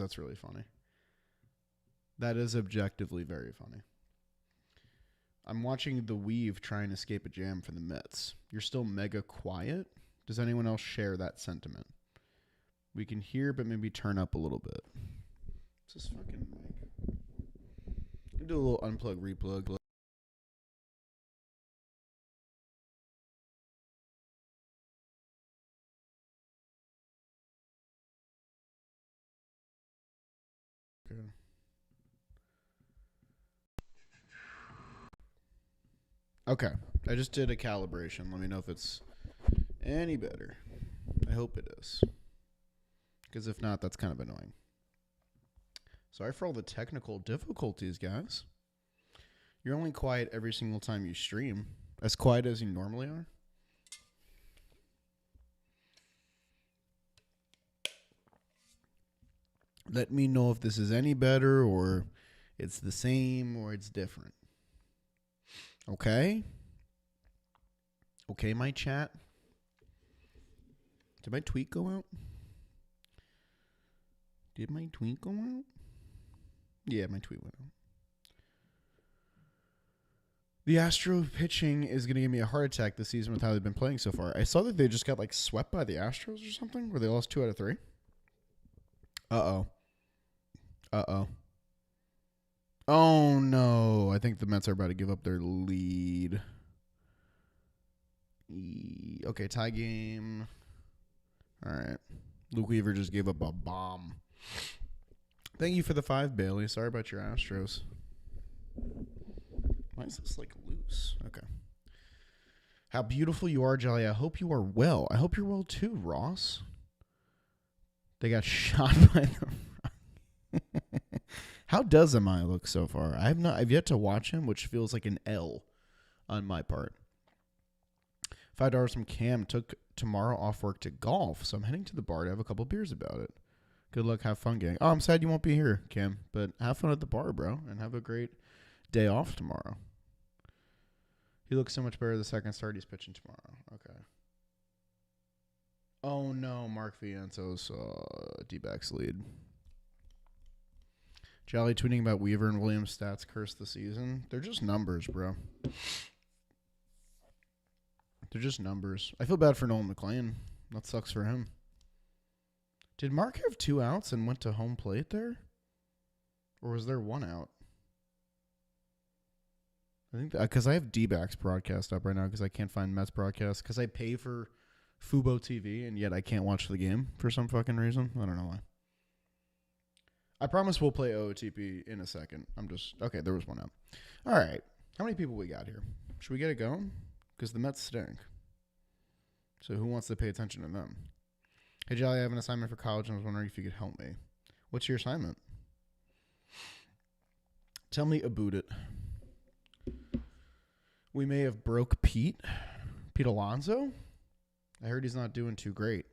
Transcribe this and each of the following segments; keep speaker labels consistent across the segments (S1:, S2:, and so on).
S1: That's really funny. That is objectively very funny. I'm watching The Weave try and escape a jam for the Mets. You're still mega quiet? Does anyone else share that sentiment? We can hear, but maybe turn up a little bit. What's this fucking mic? Do a little unplug, replug. Okay. Okay. I just did a calibration. Let me know if it's any better. I hope it is. Because if not, that's kind of annoying. Sorry for all the technical difficulties, guys. You're only quiet every single time you stream. As quiet as you normally are. Let me know if this is any better or it's the same or it's different. Okay? Okay, my chat. Did my tweet go out? Did my tweet go out? Yeah, my tweet went out. The Astro pitching is going to give me a heart attack this season with how they've been playing so far. I saw that they just got like swept by the Astros or something, where they lost 2 out of 3. Uh-oh. Uh-oh. Oh, no. I think the Mets are about to give up their lead. Okay, tie game. All right. Luke Weaver just gave up a bomb. Thank you for the 5, Bailey. Sorry about your Astros. Why is this, like, loose? Okay. How beautiful you are, Jelly. I hope you are well. I hope you're well, too, Ross. They got shot by the... How does Amaya look so far? I've yet to watch him, which feels like an L on my part. $5 from Cam. Took tomorrow off work to golf, so I'm heading to the bar to have a couple beers about it. Good luck. Have fun, gang. Oh, I'm sad you won't be here, Cam, but have fun at the bar, bro, and have a great day off tomorrow. He looks so much better the second start he's pitching tomorrow. Okay. Oh, no. Mark Viento's D-backs lead. Jolly tweeting about Weaver and Williams' stats curse the season. They're just numbers, bro. They're just numbers. I feel bad for Nolan McLean. That sucks for him. Did Mark have 2 outs and went to home plate there? Or was there 1 out? I think because I have D-backs broadcast up right now because I can't find Mets broadcast because I pay for Fubo TV and yet I can't watch the game for some fucking reason. I don't know why. I promise we'll play OOTP in a second. Okay, there was 1 out. All right. How many people we got here? Should we get it going? Because the Mets stink. So who wants to pay attention to them? Hey, Jolly, I have an assignment for college and I was wondering if you could help me. What's your assignment? Tell me about it. We may have broke Pete Alonso. I heard he's not doing too great,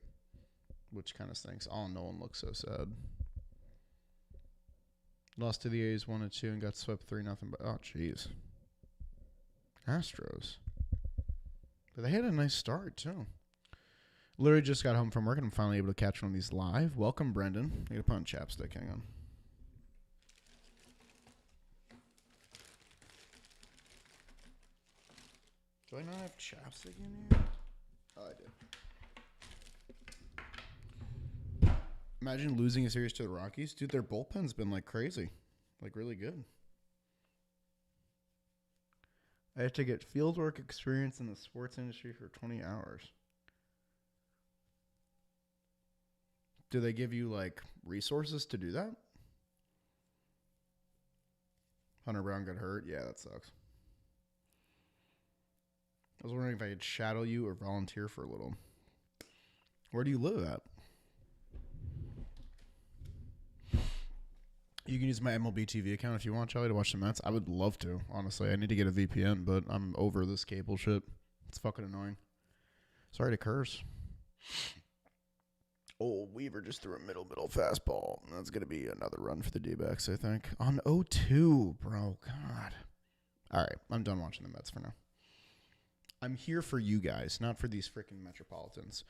S1: which kind of stinks. Oh, no one looks so sad. Lost to the A's 1-2 and got swept 3-0. Oh, jeez. Astros. But they had a nice start, too. Literally just got home from work and I'm finally able to catch one of these live. Welcome, Brendan. I got to put on chapstick. Hang on. Do I not have chapstick in here? Oh, I did. Imagine losing a series to the Rockies. Dude, their bullpen's been like crazy. Like really good. I have to get fieldwork experience in the sports industry for 20 hours. Do they give you like resources to do that? Hunter Brown got hurt. Yeah, that sucks. I was wondering if I could shadow you or volunteer for a little. Where do you live at? You can use my MLB TV account if you want, Charlie, to watch the Mets. I would love to, honestly. I need to get a VPN, but I'm over this cable shit. It's fucking annoying. Sorry to curse. Oh, Weaver just threw a middle fastball. That's going to be another run for the D-backs, I think. On 0-2, bro. God. All right, I'm done watching the Mets for now. I'm here for you guys, not for these freaking Metropolitans.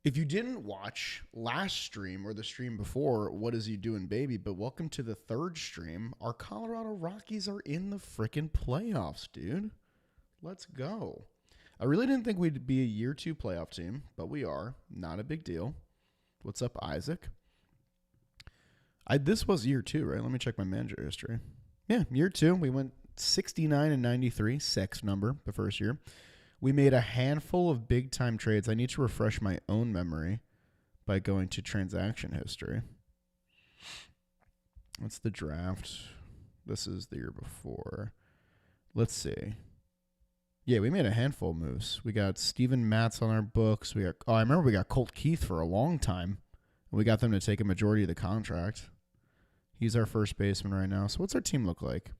S1: If you didn't watch last stream or the stream before, what is he doing, baby? But welcome to the third stream. Our Colorado Rockies are in the freaking playoffs, dude. Let's go. I really didn't think we'd be a year 2 playoff team, but we are. Not a big deal. What's up, Isaac? This was year 2, right? Let me check my manager history. Yeah, year 2. We went 69 and 93, sex number the first year. We made a handful of big-time trades. I need to refresh my own memory by going to transaction history. What's the draft? This is the year before. Let's see. Yeah, we made a handful of moves. We got Steven Matz on our books. I remember we got Colt Keith for a long time. We got them to take a majority of the contract. He's our first baseman right now. So what's our team look like?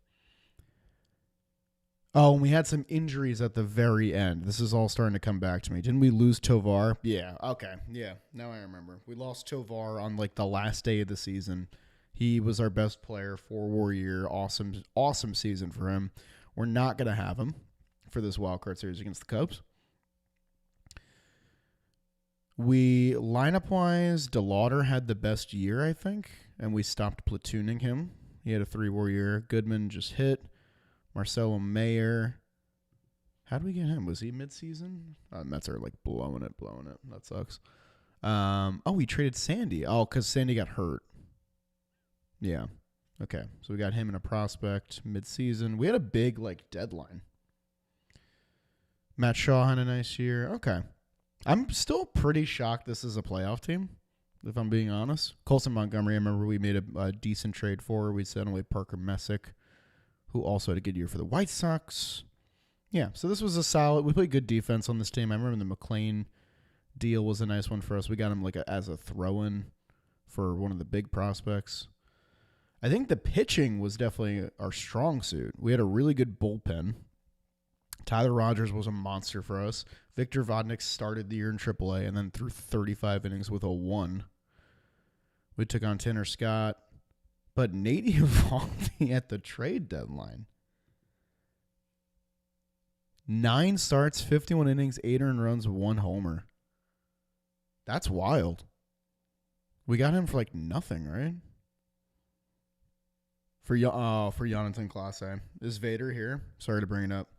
S1: Oh, and we had some injuries at the very end. This is all starting to come back to me. Didn't we lose Tovar? Yeah, okay. Yeah, now I remember. We lost Tovar on like the last day of the season. He was our best player, 4-war year. Awesome season for him. We're not going to have him for this wildcard series against the Cubs. We, lineup-wise, DeLauder had the best year, I think, and we stopped platooning him. He had a 3-war year. Goodman just hit. Marcelo Mayer. How did we get him? Was he midseason? Mets are like blowing it. That sucks. We traded Sandy. Oh, because Sandy got hurt. Yeah. Okay. So we got him in a prospect midseason. We had a big deadline. Matt Shaw had a nice year. Okay. I'm still pretty shocked this is a playoff team, if I'm being honest. Colson Montgomery, I remember we made a decent trade for. We sent away Parker Messick, who also had a good year for the White Sox. Yeah, so this was a solid. We played good defense on this team. I remember the McLean deal was a nice one for us. We got him as a throw-in for one of the big prospects. I think the pitching was definitely our strong suit. We had a really good bullpen. Tyler Rogers was a monster for us. Victor Vodnik started the year in AAA and then threw 35 innings with a 1. We took on Tanner Scott. But Nate Eovaldi at the trade deadline. 9 starts, 51 innings, 8 earned runs, 1 homer. That's wild. We got him for nothing, right? For Jonathan Clase. Is Vader here? Sorry to bring it up.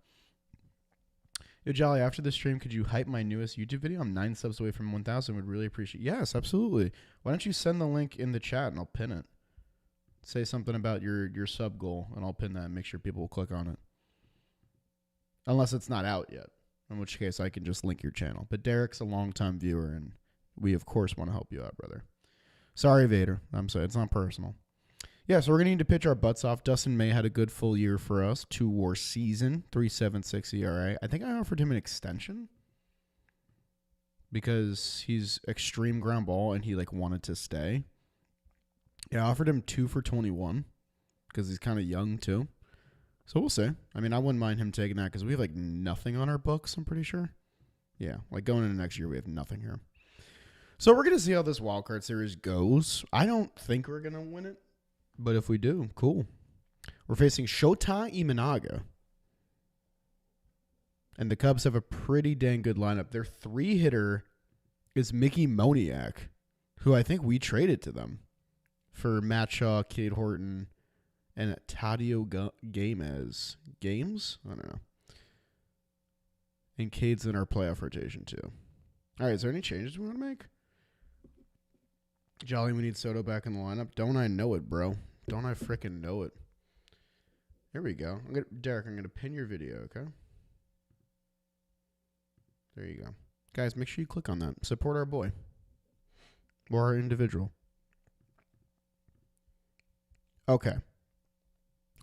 S1: Yo, Jolly, after the stream, could you hype my newest YouTube video? I'm 9 subs away from 1,000. Would really appreciate it. Yes, absolutely. Why don't you send the link in the chat and I'll pin it. Say something about your sub goal, and I'll pin that and make sure people will click on it. Unless it's not out yet, in which case I can just link your channel. But Derek's a longtime viewer, and we, of course, want to help you out, brother. Sorry, Vader. I'm sorry. It's not personal. Yeah, so we're going to need to pitch our butts off. Dustin May had a good full year for us. 2-war season, 3.76 ERA. I think I offered him an extension because he's extreme ground ball, and he wanted to stay. Yeah, I offered him 2 for 21 because he's kind of young, too. So we'll see. I mean, I wouldn't mind him taking that because we have, nothing on our books, I'm pretty sure. Yeah, going into next year, we have nothing here. So we're going to see how this wildcard series goes. I don't think we're going to win it, but if we do, cool. We're facing Shota Imanaga. And the Cubs have a pretty dang good lineup. Their 3-hitter is Mickey Moniak, who I think we traded to them for Matt Shaw, Cade Horton, and Tadio Games. I don't know. And Cade's in our playoff rotation, too. All right, is there any changes we want to make? Jolly, we need Soto back in the lineup. Don't I know it, bro? Don't I frickin' know it? There we go. Derek, I'm going to pin your video, okay? There you go. Guys, make sure you click on that. Support our boy. Or our individual. Okay.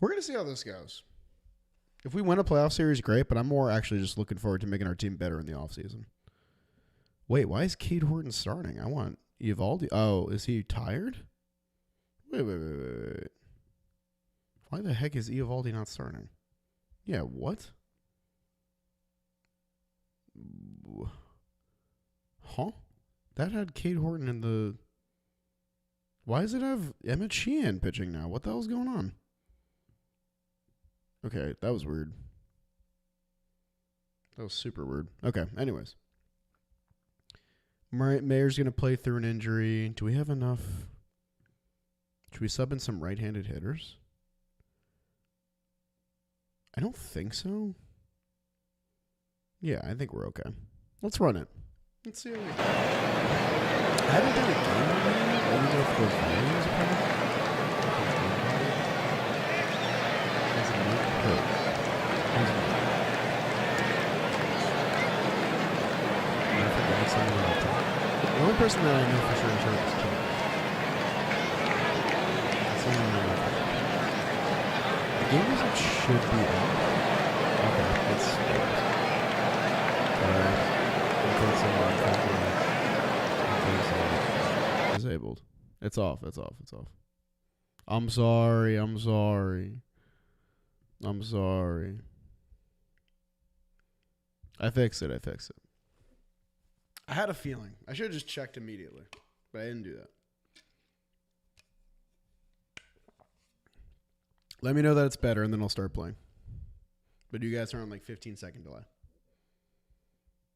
S1: We're going to see how this goes. If we win a playoff series, great, but I'm more actually just looking forward to making our team better in the offseason. Wait, why is Cade Horton starting? I want Eovaldi. Oh, is he tired? Wait. Why the heck is Eovaldi not starting? Yeah, what? Huh? That had Cade Horton in the... Why does it have Emmett Sheehan pitching now? What the hell's going on? Okay, that was weird. That was super weird. Okay, anyways. Mayer's going to play through an injury. Do we have enough? Should we sub in some right-handed hitters? I don't think so. Yeah, I think we're okay. Let's run it. Let's see how we go. I haven't done a game yet. I don't know if those volumes are coming. There's a Mike Hurt. I forgot someone else. The only person that I know for sure is hurt is Tim. That's the only one I know. The game result should be up. Okay, it's disabled. It's off. It's off. It's off. I'm sorry. I'm sorry. I'm sorry. I fixed it. I fixed it. I had a feeling. I should have just checked immediately, but I didn't do that. Let me know that it's better, and then I'll start playing. But you guys are on like 15-second delay.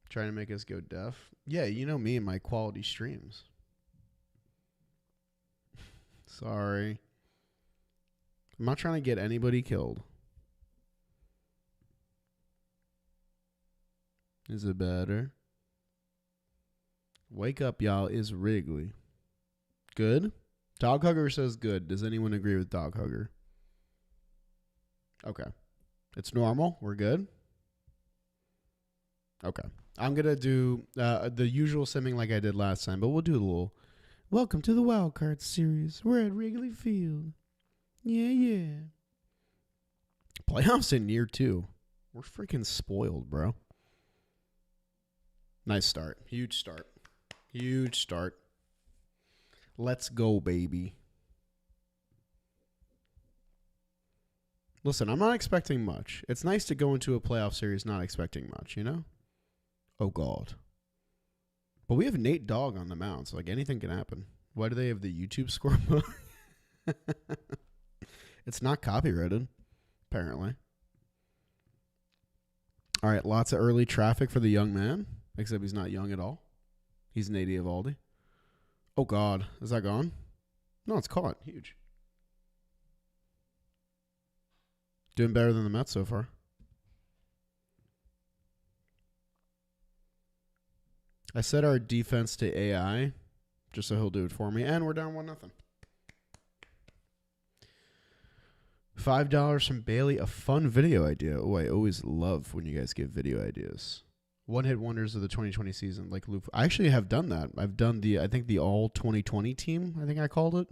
S1: Trying to make us go deaf. Yeah, you know me and my quality streams. Sorry. I'm not trying to get anybody killed. Is it better? Wake up, y'all, is Wrigley. Good? Dog Hugger says good. Does anyone agree with Dog Hugger? Okay. It's normal. We're good? Okay. I'm going to do the usual simming like I did last time, but we'll do a little welcome to the Wild Card Series. We're at Wrigley Field. Yeah, yeah. Playoffs in year 2. We're freaking spoiled, bro. Nice start. Huge start. Huge start. Let's go, baby. Listen, I'm not expecting much. It's nice to go into a playoff series not expecting much, you know? Oh, God. But we have Nate Dogg on the mound, so like anything can happen. Why do they have the YouTube scorebook? It's not copyrighted, apparently. All right, lots of early traffic for the young man, except he's not young at all. He's Nate Eovaldi. Oh, God. Is that gone? No, it's caught. Huge. Doing better than the Mets so far. I set our defense to AI just so he'll do it for me. And we're down 1-0. $5 from Bailey. A fun video idea. Oh, I always love when you guys give video ideas. One-hit wonders of the 2020 season. Like Luke. I actually have done that. I've done I think the all 2020 team, I think I called it.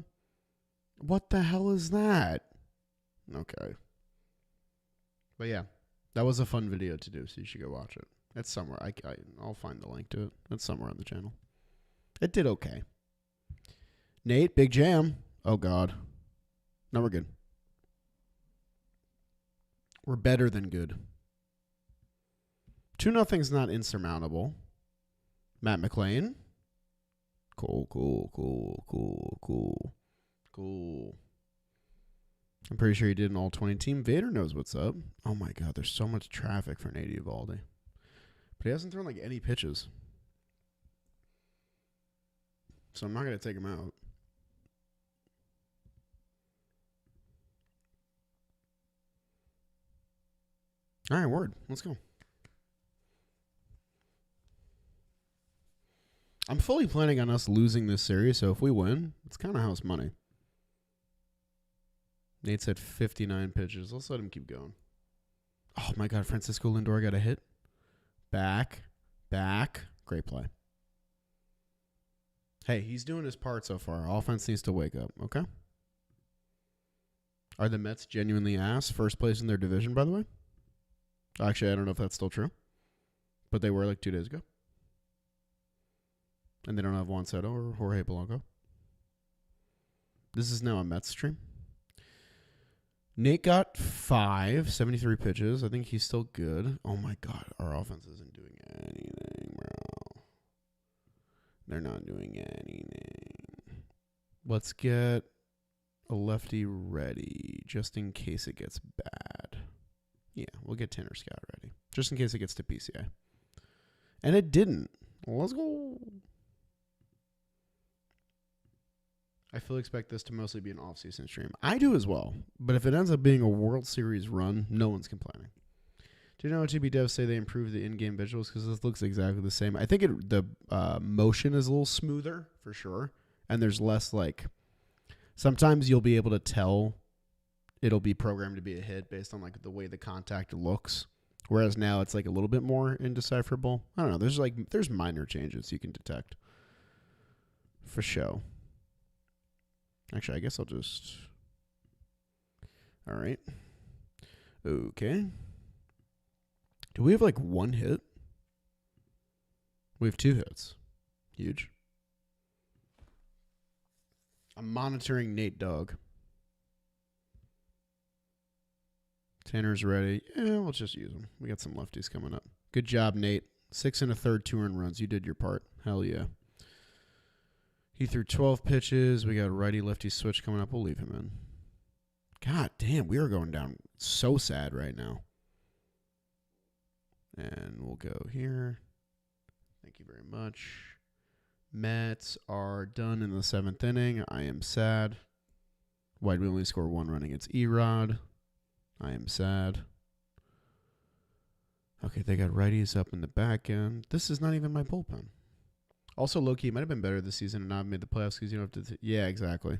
S1: What the hell is that? Okay. But yeah, that was a fun video to do, so you should go watch it. It's somewhere. I'll find the link to it. It's somewhere on the channel. It did okay. Nate, big jam. Oh, God. No, we're good. We're better than good. 2-0's not insurmountable. Matt McClain. Cool. I'm pretty sure he did an all-20 team. Vader knows what's up. Oh, my God. There's so much traffic for Nate Eovaldi. But he hasn't thrown, like, any pitches. So I'm not going to take him out. All right, word. Let's go. I'm fully planning on us losing this series, so if we win, it's kind of house money. Nate said 59 pitches. Let's let him keep going. Oh, my God. Francisco Lindor got a hit. Back. Great play. Hey, he's doing his part so far. Offense needs to wake up, okay? Are the Mets genuinely ass? First place in their division, by the way? Actually, I don't know if that's still true. But they were like 2 days ago. And they don't have Juan Soto or Jorge Polanco. This is now a Mets stream. Nate got 73 pitches. I think he's still good. Oh, my God. Our offense isn't doing anything, bro. They're not doing anything. Let's get a lefty ready just in case it gets bad. Yeah, we'll get Tanner Scott ready just in case it gets to PCA. And it didn't. Let's go. I fully expect this to mostly be an off-season stream. I do as well. But if it ends up being a World Series run, no one's complaining. Do you know OOTP devs say they improved the in-game visuals? Because this looks exactly the same. I think the motion is a little smoother, for sure. And there's less, like... Sometimes you'll be able to tell it'll be programmed to be a hit based on, like, the way the contact looks. Whereas now it's, like, a little bit more indecipherable. I don't know. There's minor changes you can detect. For show. Actually, I guess I'll just... All right. Okay. Do we have, like, one hit? We have 2 hits. Huge. I'm monitoring Nate Dogg. Tanner's ready. Yeah, let's just use him. We got some lefties coming up. Good job, Nate. 6 1/3 2-earned runs. You did your part. Hell yeah. He threw 12 pitches. We got a righty-lefty switch coming up. We'll leave him in. God damn, we are going down so sad right now. And we'll go here. Thank you very much. Mets are done in the 7th inning. I am sad. Why'd we only score 1 run against Erod? I am sad. Okay, they got righties up in the back end. This is not even my bullpen. Also, low-key, it might have been better this season and not made the playoffs because you don't have to... yeah, exactly.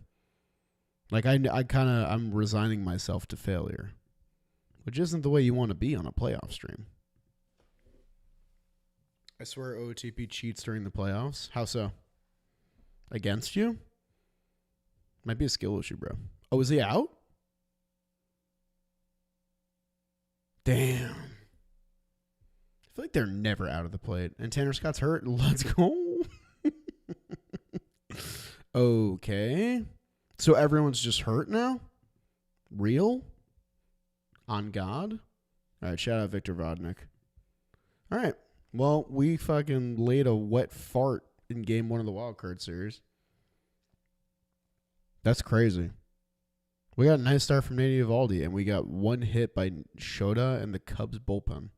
S1: Like, I'm resigning myself to failure. Which isn't the way you want to be on a playoff stream. I swear OOTP cheats during the playoffs. How so? Against you? Might be a skill issue, bro. Oh, is he out? Damn. I feel like they're never out of the plate. And Tanner Scott's hurt. Let's go. Okay. So everyone's just hurt now? Real? On God? All right, shout out Victor Vodnik. All right. Well, we fucking laid a wet fart in game 1 of the wild card series. That's crazy. We got a nice start from Nate Eovaldi, and we got 1 hit by Shota and the Cubs bullpen.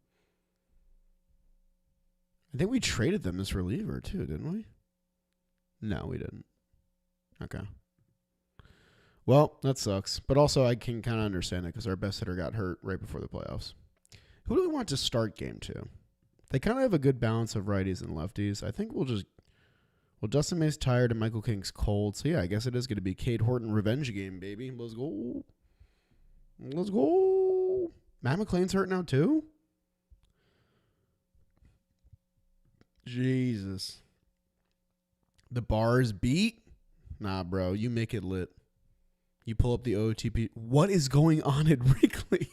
S1: I think we traded them as reliever, too, didn't we? No, we didn't. Okay. Well, that sucks. But also, I can kind of understand it because our best hitter got hurt right before the playoffs. Who do we want to start game 2? They kind of have a good balance of righties and lefties. I think well, Dustin May's tired and Michael King's cold. So, yeah, I guess it is going to be Cade Horton revenge game, baby. Let's go. Let's go. Matt McClain's hurt now, too? Jesus. The bars beat? Nah, bro. You make it lit. You pull up the OOTP. What is going on at Wrigley?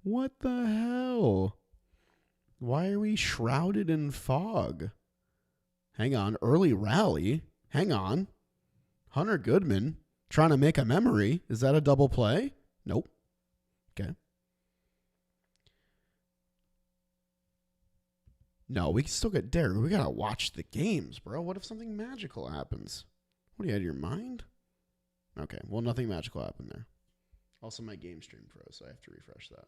S1: What the hell? Why are we shrouded in fog? Hang on. Early rally. Hang on. Hunter Goodman trying to make a memory. Is that a double play? Nope. Okay. No, we can still get Derek. We got to watch the games, bro. What if something magical happens? What, are you out of your mind? Okay. Well, nothing magical happened there. Also, my game stream froze, so I have to refresh that.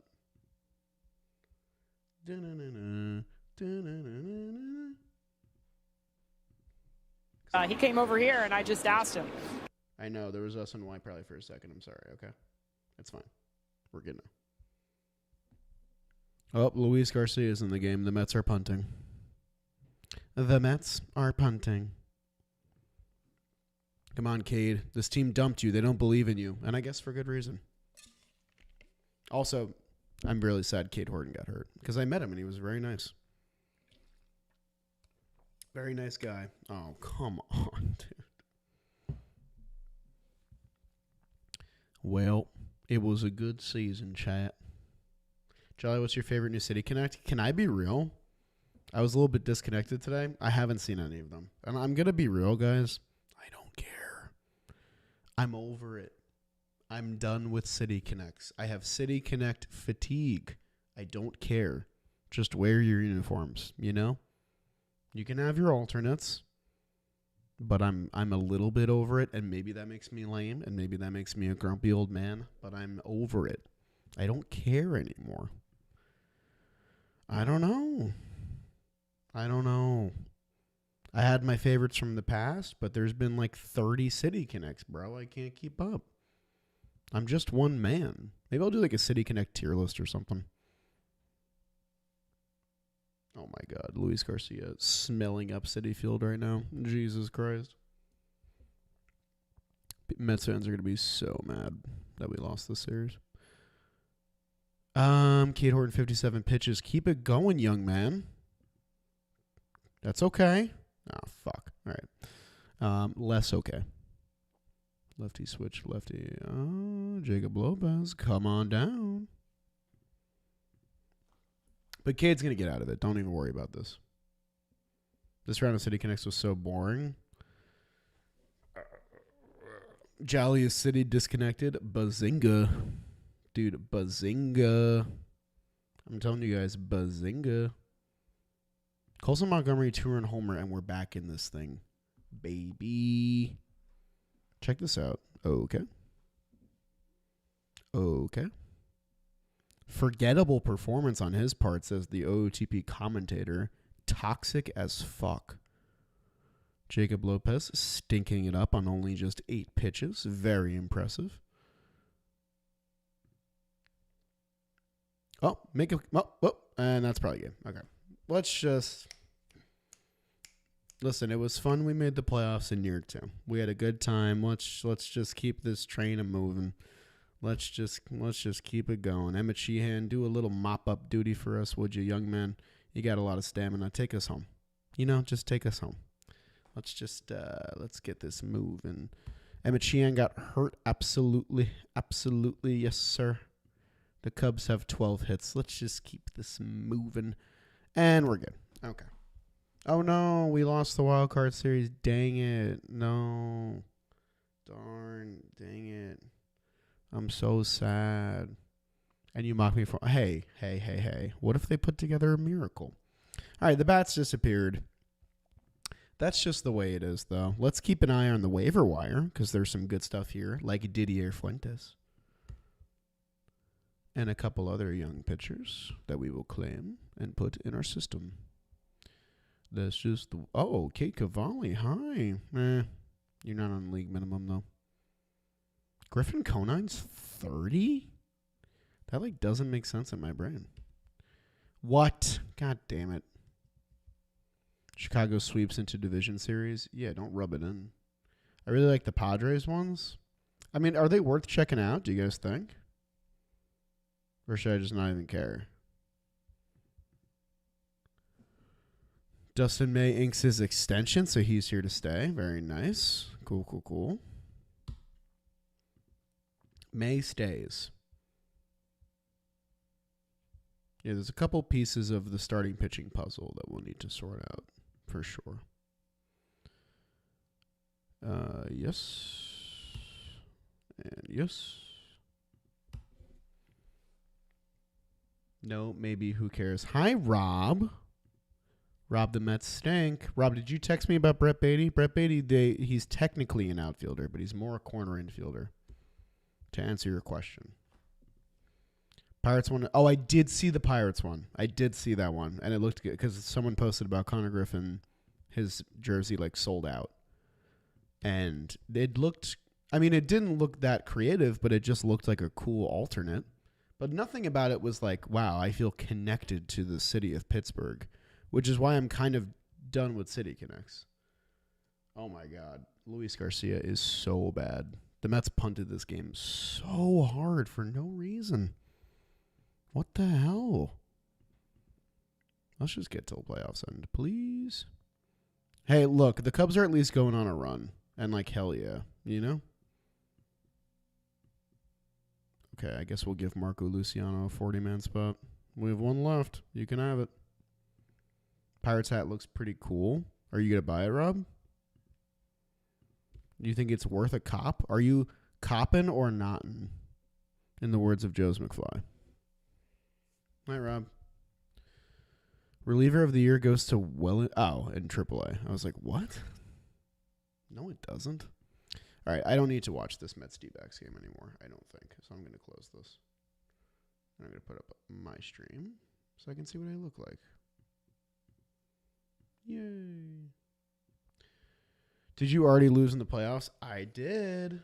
S2: He came over here, and I just asked him.
S1: I know. There was us and Y probably for a second. I'm sorry. Okay. It's fine. We're good now. Oh, Luis Garcia's in the game. The Mets are punting. The Mets are punting. Come on, Cade. This team dumped you. They don't believe in you. And I guess for good reason. Also, I'm really sad Cade Horton got hurt. Because I met him and he was very nice. Very nice guy. Oh, come on, dude. Well, it was a good season, chat. Jolly, what's your favorite new City Connect? Can I be real? I was a little bit disconnected today. I haven't seen any of them. And I'm going to be real, guys. I don't care. I'm over it. I'm done with City Connects. I have City Connect fatigue. I don't care. Just wear your uniforms, you know? You can have your alternates, but I'm a little bit over it, and maybe that makes me lame, and maybe that makes me a grumpy old man, but I'm over it. I don't care anymore. I don't know. I had my favorites from the past, but there's been like 30 City Connects, bro. I can't keep up. I'm just one man. Maybe I'll do like a City Connect tier list or something. Oh my God, Luis Garcia smelling up City Field right now. Jesus Christ. Mets fans are going to be so mad that we lost this series. Kate Horton, 57 pitches. Keep it going, young man. That's okay. Oh, fuck. All right. Less okay. Lefty switch, lefty. Oh, Jacob Lopez, come on down. But Cade's going to get out of it. Don't even worry about this. This round of City Connects was so boring. Jolly is City disconnected. Bazinga. Dude, bazinga. I'm telling you guys, bazinga. Colson Montgomery, 2-run homer, and we're back in this thing. Baby. Check this out. Okay. Okay. Forgettable performance on his part, says the OOTP commentator. Toxic as fuck. Jacob Lopez stinking it up on only just 8 pitches. Very impressive. Oh, and that's probably good. Okay. Let's just listen. It was fun. We made the playoffs in year 2. We had a good time. Let's just keep this train a moving. Let's just keep it going. Emmett Sheehan, do a little mop up duty for us, would you, young man? You got a lot of stamina. Take us home. Just take us home. Let's get this moving. Emmett Sheehan got hurt. Absolutely, yes, sir. The Cubs have 12 hits. Let's just keep this moving. And we're good. Okay. Oh, no. We lost the wild card series. Dang it. No. Darn. Dang it. I'm so sad. And you mock me for... Hey. What if they put together a miracle? All right. The bats disappeared. That's just the way it is, though. Let's keep an eye on the waiver wire because there's some good stuff here, like Didier Fuentes. And a couple other young pitchers that we will claim and put in our system. That's just the... Oh, Kate Cavalli. Hi. You're not on league minimum, though. Griffin Conine's 30? That, doesn't make sense in my brain. What? God damn it. Chicago sweeps into division series. Yeah, don't rub it in. I really like the Padres ones. I mean, are they worth checking out, do you guys think? Or should I just not even care? Dustin May inks his extension, so he's here to stay. Very nice. Cool. May stays. Yeah, there's a couple pieces of the starting pitching puzzle that we'll need to sort out, for sure. Yes. And yes. No, maybe, who cares? Hi, Rob. Rob the Mets stank. Rob, did you text me about Brett Beatty? Brett Beatty, he's technically an outfielder, but he's more a corner infielder, to answer your question. Pirates one. Oh, I did see the Pirates one. I did see that one, and it looked good because someone posted about Connor Griffin, his jersey sold out. And it looked, it didn't look that creative, but it just looked like a cool alternate. But nothing about it was like, wow, I feel connected to the city of Pittsburgh, which is why I'm kind of done with City Connects. Oh, my God. Luis Garcia is so bad. The Mets punted this game so hard for no reason. What the hell? Let's just get till playoffs end, please. Hey, look, the Cubs are at least going on a run. And hell yeah, Okay, I guess we'll give Marco Luciano a 40-man spot. We have one left. You can have it. Pirates hat looks pretty cool. Are you going to buy it, Rob? Do you think it's worth a cop? Are you copping or notting? In the words of Joe's McFly. Hi, Rob. Reliever of the year goes to in AAA. I was like, what? No, it doesn't. All right, I don't need to watch this Mets D-backs game anymore, I don't think. So I'm going to close this. I'm going to put up my stream so I can see what I look like. Yay. Did you already lose in the playoffs? I did.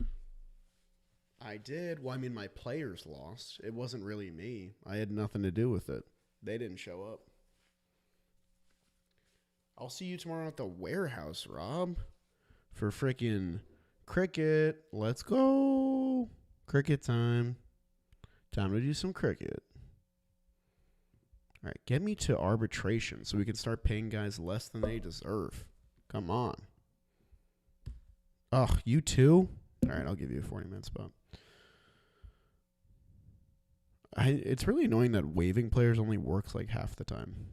S1: Well, I mean, my players lost. It wasn't really me. I had nothing to do with it. They didn't show up. I'll see you tomorrow at the warehouse, Rob, for freaking cricket. Let's go. Cricket time. Time to do some cricket. All right, get me to arbitration so we can start paying guys less than they deserve. Come on. Oh, you too? All right, I'll give you a 40-minute spot. It's really annoying that waiving players only works like half the time.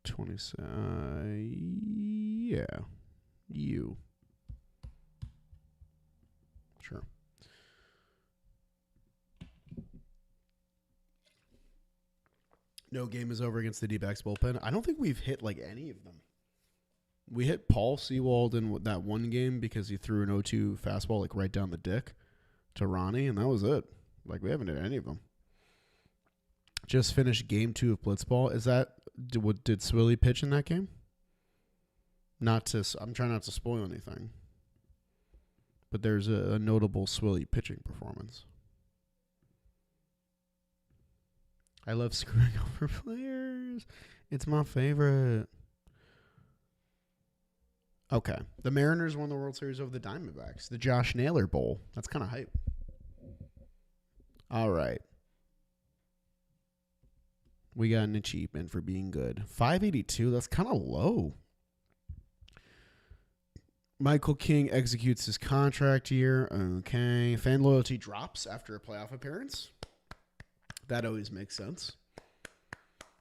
S1: 20. Yeah. You. Sure. No game is over against the D-backs bullpen. I don't think we've hit like any of them. We hit Paul Sewald in that one game because he threw an 0-2 fastball like right down the dick to Ronnie, and that was it. Like, we haven't hit any of them. Just finished game 2 of Blitzball. Is that did Swilly pitch in that game? I'm trying not to spoil anything, but there's a notable Swilly pitching performance. I love screwing over players. It's my favorite. Okay. The Mariners won the World Series over the Diamondbacks. The Josh Naylor Bowl. That's kind of hype. All right. We got an achievement for being good. 582. That's kind of low. Michael King executes his contract year. Okay. Fan loyalty drops after a playoff appearance. That always makes sense.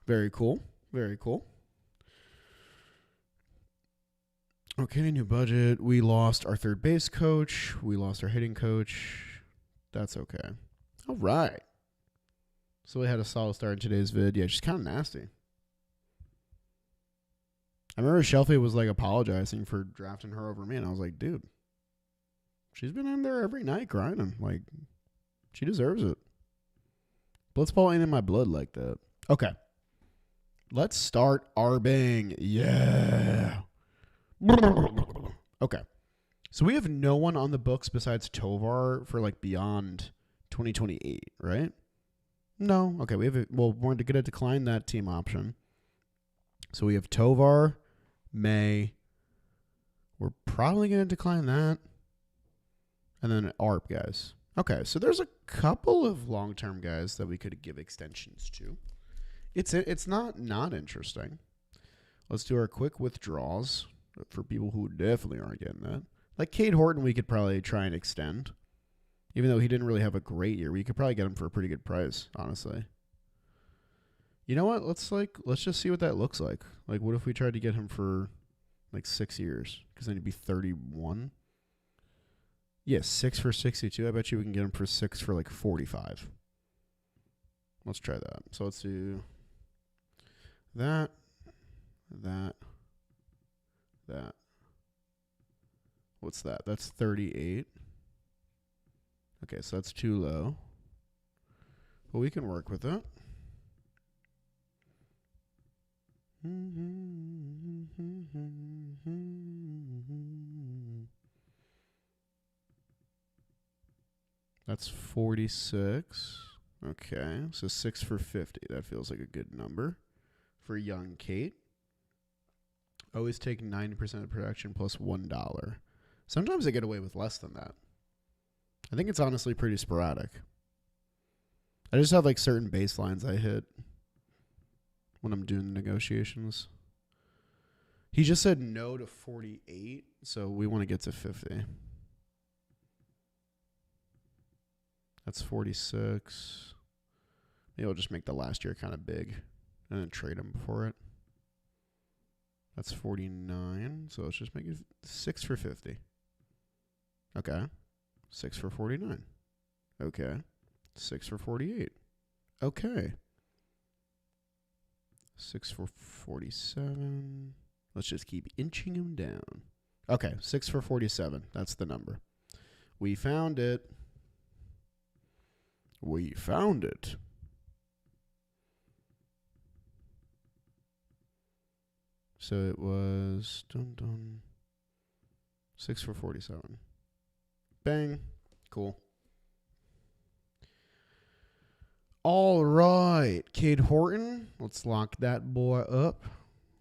S1: Very cool. Very cool. Okay, new budget. We lost our third base coach. We lost our hitting coach. That's okay. All right. So we had a solid start in today's vid. Yeah, she's kind of nasty. I remember Shelfie was like apologizing for drafting her over me, and I was like, dude, she's been in there every night grinding. Like, she deserves it. Blitzball ain't in my blood like that. Okay. Let's start arbing. Yeah. Okay. So we have no one on the books besides Tovar for like beyond 2028, right? No. Okay. We're going to decline that team option. So we have Tovar, May. We're probably going to decline that. And then ARP guys. Okay. So there's a couple of long-term guys that we could give extensions to. It's not interesting. Let's do our quick withdrawals for people who definitely aren't getting that. Like Cade Horton, we could probably try and extend. Even though he didn't really have a great year, we could probably get him for a pretty good price, honestly. You know what? Let's just see what that looks like. Like, what if we tried to get him for like 6 years? Because then he'd be 31. Yeah, 6 for 62. I bet you we can get him for 6 for like 45. Let's try that. So let's do that. What's that? That's 38. Okay, so that's too low. But we can work with that. That's 46. Okay, so 6 for 50. That feels like a good number for young Kate. Always take 90% of production plus $1. Sometimes I get away with less than that. I think it's honestly pretty sporadic. I just have like certain baselines I hit when I'm doing the negotiations. He just said no to 48, so we want to get to 50. That's 46. Maybe I'll just make the last year kind of big and then trade him before it. That's 49. So let's just make it 6 for 50. Okay. 6 for 49. Okay. 6 for 48. Okay. 6 for 47. Let's just keep inching him down. Okay. 6 for 47. That's the number. We found it. We found it. So it was 6 for 47. Bang. Cool. All right. Cade Horton. Let's lock that boy up.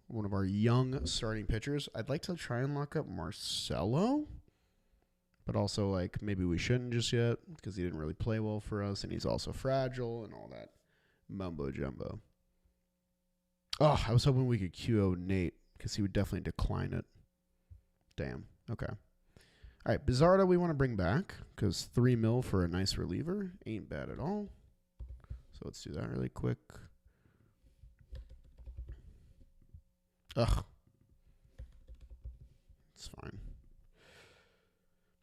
S1: One of our young starting pitchers. I'd like to try and lock up Marcelo. But also, like, maybe we shouldn't just yet because he didn't really play well for us. And he's also fragile and all that mumbo jumbo. Oh, I was hoping we could QO Nate because he would definitely decline it. Damn. Okay. All right. Bizarro we want to bring back because $3 million for a nice reliever ain't bad at all. So let's do that really quick. Ugh. It's fine.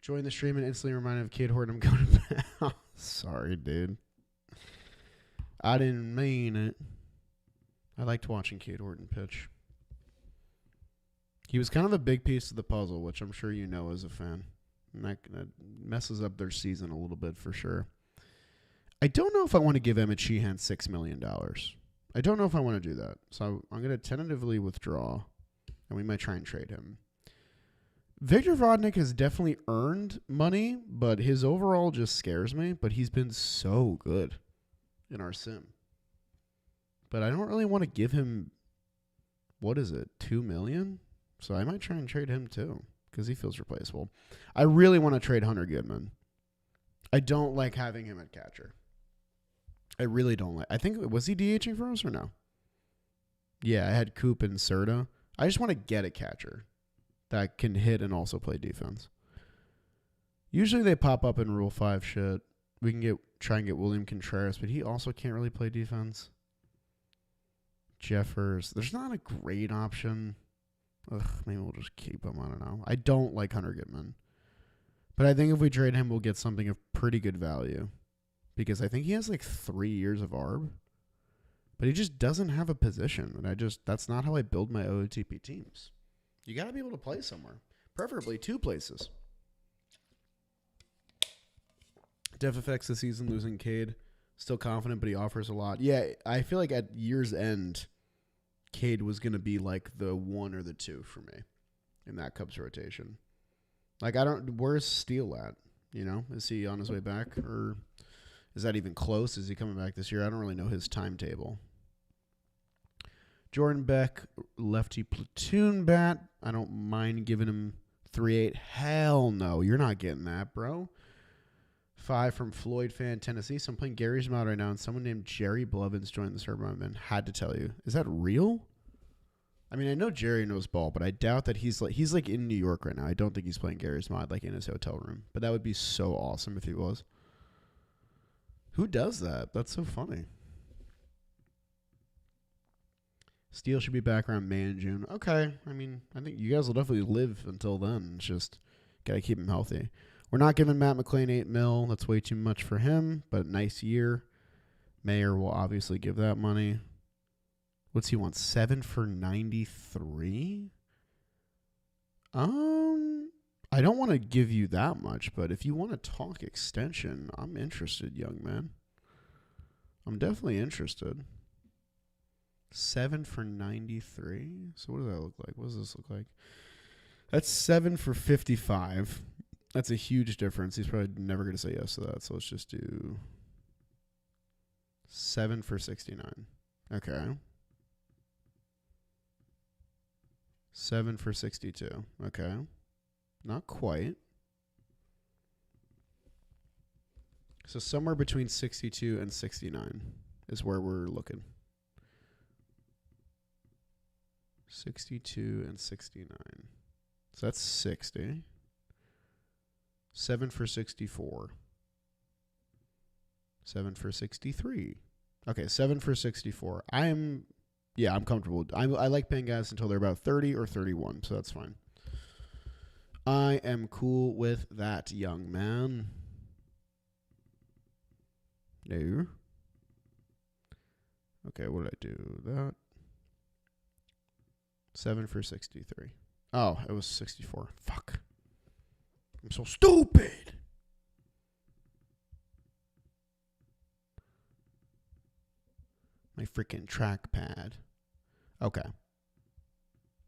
S1: Join the stream and instantly reminded of Cade Horton I'm going to bed. Sorry, dude. I didn't mean it. I liked watching Cade Horton pitch. He was kind of a big piece of the puzzle, which I'm sure you know as a fan. And that messes up their season a little bit for sure. I don't know if I want to give Emmett Sheehan $6 million. I don't know if I want to do that. So I'm going to tentatively withdraw, and we might try and trade him. Victor Vodnik has definitely earned money, but his overall just scares me. But he's been so good in our sim. But I don't really want to give him, what is it, $2 million? So I might try and trade him too because he feels replaceable. I really want to trade Hunter Goodman. I don't like having him at catcher. I really don't like. I think, was he DHing for us or no? Yeah, I had Coop and Serta. I just want to get a catcher that can hit and also play defense. Usually they pop up in Rule 5 shit. We can try and get William Contreras, but he also can't really play defense. Jeffers. There's not a great option. Ugh, maybe we'll just keep him. I don't know. I don't like Hunter Goodman. But I think if we trade him, we'll get something of pretty good value. Because I think he has like 3 years of ARB. But he just doesn't have a position. And that's not how I build my OOTP teams. You got to be able to play somewhere. Preferably 2 places. Def affects the season, losing Cade. Still confident, but he offers a lot. Yeah, I feel like at year's end, Cade was going to be like the 1 or the 2 for me in that Cubs rotation. Like, where's Steele at? You know, is he on his way back? Or is that even close? Is he coming back this year? I don't really know his timetable. Jordan Beck, lefty platoon bat. I don't mind giving him 3.8. Hell no, you're not getting that, bro. 5 from Floyd Fan, Tennessee. So I'm playing Gary's Mod right now, and someone named Jerry Blevins joined the server. I had to tell you. Is that real? I mean, I know Jerry knows ball, but I doubt that he's like in New York right now. I don't think he's playing Gary's Mod like in his hotel room. But that would be so awesome if he was. Who does that? That's so funny. Steele should be back around May and June. Okay. I mean, I think you guys will definitely live until then. It's just got to keep him healthy. We're not giving Matt McClain $8 million. That's way too much for him, but nice year. Mayer will obviously give that money. What's he want? 7 for 93? I don't want to give you that much, but if you want to talk extension, I'm interested, young man. I'm definitely interested. 7 for 93? So what does that look like? What does this look like? That's 7 for 55. That's a huge difference. He's probably never going to say yes to that. So let's just do 7 for 69. Okay. 7 for 62. Okay. Not quite. So somewhere between 62 and 69 is where we're looking. 62 and 69. So that's 60. 7 for 64. 7 for 63. Okay, 7 for 64. I'm comfortable. I like paying guys until they're about 30 or 31, so that's fine. I am cool with that, young man. No. Okay, what did I do? That. 7 for 63. Oh, it was 64. Fuck. I'm so stupid. My freaking trackpad. Okay.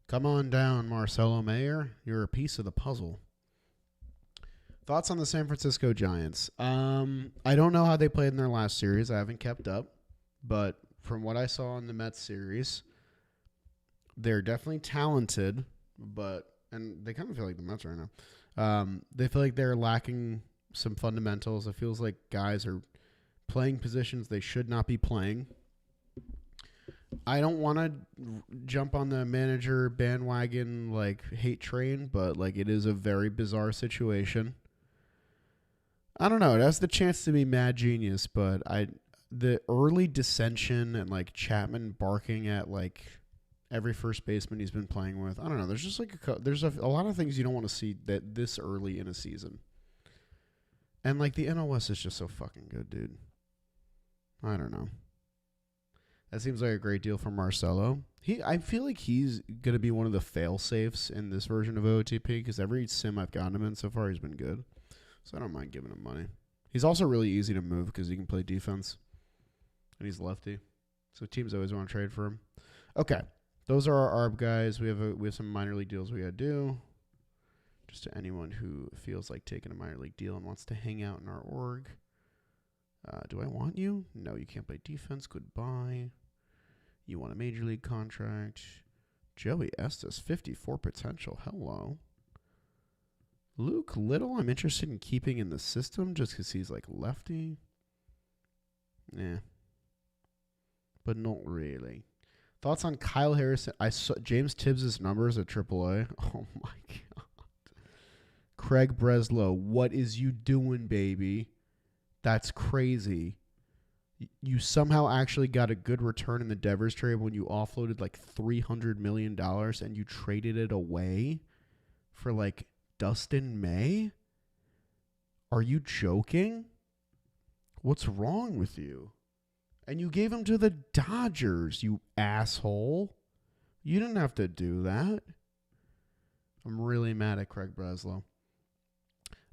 S1: Come on down, Marcelo Mayer. You're a piece of the puzzle. Thoughts on the San Francisco Giants? I don't know how they played in their last series. I haven't kept up. But from what I saw in the Mets series, they're definitely talented, and they kind of feel like the Mets right now. They feel like they're lacking some fundamentals. It feels like guys are playing positions they should not be playing. I don't want to jump on the manager bandwagon hate train, but it is a very bizarre situation. I don't know. It has the chance to be mad genius, but the early dissension and Chapman barking at every first baseman he's been playing with. I don't know. There's just there's a lot of things you don't want to see that this early in a season. And the NL West is just so fucking good, dude. I don't know. That seems like a great deal for Marcelo. I feel like he's gonna be one of the fail safes in this version of OOTP because every sim I've gotten him in so far, he's been good. So I don't mind giving him money. He's also really easy to move because he can play defense, and he's lefty. So teams always want to trade for him. Okay, those are our ARB guys. We have some minor league deals we gotta do. Just to anyone who feels like taking a minor league deal and wants to hang out in our org. Do I want you? No, you can't play defense. Goodbye. You want a major league contract. Joey Estes, 54 potential. Hello. Luke Little, I'm interested in keeping in the system just because he's lefty. Yeah. But not really. Thoughts on Kyle Harrison? I saw James Tibbs' numbers at AAA. Oh, my God. Craig Breslow, what is you doing, baby? That's crazy. You somehow actually got a good return in the Devers trade when you offloaded $300 million and you traded it away for Dustin May? Are you joking? What's wrong with you? And you gave him to the Dodgers, you asshole. You didn't have to do that. I'm really mad at Craig Breslow.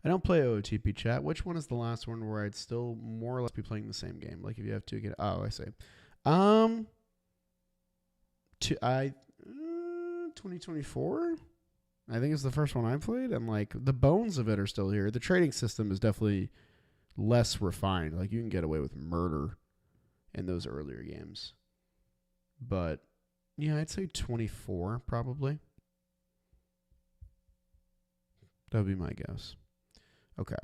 S1: I don't play OOTP chat. Which one is the last one where I'd still more or less be playing the same game? If you have to get... Oh, I see. 2024? I think it's the first one I played. And, the bones of it are still here. The trading system is definitely less refined. You can get away with murder in those earlier games. But, yeah, I'd say 24, probably. That would be my guess. Okay.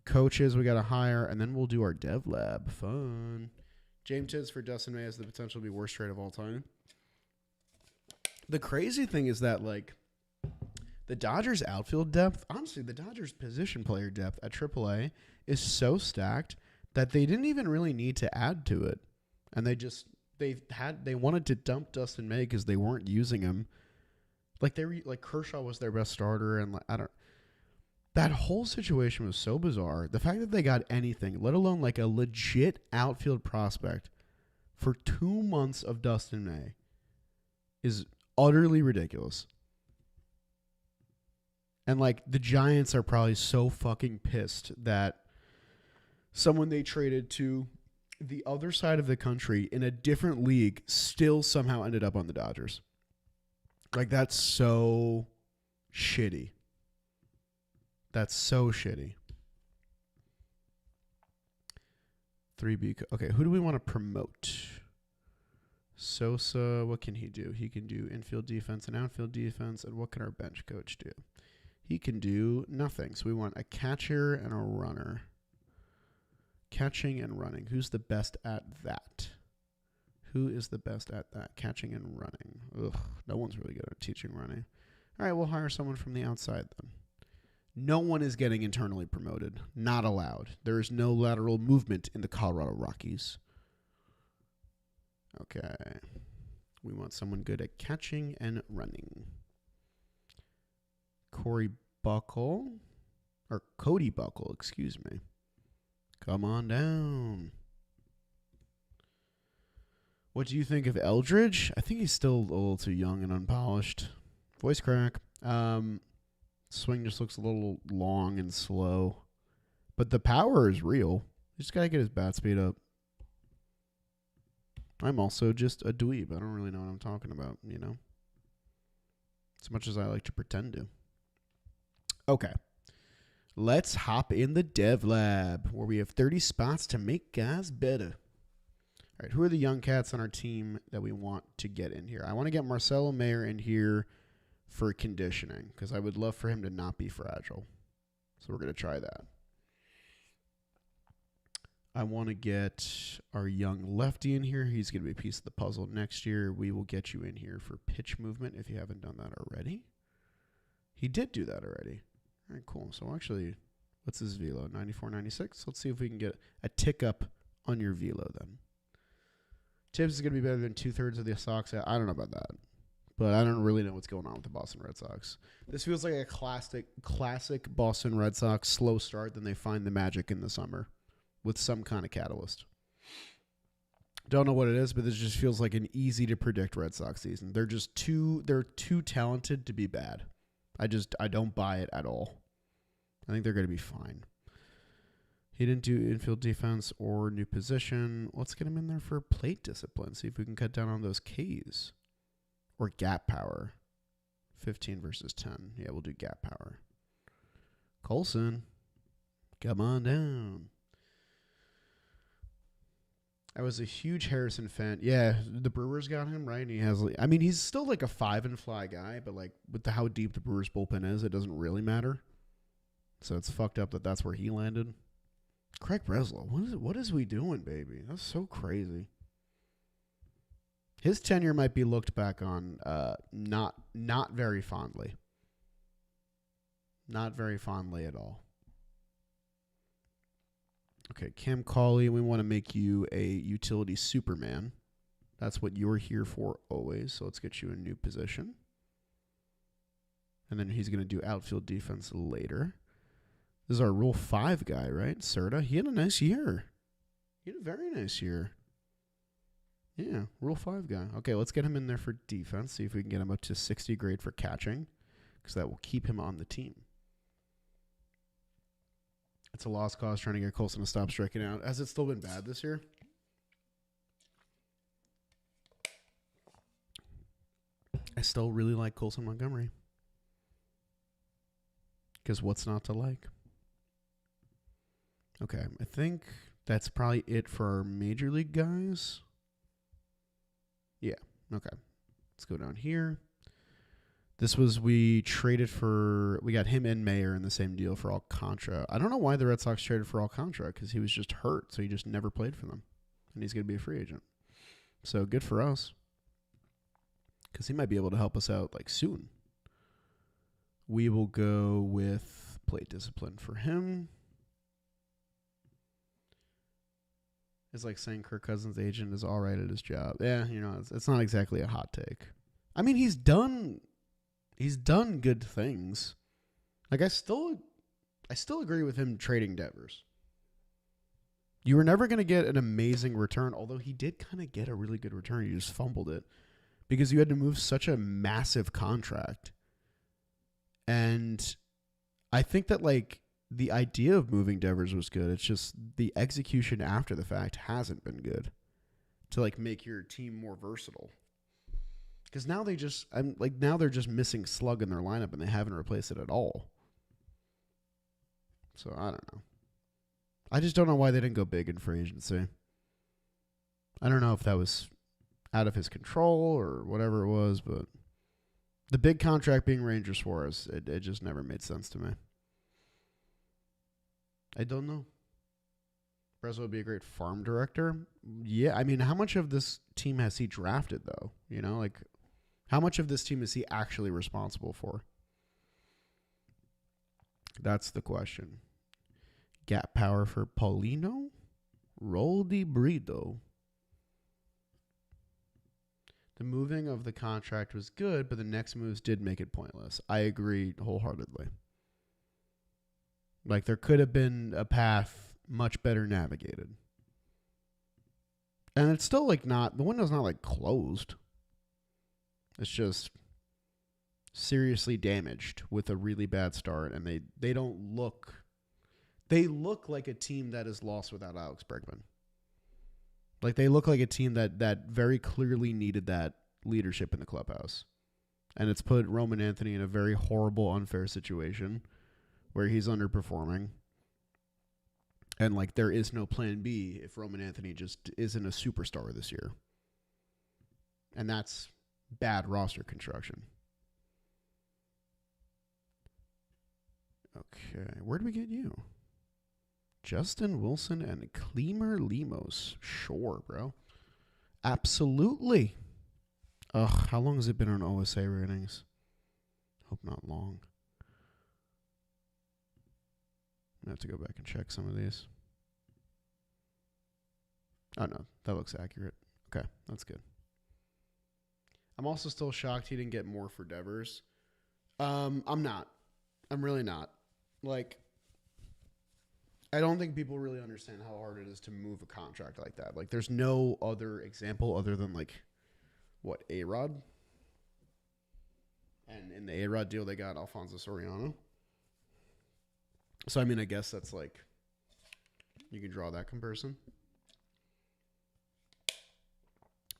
S1: Coaches we got to hire, and then we'll do our dev lab. Fun. James Tibbs for Dustin May has the potential to be worst trade of all time. The crazy thing is that, the Dodgers outfield depth, honestly, the Dodgers position player depth at AAA is so stacked that they didn't even really need to add to it. And they wanted to dump Dustin May because they weren't using him. Kershaw was their best starter, and that whole situation was so bizarre. The fact that they got anything, let alone a legit outfield prospect for 2 months of Dustin May is utterly ridiculous. And the Giants are probably so fucking pissed that someone they traded to the other side of the country in a different league still somehow ended up on the Dodgers. That's so shitty. That's so shitty. 3B. Okay, who do we want to promote? Sosa, what can he do? He can do infield defense and outfield defense. And what can our bench coach do? He can do nothing. So we want a catcher and a runner. Catching and running. Who's the best at that? Who is the best at that? Catching and running. Ugh, no one's really good at teaching running. All right, we'll hire someone from the outside then. No one is getting internally promoted. Not allowed. There is no lateral movement in the Colorado Rockies. Okay. We want someone good at catching and running. Cody Buckle, excuse me. Come on down. What do you think of Eldridge? I think he's still a little too young and unpolished. Voice crack. Swing just looks a little long and slow. But the power is real. You just got to get his bat speed up. I'm also just a dweeb. I don't really know what I'm talking about, you know? as much as I like to pretend to. Okay. Let's hop in the dev lab where we have 30 spots to make guys better. All right, who are the young cats on our team that we want to get in here? I want to get Marcelo Mayer in here for conditioning because I would love for him to not be fragile. So we're going to try that. I want to get our young lefty in here. He's going to be a piece of the puzzle next year. We will get you in here for pitch movement if you haven't done that already. He did do that already. All right, cool. So actually, what's his velo? 94, 96. Let's see if we can get a tick up on your velo then. Tibbs is going to be better than 2/3 of the Sox. I don't know about that, but I don't really know what's going on with the Boston Red Sox. This feels like a classic Boston Red Sox slow start. Then they find the magic in the summer with some kind of catalyst. Don't know what it is, but this just feels like an easy to predict Red Sox season. They're too talented to be bad. I don't buy it at all. I think they're going to be fine. He didn't do infield defense or new position. Let's get him in there for plate discipline. See if we can cut down on those Ks. Or gap power. 15 versus 10. Yeah, we'll do gap power. Colson, come on down. I was a huge Harrison fan. Yeah, the Brewers got him, right? And he has, I mean, he's still like a 5-and-fly guy, but like with how deep the Brewers bullpen is, it doesn't really matter. So it's fucked up that that's where he landed. Craig Breslow, what is we doing, baby? That's so crazy. His tenure might be looked back on not very fondly. Not very fondly at all. Okay, Cam Cauley, we want to make you a utility Superman. That's what you're here for always, so let's get you a new position. And then he's going to do outfield defense later. This is our Rule 5 guy, right? Serta. He had a nice year. He had a very nice year. Yeah, Rule 5 guy. Okay, let's get him in there for defense. See if we can get him up to 60 grade for catching, because that will keep him on the team. It's a lost cause trying to get Colson to stop striking out. Has it still been bad this year? I still really like Colson Montgomery. Because what's not to like? Okay, I think that's probably it for our major league guys. Yeah, okay. Let's go down here. This was, we got him and Mayer in the same deal for Alcantara. I don't know why the Red Sox traded for Alcantara, because he was just hurt, so he just never played for them. And he's going to be a free agent. So good for us. Because he might be able to help us out like soon. We will go with plate discipline for him. It's like saying Kirk Cousins' agent is all right at his job. Yeah, you know, it's not exactly a hot take. I mean, he's done good things. Like I still agree with him trading Devers. You were never going to get an amazing return, although he did kind of get a really good return. You just fumbled it because you had to move such a massive contract. And I think that like the idea of moving Devers was good. It's just the execution after the fact hasn't been good to like make your team more versatile. Because now they're just missing slug in their lineup and they haven't replaced it at all. So I don't know. I just don't know why they didn't go big in free agency. I don't know if that was out of his control or whatever it was, but the big contract being Ranger Suarez, it just never made sense to me. I don't know. Breslow would be a great farm director. Yeah, I mean, how much of this team has he drafted, though? You know, like, how much of this team is he actually responsible for? That's the question. Gap power for Paulino? Roll de Brido. The moving of the contract was good, but the next moves did make it pointless. I agree wholeheartedly. Like, there could have been a path much better navigated. And it's still, like, the window's not, like, closed. It's just seriously damaged with a really bad start, and they don't look... They look like a team that is lost without Alex Bregman. Like, they look like a team that very clearly needed that leadership in the clubhouse. And it's put Roman Anthony in a very horrible, unfair situation where he's underperforming. And, like, there is no plan B if Roman Anthony just isn't a superstar this year. And that's bad roster construction. Okay, where do we get you? Justin Wilson and Kleemer Lemos. Sure, bro. Absolutely. Ugh, how long has it been on OSA ratings? Hope not long. I have to go back and check some of these. Oh, no. That looks accurate. Okay, that's good. I'm also still shocked he didn't get more for Devers. I'm not. I'm really not. Like, I don't think people really understand how hard it is to move a contract like that. Like, there's no other example other than, like, what, A-Rod? And in the A-Rod deal, they got Alfonso Soriano. So, I mean, I guess that's, like, you can draw that comparison.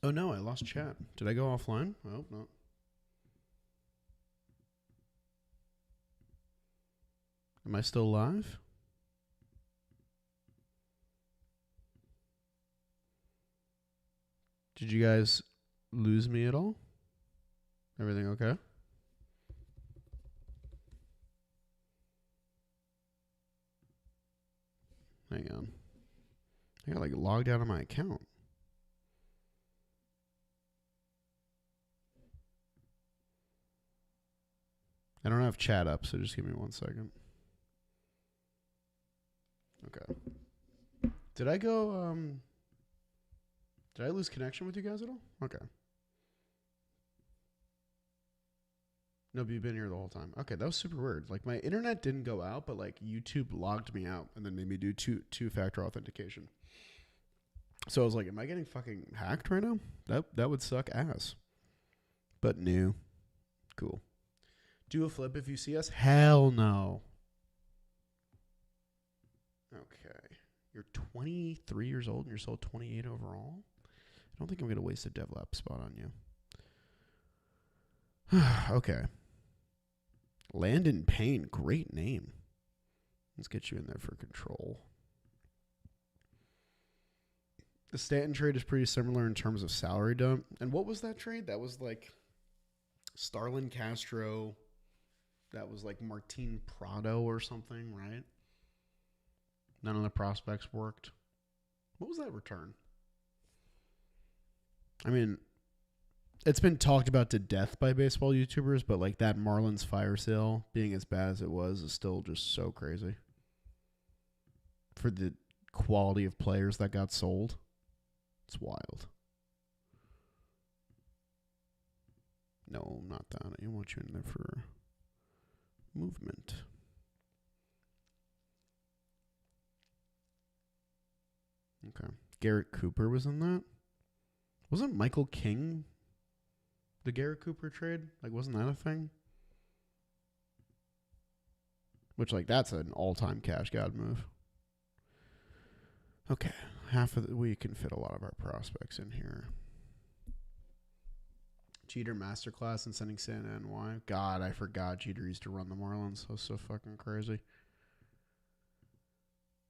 S1: Oh, no, I lost chat. Did I go offline? I hope not. Am I still live? Did you guys lose me at all? Everything okay? Hang on. I got, like, logged out of my account. I don't have chat up, so just give me 1 second. Okay. Did I go, did I lose connection with you guys at all? Okay. No, but you've been here the whole time. Okay, that was super weird. Like, my internet didn't go out, but, like, YouTube logged me out and then made me do two-factor authentication. So I was like, am I getting fucking hacked right now? That would suck ass. But no. Cool. Do a flip if you see us? Hell no. Okay. You're 23 years old and you're still 28 overall? I don't think I'm going to waste a DevLab spot on you. Okay. Landon Payne. Great name. Let's get you in there for control. The Stanton trade is pretty similar in terms of salary dump. And what was that trade? That was like Starlin Castro. That was like Martin Prado or something, right? None of the prospects worked. What was that return? I mean, it's been talked about to death by baseball YouTubers, but like that Marlins fire sale being as bad as it was is still just so crazy. For the quality of players that got sold, it's wild. No, not that. I want you in there for movement. Okay. Garrett Cooper was in that? Wasn't Michael King the Garrett Cooper trade? Like, wasn't that a thing? Which, like, that's an all-time cash god move. Okay. We can fit a lot of our prospects in here. Jeter masterclass in sending Santa NY. God, I forgot Jeter used to run the Marlins. That was so fucking crazy.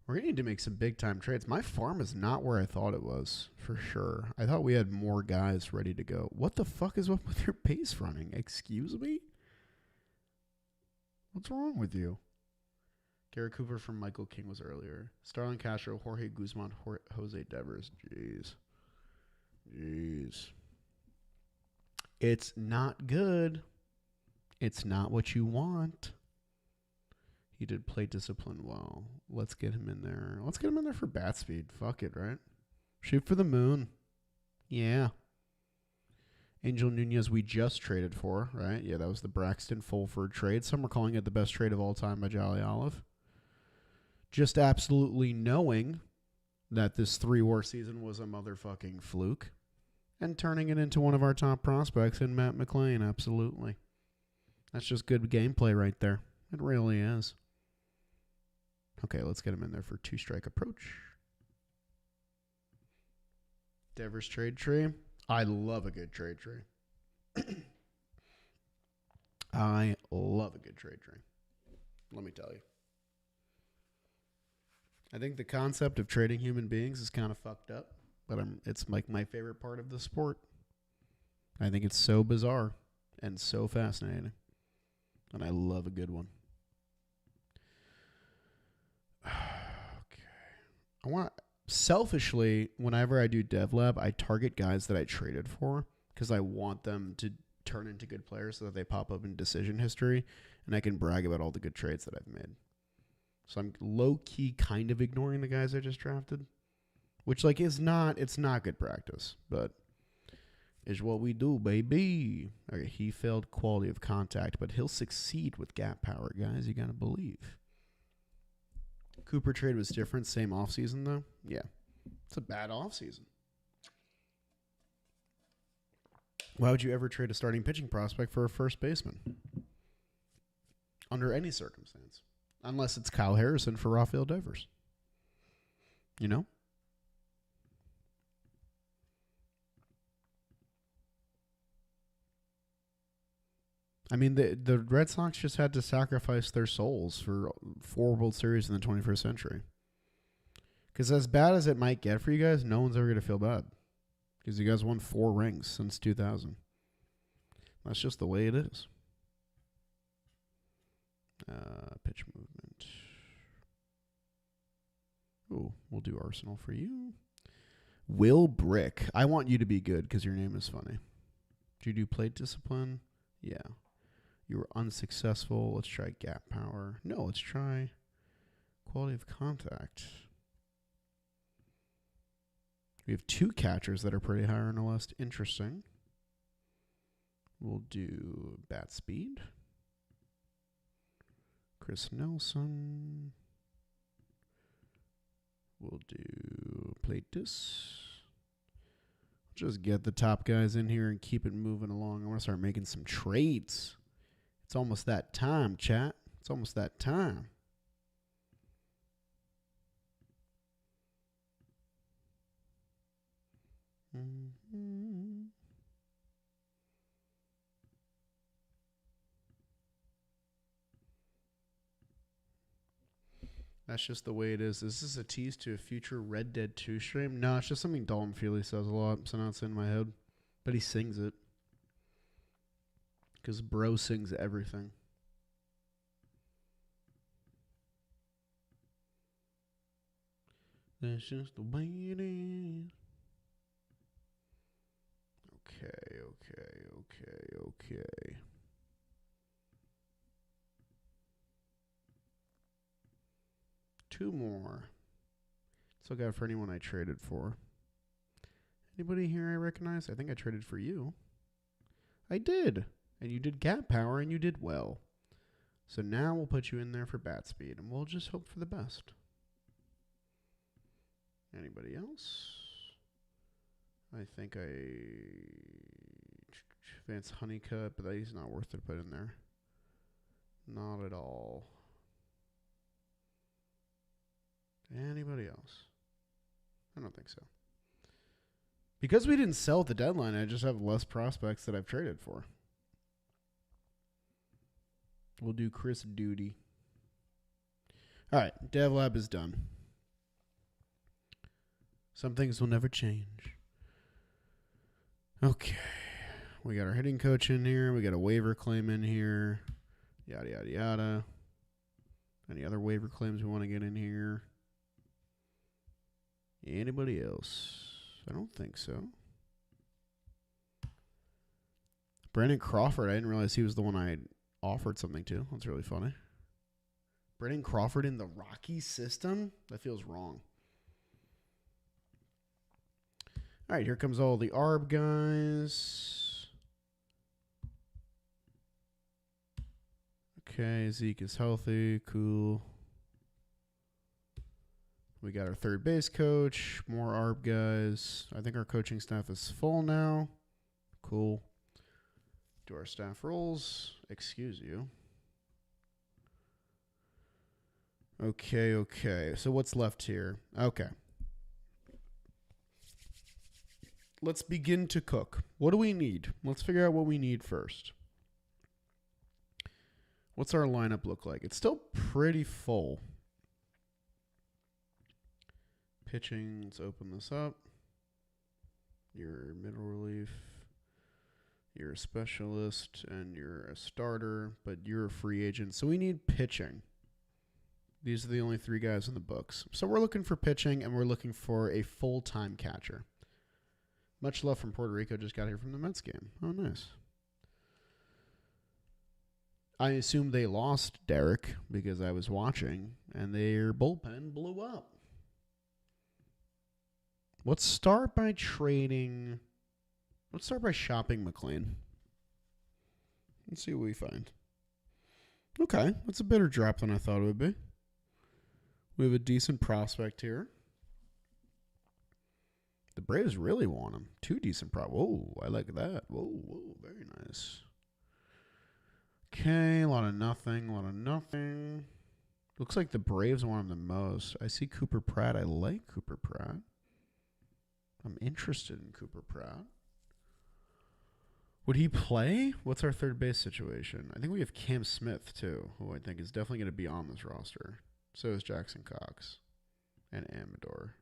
S1: We're going to need to make some big-time trades. My farm is not where I thought it was, for sure. I thought we had more guys ready to go. What the fuck is up with your base running? Excuse me? What's wrong with you? Garrett Cooper from Michael King was earlier. Starlin Castro, Jorge Guzman, Jose Devers. Jeez. It's not good. It's not what you want. He did play discipline well. Let's get him in there. Let's get him in there for bat speed. Fuck it, right? Shoot for the moon. Yeah. Angel Nunez we just traded for, right? Yeah, that was the Braxton Fulford trade. Some are calling it the best trade of all time by Jolly Olive. Just absolutely knowing that this 3-war season was a motherfucking fluke and turning it into one of our top prospects in Matt McLean. Absolutely. That's just good gameplay right there. It really is. Okay, let's get him in there for 2-strike approach. Devers trade tree. I love a good trade tree. I love a good trade dream. Let me tell you. I think the concept of trading human beings is kind of fucked up, but it's like my favorite part of the sport. I think it's so bizarre and so fascinating, and I love a good one. Okay. Selfishly, whenever I do dev lab, I target guys that I traded for because I want them to turn into good players so that they pop up in decision history, and I can brag about all the good trades that I've made. So I'm low-key kind of ignoring the guys I just drafted, which it's not good practice, but is what we do, baby. Okay, he failed quality of contact, but he'll succeed with gap power, guys. You got to believe. Cooper trade was different. Same offseason, though? Yeah. It's a bad offseason. Why would you ever trade a starting pitching prospect for a first baseman? Under any circumstance. Unless it's Kyle Harrison for Rafael Devers. You know? I mean, the Red Sox just had to sacrifice their souls for 4 World Series in the 21st century. Because as bad as it might get for you guys, no one's ever going to feel bad. Because you guys won 4 rings since 2000. That's just the way it is. Pitch movement. Oh, we'll do Arsenal for you. Will Brick. I want you to be good because your name is funny. Did you do plate discipline? Yeah. You were unsuccessful. Let's try gap power. No, let's try quality of contact. We have 2 catchers that are pretty high on the list. Interesting. We'll do bat speed. Chris Nelson. We'll do plate dis. Just get the top guys in here and keep it moving along. I want to start making some trades. It's almost that time, chat. It's almost that time. Mm-hmm. That's just the way it is. Is this a tease to a future Red Dead 2 stream? No, it's just something Dalton Feely says a lot, so now it's in my head. But he sings it. Because bro sings everything. That's just the way it is. Okay. 2 more. Still got for anyone I traded for. Anybody here I recognize? I think I traded for you. I did. And you did gap power and you did well. So now we'll put you in there for bat speed and we'll just hope for the best. Anybody else? I think Vance Honeycutt, but he's not worth it to put in there. Not at all. Anybody else? I don't think so. Because we didn't sell at the deadline, I just have less prospects that I've traded for. We'll do Chris Duty. All right, Dev Lab is done. Some things will never change. Okay. We got our hitting coach in here. We got a waiver claim in here. Yada, yada, yada. Any other waiver claims we want to get in here? Anybody else? I don't think so. Brandon Crawford. I didn't realize he was the one I offered something to. That's really funny. Brandon Crawford in the Rockies system? That feels wrong. All right, here comes all the ARB guys. Okay, Zeke is healthy. Cool. We got our third base coach. More ARB guys. I think our coaching staff is full now. Cool. Do our staff roles. Excuse you. Okay. So what's left here? Okay. Let's begin to cook. What do we need? Let's figure out what we need first. What's our lineup look like? It's still pretty full. Pitching, let's open this up. You're middle relief. You're a specialist and you're a starter, but you're a free agent. So we need pitching. These are the only 3 guys in the books. So we're looking for pitching and we're looking for a full-time catcher. Much love from Puerto Rico. Just got here from the Mets game. Oh, nice. I assume they lost Derek because I was watching and their bullpen blew up. Let's start by trading. Let's start by shopping McLean. Let's see what we find. Okay, that's a better drop than I thought it would be. We have a decent prospect here. The Braves really want him. 2 decent Whoa, I like that. Whoa, very nice. Okay, a lot of nothing. Looks like the Braves want him the most. I see Cooper Pratt. I like Cooper Pratt. I'm interested in Cooper Pratt. Would he play? What's our third base situation? I think we have Cam Smith, too, who I think is definitely going to be on this roster. So is Jackson Cox and Amador.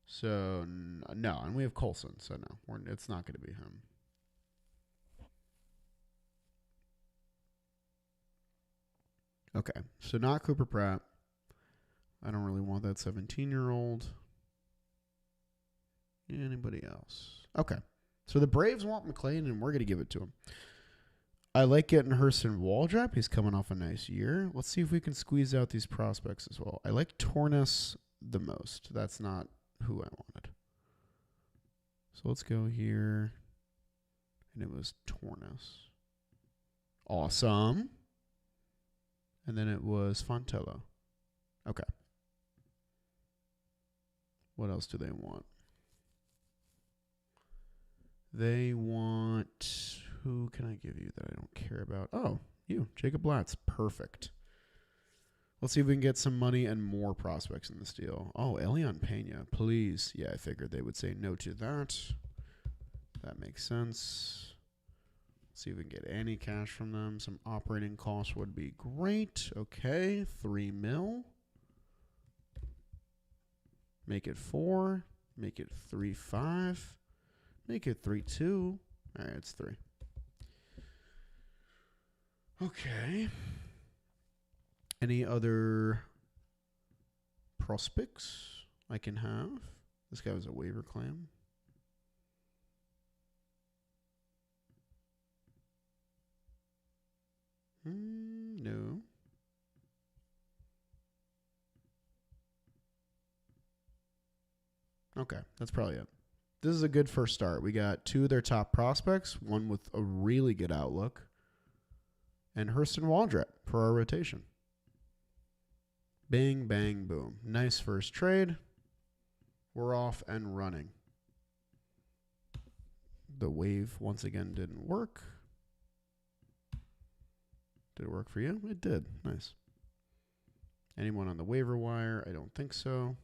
S1: So, no. And we have Colson, so no. It's not going to be him. Okay, so not Cooper Pratt. I don't really want that 17-year-old. Anybody else? Okay. So the Braves want McLean, and we're going to give it to him. I like getting Hurston Waldrop. He's coming off a nice year. Let's see if we can squeeze out these prospects as well. I like Tornes the most. That's not who I wanted. So let's go here. And it was Tornes. Awesome. And then it was Fontello. Okay. What else do they want? They want, who can I give you that I don't care about? Oh, you, Jacob Latz. Perfect. Let's see if we can get some money and more prospects in this deal. Oh, Elian Pena, please. Yeah, I figured they would say no to that. That makes sense. Let's see if we can get any cash from them. Some operating costs would be great. Okay, $3 million. Make it 4. Make it 3.5. Make it 3.2. All right, it's 3. Okay. Any other prospects I can have? This guy was a waiver claim. No. Okay, that's probably it. This is a good first start. We got 2 of their top prospects, one with a really good outlook, and Hurston Waldrop for our rotation. Bing, bang, boom. Nice first trade. We're off and running. The wave once again didn't work. Did it work for you? It did. Nice. Anyone on the waiver wire? I don't think so.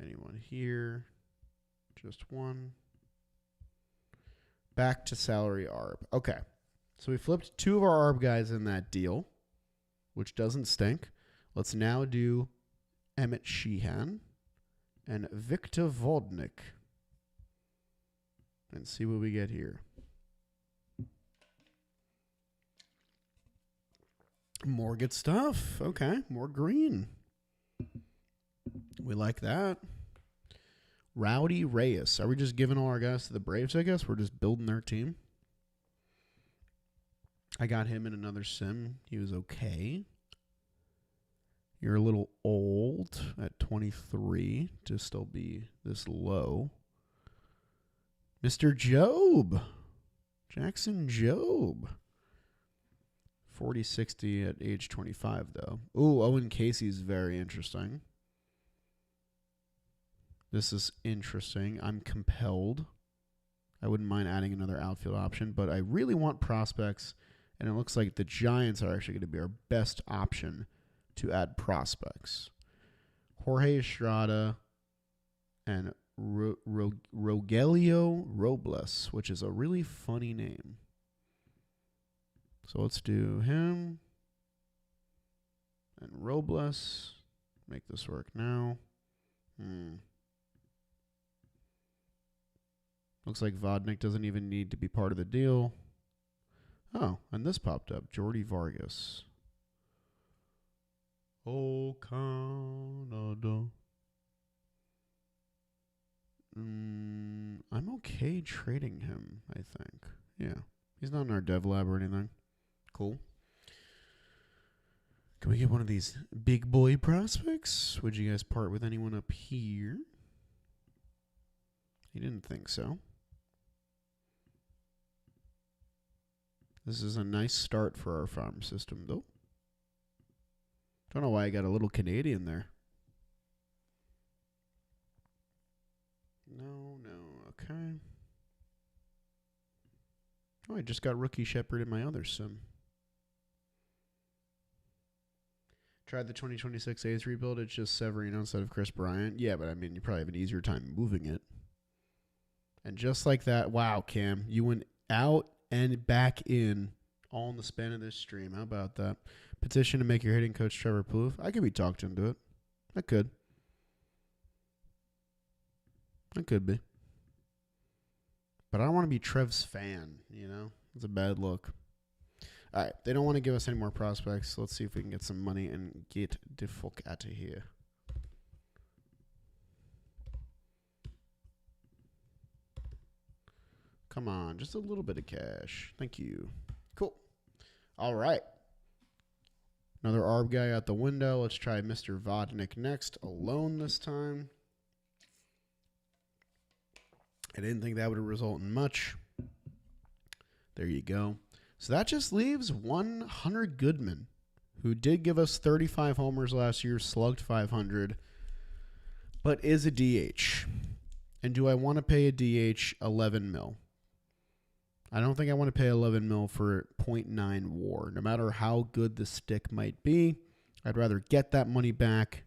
S1: Anyone here? Just one. Back to salary ARB. Okay. So we flipped 2 of our ARB guys in that deal, which doesn't stink. Let's now do Emmett Sheehan and Victor Vodnik and see what we get here. More good stuff. Okay. More green. We like that. Rowdy Reyes. Are we just giving all our guys to the Braves, I guess? We're just building their team. I got him in another sim. He was okay. You're a little old at 23 to still be this low. Mr. Job. Jackson Job. 40-60 at age 25, though. Ooh, Owen Casey's very interesting. This is interesting. I'm compelled. I wouldn't mind adding another outfield option, but I really want prospects, and it looks like the Giants are actually going to be our best option to add prospects. Jorge Estrada and Rogelio Robles, which is a really funny name. So let's do him and Robles. Make this work now. Looks like Vodnik doesn't even need to be part of the deal. Oh, and this popped up. Jordy Vargas. Oh, Canada. I'm okay trading him, I think. Yeah. He's not in our dev lab or anything. Cool. Can we get one of these big boy prospects? Would you guys part with anyone up here? He didn't think so. This is a nice start for our farm system, though. Don't know why I got a little Canadian there. No, okay. Oh, I just got Rookie Shepherd in my other sim. Tried the 2026 A's rebuild. It's just Severino instead of Chris Bryant. Yeah, but I mean, you probably have an easier time moving it. And just like that, wow, Cam, you went out and back in all in the span of this stream. How about that? Petition to make your hitting coach Trevor Plouffe. I could be talked into it. I could. I could be. But I don't want to be Trev's fan, you know? It's a bad look. All right, they don't want to give us any more prospects. Let's see if we can get some money and get the fuck out of here. Come on, just a little bit of cash. Thank you. Cool. All right. Another ARB guy out the window. Let's try Mr. Vodnik next. Alone this time. I didn't think that would result in much. There you go. So that just leaves one Hunter Goodman, who did give us 35 homers last year, slugged 500, but is a DH. And do I want to pay a DH 11 mil? I don't think I want to pay 11 mil for 0.9 WAR. No matter how good the stick might be, I'd rather get that money back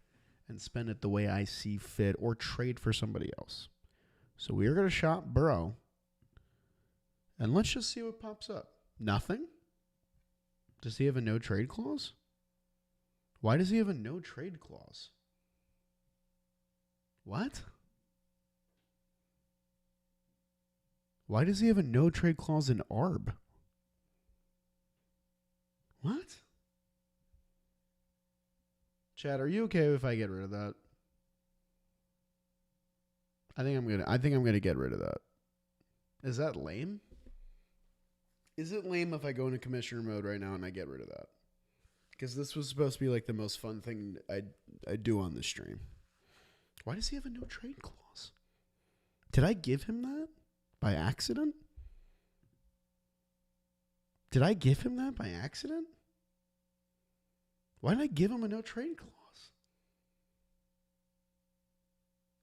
S1: and spend it the way I see fit or trade for somebody else. So we are going to shop Burrow. And let's just see what pops up. Nothing? Does he have a no trade clause? Why does he have a no trade clause? What? Why does he have a no trade clause in ARB? What? Chad, are you okay if I get rid of that? I think I'm gonna get rid of that. Is that lame? Is it lame if I go into commissioner mode right now and I get rid of that? Because this was supposed to be like the most fun thing I do on this stream. Why does he have a no trade clause? Did I give him that by accident? Did I give him that by accident? Why did I give him a no trade clause?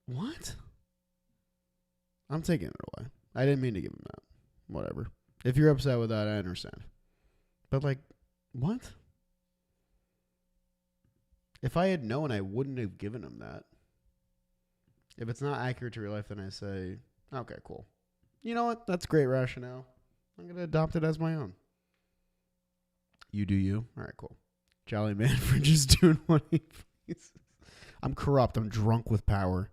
S1: What? I'm taking it away. I didn't mean to give him that. Whatever. If you're upset with that, I understand. But, like, what? If I had known, I wouldn't have given him that. If it's not accurate to real life, then I say, okay, cool. You know what? That's great rationale. I'm going to adopt it as my own. You do you. All right, cool. Jolly man for just doing what he pleases. I'm corrupt. I'm drunk with power.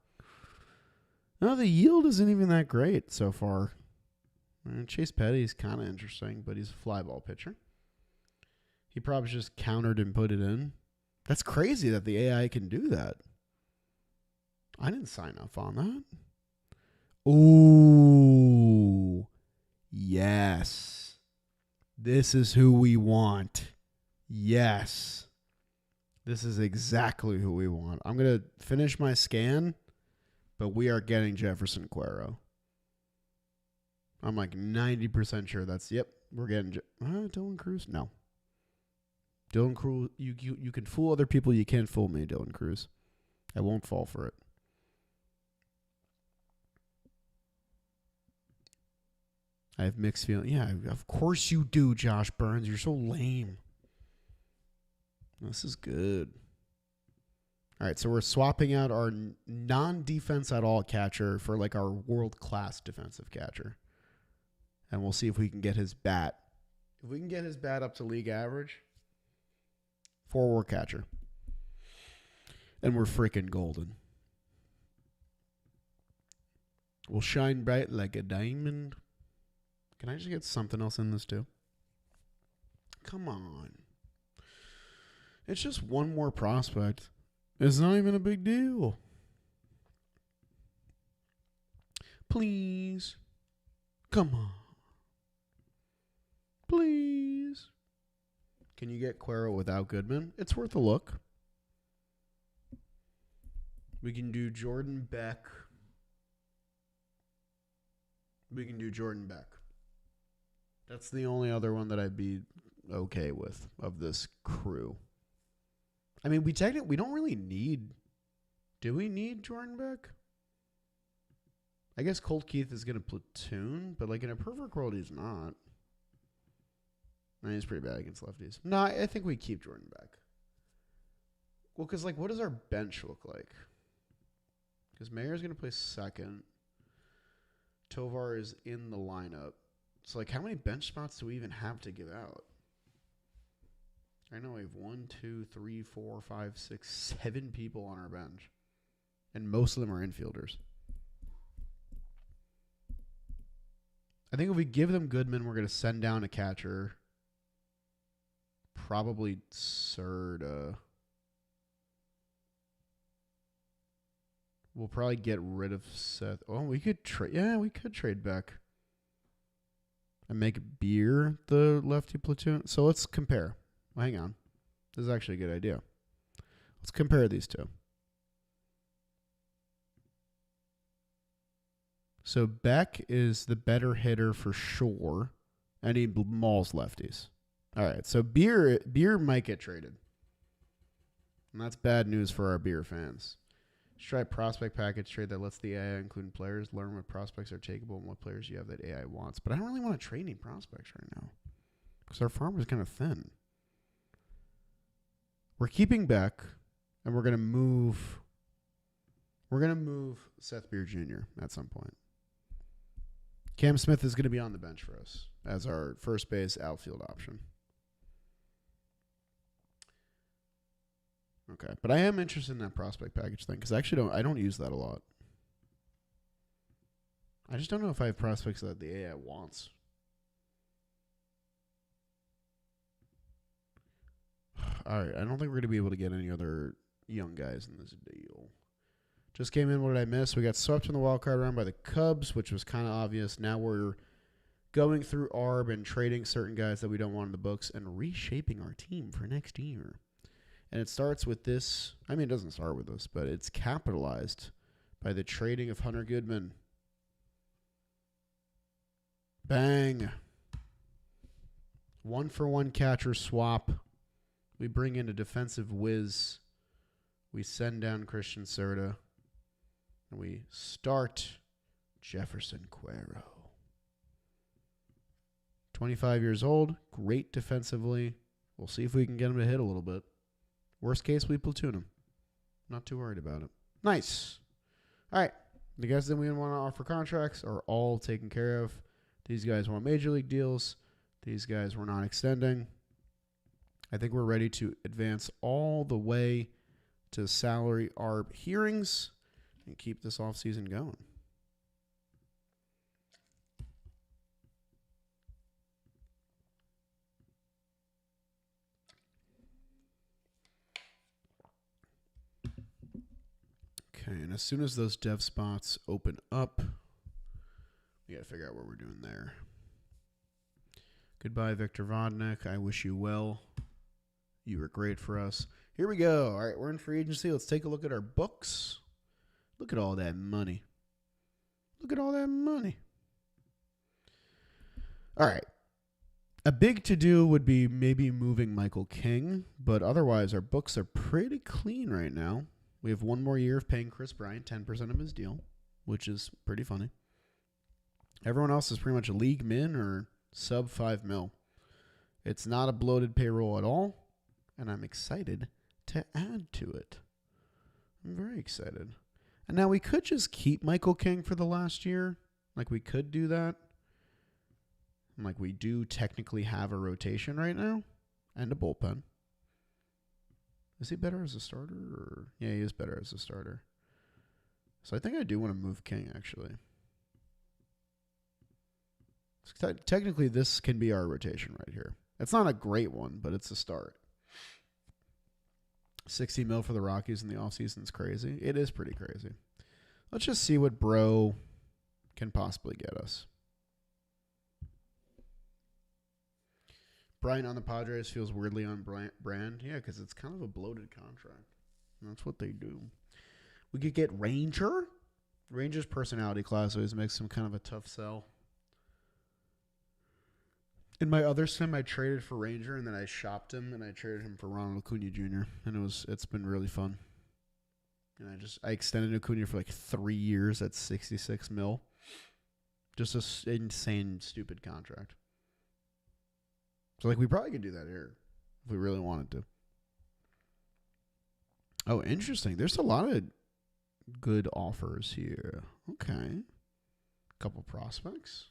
S1: No, the yield isn't even that great so far. Chase Petty's kind of interesting, but he's a fly ball pitcher. He probably just countered and put it in. That's crazy that the AI can do that. I didn't sign up on that. Ooh. Yes. This is who we want. Yes. This is exactly who we want. I'm going to finish my scan, but we are getting Jefferson Cuero. I'm like 90% sure that's, yep, we're getting Dylan Cruz. No. Dylan Cruz, you can fool other people. You can't fool me, Dylan Cruz. I won't fall for it. I have mixed feelings. Yeah, of course you do, Josh Burns. You're so lame. This is good. All right, so we're swapping out our non-defense at all catcher for like our world-class defensive catcher. And we'll see if we can get his bat If we can get his bat up to league average, 4-war catcher. And we're freaking golden. We'll shine bright like a diamond. Can I just get something else in this too? Come on. It's just one more prospect. It's not even a big deal. Please. Come on. Please. Can you get Cuero without Goodman? It's worth a look. We can do Jordan Beck. That's the only other one that I'd be okay with of this crew. I mean, we don't really need. Do we need Jordan Beck? I guess Colt Keith is going to platoon, but like in a perfect world, he's not. I mean, he's pretty bad against lefties. No, I think we keep Jordan Beck. Well, because like, what does our bench look like? Because Mayer's going to play second. Tovar is in the lineup. So, like, how many bench spots do we even have to give out? I know we have 1, 2, 3, 4, 5, 6, 7 people on our bench. And most of them are infielders. I think if we give them Goodman, we're going to send down a catcher. Probably Serta. We'll probably get rid of Seth. Oh, we could trade. Yeah, we could trade Beck. And make Beer the lefty platoon. So let's compare. Well, hang on. This is actually a good idea. Let's compare these two. So Beck is the better hitter for sure. And he mauls lefties. All right. So Beer might get traded. And that's bad news for our Beer fans. Let's try a prospect package trade that lets the AI, including players, learn what prospects are takeable and what players you have that AI wants. But I don't really want to trade any prospects right now because our farm is kind of thin. We're keeping Beck, and we're gonna move Seth Beer Jr. at some point. Cam Smith is gonna be on the bench for us as our first base outfield option. Okay, but I am interested in that prospect package thing because I don't use that a lot. I just don't know if I have prospects that the AI wants. All right, I don't think we're going to be able to get any other young guys in this deal. Just came in. What did I miss? We got swept in the wild card round by the Cubs, which was kind of obvious. Now we're going through ARB and trading certain guys that we don't want in the books and reshaping our team for next year. And it starts with this. I mean, it doesn't start with this, but it's capitalized by the trading of Hunter Goodman. Bang. 1-for-1 catcher swap. We bring in a defensive whiz. We send down Christian Serta. And we start Jefferson Cuero. 25 years old. Great defensively. We'll see if we can get him to hit a little bit. Worst case, we platoon him. Not too worried about it. Nice. All right. The guys that we want to offer contracts are all taken care of. These guys want major league deals. These guys we're not extending. I think we're ready to advance all the way to salary ARB hearings and keep this offseason going. Okay, and as soon as those dev spots open up, we got to figure out what we're doing there. Goodbye, Victor Vodnik. I wish you well. You were great for us. Here we go. All right, we're in free agency. Let's take a look at our books. Look at all that money. Look at all that money. All right. A big to-do would be maybe moving Michael King, but otherwise our books are pretty clean right now. We have one more year of paying Chris Bryant 10% of his deal, which is pretty funny. Everyone else is pretty much a league min or sub $5 million. It's not a bloated payroll at all, and I'm excited to add to it. I'm very excited. And now we could just keep Michael King for the last year. Like we could do that. And, like, we do technically have a rotation right now and a bullpen. Is he better as a starter? Or yeah, he is better as a starter. So I think I do want to move King, actually. Technically, this can be our rotation right here. It's not a great one, but it's a start. 60 mil for the Rockies in the offseason is crazy. It is pretty crazy. Let's just see what Bro can possibly get us. Bryant on the Padres feels weirdly on brand. Yeah, because it's kind of a bloated contract. And that's what they do. We could get Ranger. Ranger's personality class always makes him kind of a tough sell. In my other sim, I traded for Ranger, and then I shopped him, and I traded him for Ronald Acuna Jr., and it's been really fun. And I extended Acuna for like 3 years at 66 mil. Just an insane, stupid contract. So, like, we probably could do that here if we really wanted to. Oh, interesting. There's a lot of good offers here. Okay. Couple prospects.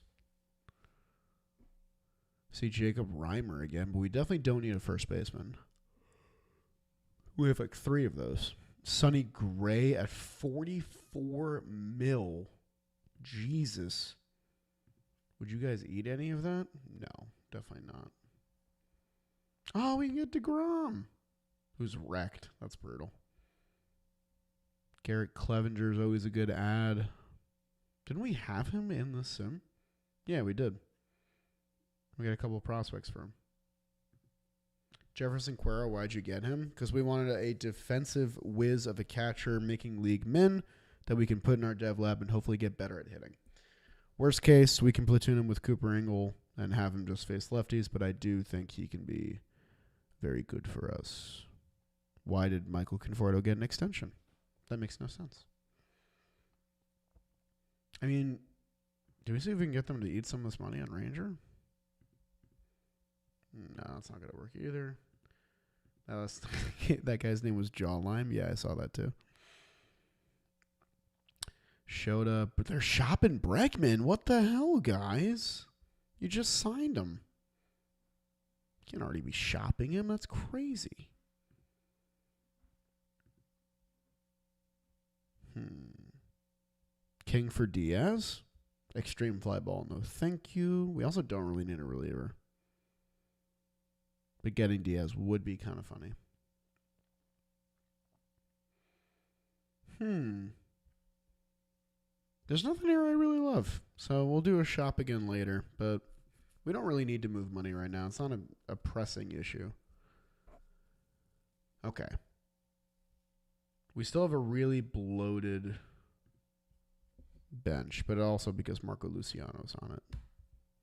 S1: See Jacob Reimer again, but we definitely don't need a first baseman. We have like 3 of those. Sonny Gray at 44 mil. Jesus. Would you guys eat any of that? No, definitely not. Oh, we can get DeGrom, who's wrecked. That's brutal. Garrett Clevenger is always a good ad. Didn't we have him in the sim? Yeah, we did. We got a couple of prospects for him. Jefferson Cuero, why'd you get him? Because we wanted a defensive whiz of a catcher making league min that we can put in our dev lab and hopefully get better at hitting. Worst case, we can platoon him with Cooper Engel and have him just face lefties, but I do think he can be very good for us. Why did Michael Conforto get an extension? That makes no sense. I mean, do we see if we can get them to eat some of this money on Ranger? No, that's not going to work either. That guy's name was Jawlime. Yeah, I saw that too. Showed up, but they're shopping Breckman. What the hell, guys? You just signed him. You can't already be shopping him. That's crazy. King for Diaz. Extreme fly ball. No, thank you. We also don't really need a reliever. But getting Diaz would be kind of funny. There's nothing here I really love. So we'll do a shop again later. But we don't really need to move money right now. It's not a pressing issue. Okay. We still have a really bloated bench. But also because Marco Luciano's on it.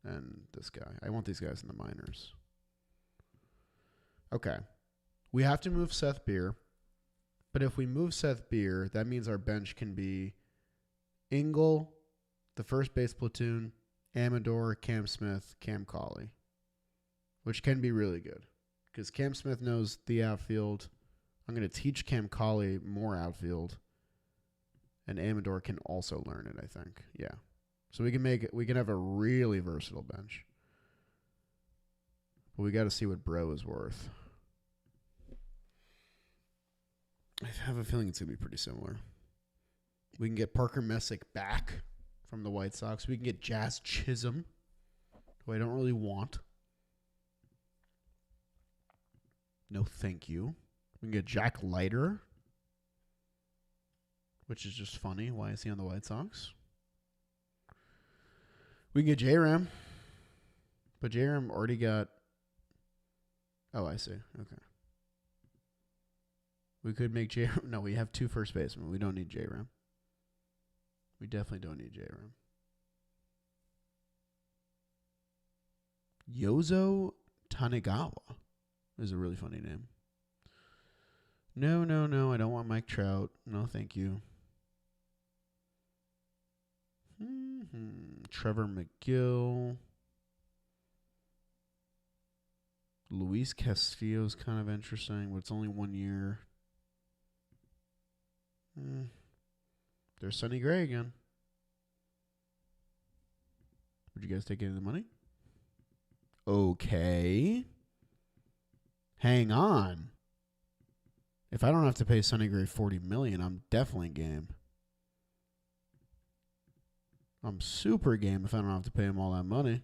S1: And this guy. I want these guys in the minors. Okay. We have to move Seth Beer. But if we move Seth Beer, that means our bench can be Engel, the first base platoon, Amador, Cam Smith, Cam Cauley. Which can be really good. Because Cam Smith knows the outfield. I'm going to teach Cam Cauley more outfield. And Amador can also learn it, I think. Yeah. So we can have a really versatile bench. But we got to see what Bro is worth. I have a feeling it's going to be pretty similar. We can get Parker Messick back from the White Sox. We can get Jazz Chisholm, who I don't really want. No, thank you. We can get Jack Leiter, which is just funny. Why is he on the White Sox? We can get J-Ram, but J-Ram already got... Oh, I see. Okay. We could make J-Ram. No, we have 2 first basemen. We don't need J-Ram. We definitely don't need J-Ram. Yozo Tanegawa is a really funny name. No. I don't want Mike Trout. No, thank you. Trevor McGill. Luis Castillo is kind of interesting, but it's only 1 year. There's Sonny Gray again. Would you guys take any of the money? Okay. Hang on. If I don't have to pay Sonny Gray $40 million, I'm definitely game. I'm super game if I don't have to pay him all that money.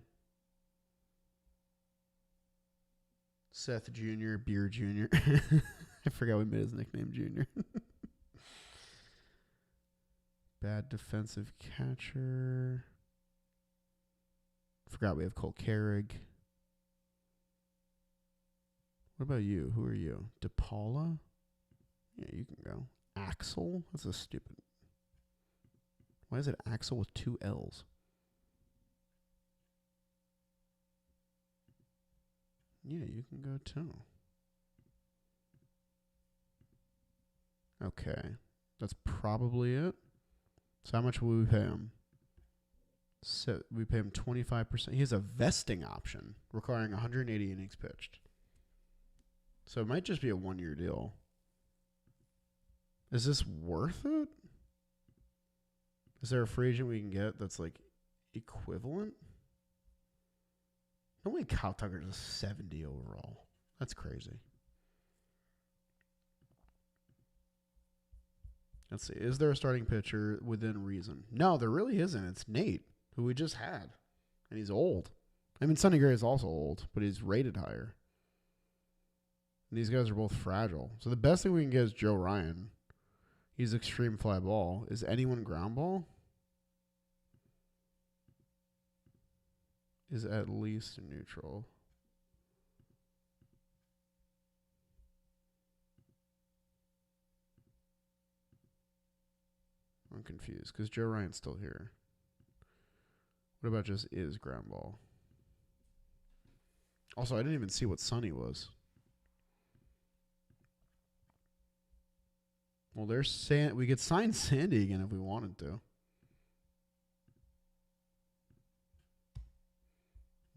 S1: Seth Jr., Beer Jr. I forgot we made his nickname Jr. Bad defensive catcher. Forgot we have Cole Carrig. What about you? Who are you? DePaula? Yeah, you can go. Axel? That's a stupid. Why is it Axel with 2 L's? Yeah, you can go too. Okay. That's probably it. So how much will we pay him? So we pay him 25%. He has a vesting option requiring 180 innings pitched. So it might just be a 1-year deal. Is this worth it? Is there a free agent we can get that's like equivalent? Only Kyle Tucker's a 70 overall. That's crazy. Let's see. Is there a starting pitcher within reason? No, there really isn't. It's Nate, who we just had. And he's old. I mean, Sonny Gray is also old, but he's rated higher. And these guys are both fragile. So the best thing we can get is Joe Ryan. He's extreme fly ball. Is anyone ground ball? Is at least a neutral. I'm confused because Joe Ryan's still here. What about just is ground ball? Also, I didn't even see what Sonny was. Well, there's we could sign Sandy again if we wanted to.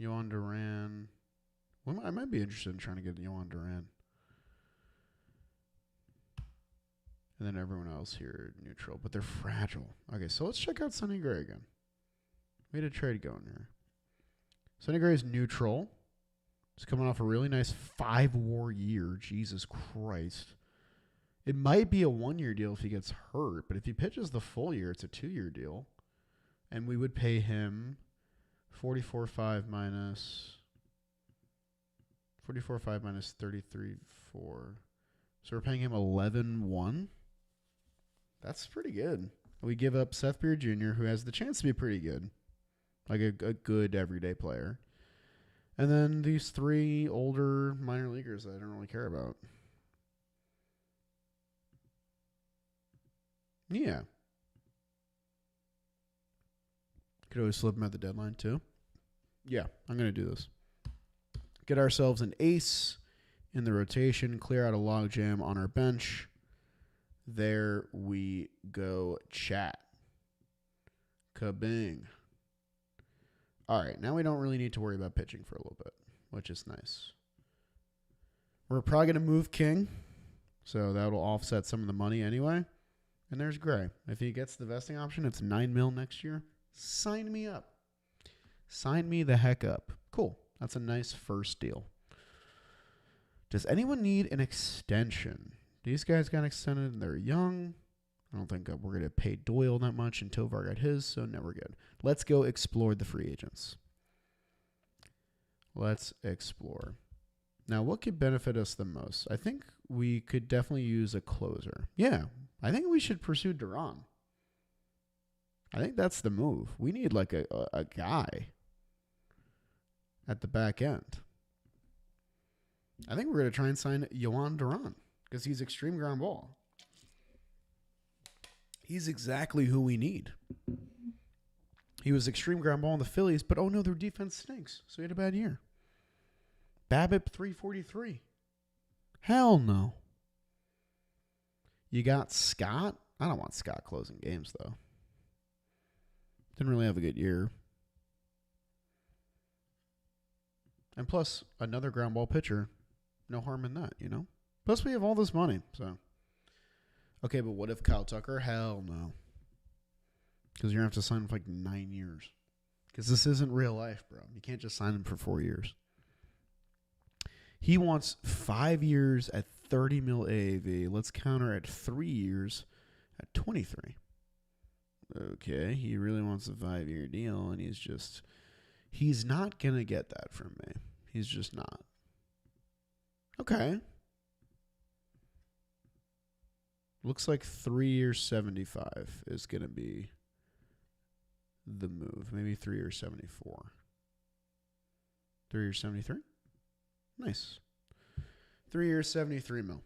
S1: Yohan Duran. Well, I might be interested in trying to get Yohan Duran. And then everyone else here neutral, but they're fragile. Okay, so let's check out Sonny Gray again. We had a trade going here. Sonny Gray is neutral. He's coming off a really nice 5-WAR year. Jesus Christ. It might be a 1-year deal if he gets hurt, but if he pitches the full year, it's a 2-year deal. And we would pay him 44.5 minus 33.4. So we're paying him 11.1. That's pretty good. We give up Seth Beer Jr., who has the chance to be pretty good, like a good everyday player. And then these 3 older minor leaguers that I don't really care about. Yeah. Could always slip him at the deadline, too. Yeah, I'm going to do this. Get ourselves an ace in the rotation, clear out a logjam on our bench. There we go, chat. Kabing. All right, now we don't really need to worry about pitching for a little bit, which is nice. We're probably going to move King, so that'll offset some of the money anyway. And there's Gray. If he gets the vesting option, it's $9 million next year. Sign me up. Sign me the heck up. Cool. That's a nice first deal. Does anyone need an extension? These guys got extended and they're young. I don't think we're going to pay Doyle that much, and Tovar got his, so never good. Let's go explore the free agents. Let's explore. Now, what could benefit us the most? I think we could definitely use a closer. Yeah, I think we should pursue Duran. I think that's the move. We need like a guy at the back end. I think we're going to try and sign Yohan Duran because he's extreme ground ball. He's exactly who we need. He was extreme ground ball in the Phillies, but oh no, their defense stinks. So he had a bad year. BABIP 343. Hell no. You got Scott? I don't want Scott closing games, though. Didn't really have a good year. And plus, another ground ball pitcher. No harm in that, you know? Plus, we have all this money, so. Okay, but what if Kyle Tucker? Hell no. Because you're going to have to sign him for like 9 years. Because this isn't real life, bro. You can't just sign him for 4 years. He wants 5 years at 30 mil AAV. Let's counter at 3 years at 23. Okay, he really wants a 5-year deal, and he's not going to get that from me. He's just not. Okay. Looks like 3 years 75 is going to be the move. Maybe 3 years 74. 3 years 73? Nice. 3 years 73 mil.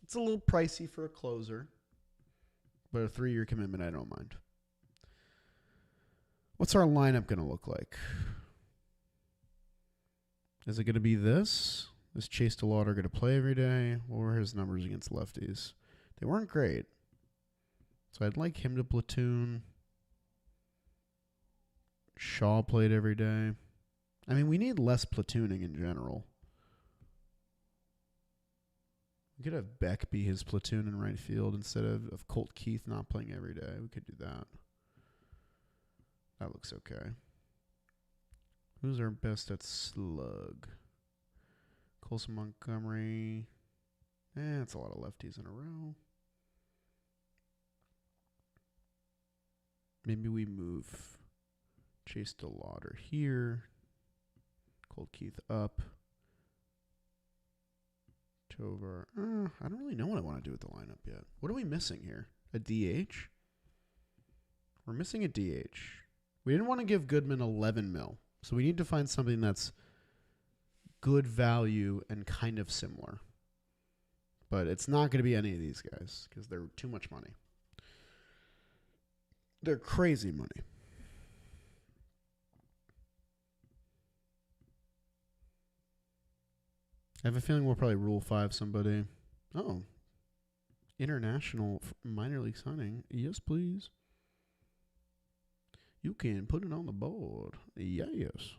S1: It's a little pricey for a closer, but a 3-year commitment I don't mind. What's our lineup going to look like? Is it going to be this? Is Chase DeLauder going to play every day? What were his numbers against lefties? They weren't great. So I'd like him to platoon. Shaw played every day. I mean, we need less platooning in general. We could have Beck be his platoon in right field instead of Colt Keith not playing every day. We could do that. That looks okay. Who's our best at slug? Colson Montgomery. That's a lot of lefties in a row. Maybe we move Chase DeLauder here. Colt Keith up. Tovar. I don't really know what I want to do with the lineup yet. What are we missing here? A DH? We're missing a DH. We didn't want to give Goodman 11 mil. So we need to find something that's good value and kind of similar. But it's not going to be any of these guys because they're too much money. They're crazy money. I have a feeling we'll probably Rule 5 somebody. Oh. International minor league signing. Yes, please. You can put it on the board. Yes.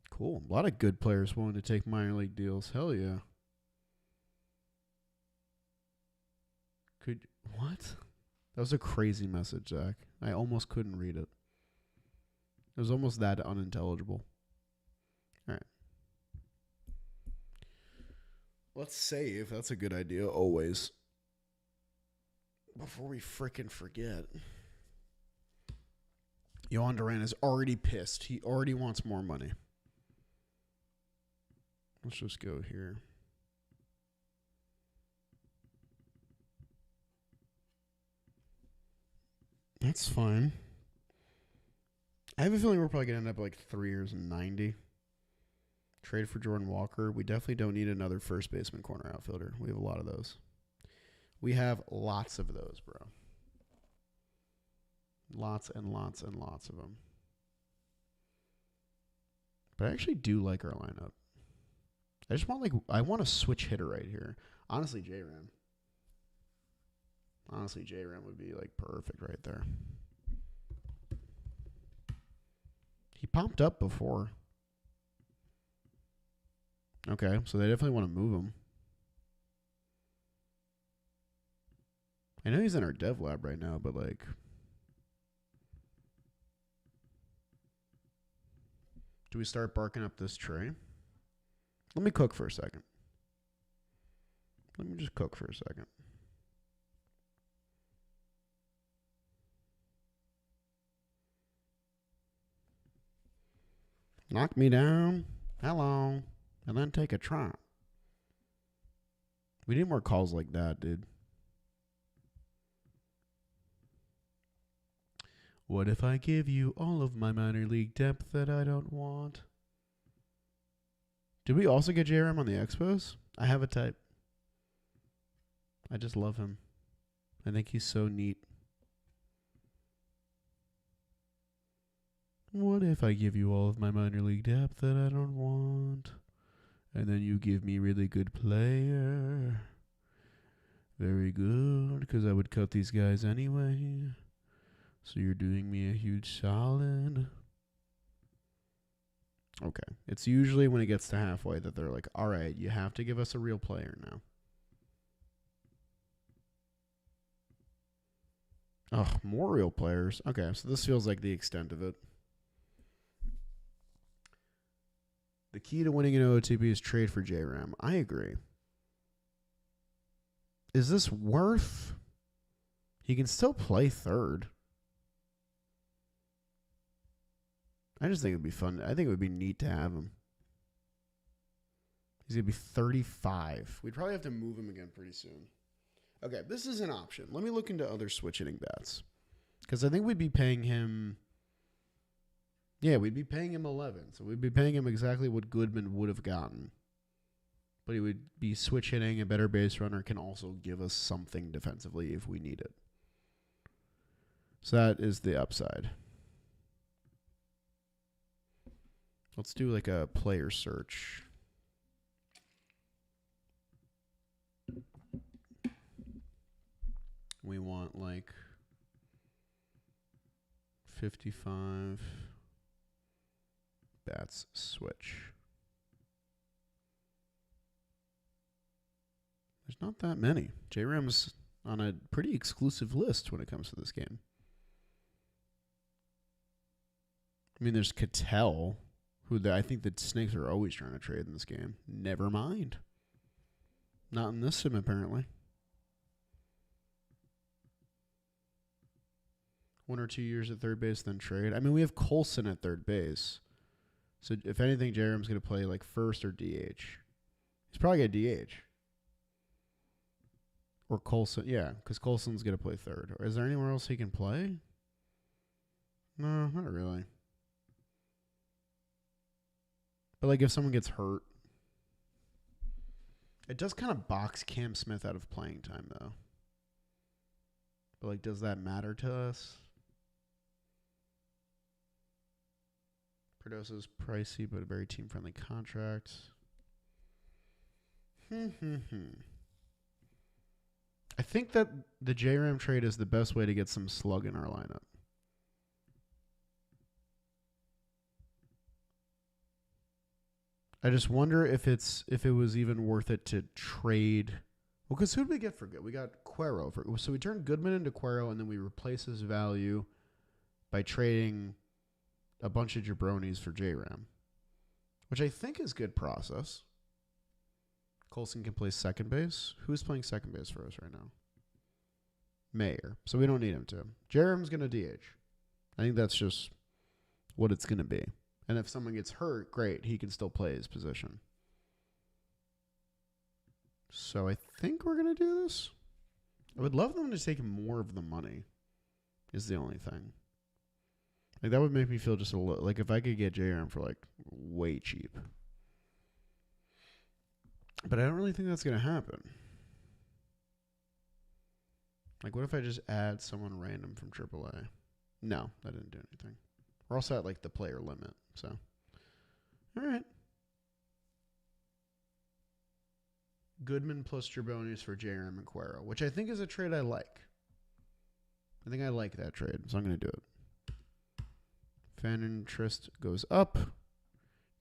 S1: Cool. A lot of good players willing to take minor league deals. Hell yeah. What? That was a crazy message, Zach. I almost couldn't read it. It was almost that unintelligible. All right. Let's save. That's a good idea, always. Before we frickin' forget. Yohan Duran is already pissed. He already wants more money. Let's just go here. That's fine. I have a feeling we're probably going to end up like 3 years and 90. Trade for Jordan Walker. We definitely don't need another first baseman corner outfielder. We have a lot of those. We have lots of those, bro. Lots and lots and lots of them. But I actually do like our lineup. I just want I want a switch hitter right here. Honestly, J-Ram. J-Ram would be like perfect right there. He popped up before. Okay, so they definitely want to move him. I know he's in our dev lab right now, but like... Do we start barking up this tray? Let me cook for a second. Let me just cook for a second. Knock me down. Hello. And then take a trot. We need more calls like that, dude. What if I give you all of my minor league depth that I don't want? Did we also get JRM on the Expos? I have a type. I just love him. I think he's so neat. What if I give you all of my minor league depth that I don't want? And then you give me really good player. Very good, because I would cut these guys anyway. So you're doing me a huge solid. Okay. It's usually when it gets to halfway that they're like, all right, you have to give us a real player now. Oh, more real players. Okay, so this feels like the extent of it. The key to winning an OOTP is trade for JRAM. I agree. Is this worth? He can still play third. I just think it would be fun. I think it would be neat to have him. He's going to be 35. We'd probably have to move him again pretty soon. Okay, this is an option. Let me look into other switch hitting bats. Because I think we'd be paying him... Yeah, we'd be paying him 11. So we'd be paying him exactly what Goodman would have gotten. But he would be switch hitting, a better base runner, can also give us something defensively if we need it. So that is the upside. Let's do like a player search. We want like 55 bats switch. There's not that many. JRAM's on a pretty exclusive list when it comes to this game. I mean, there's Cattell, who I think the Snakes are always trying to trade in this game. Never mind. Not in this sim, apparently. 1 or 2 years at third base, then trade. I mean, we have Colson at third base. So, if anything, JRAM's going to play like first or DH. He's probably going to DH. Or Colson. Yeah, because Colson's going to play third. Or is there anywhere else he can play? No, not really. But, like, if someone gets hurt, it does kind of box Cam Smith out of playing time, though. But, like, does that matter to us? Perdoso's pricey, but a very team-friendly contract. I think that the JRAM trade is the best way to get some slug in our lineup. I just wonder if it was even worth it to trade. Well, because who did we get for good? We got Cuero. So we turned Goodman into Cuero, and then we replace his value by trading a bunch of jabronis for JRAM, which I think is good process. Colson can play second base. Who's playing second base for us right now? Mayer. So we don't need him to. JRAM's going to DH. I think that's just what it's going to be. And if someone gets hurt, great. He can still play his position. So I think we're going to do this. I would love them to take more of the money is the only thing. Like, that would make me feel just a little... Like, if I could get JRM for, like, way cheap. But I don't really think that's going to happen. Like, what if I just add someone random from AAA? No, that didn't do anything. We're also at, like, the player limit, so. All right. Goodman plus Gerbonis for JRM and Cuero, which I think is a trade I like. I think I like that trade, so I'm going to do it. Fan interest goes up.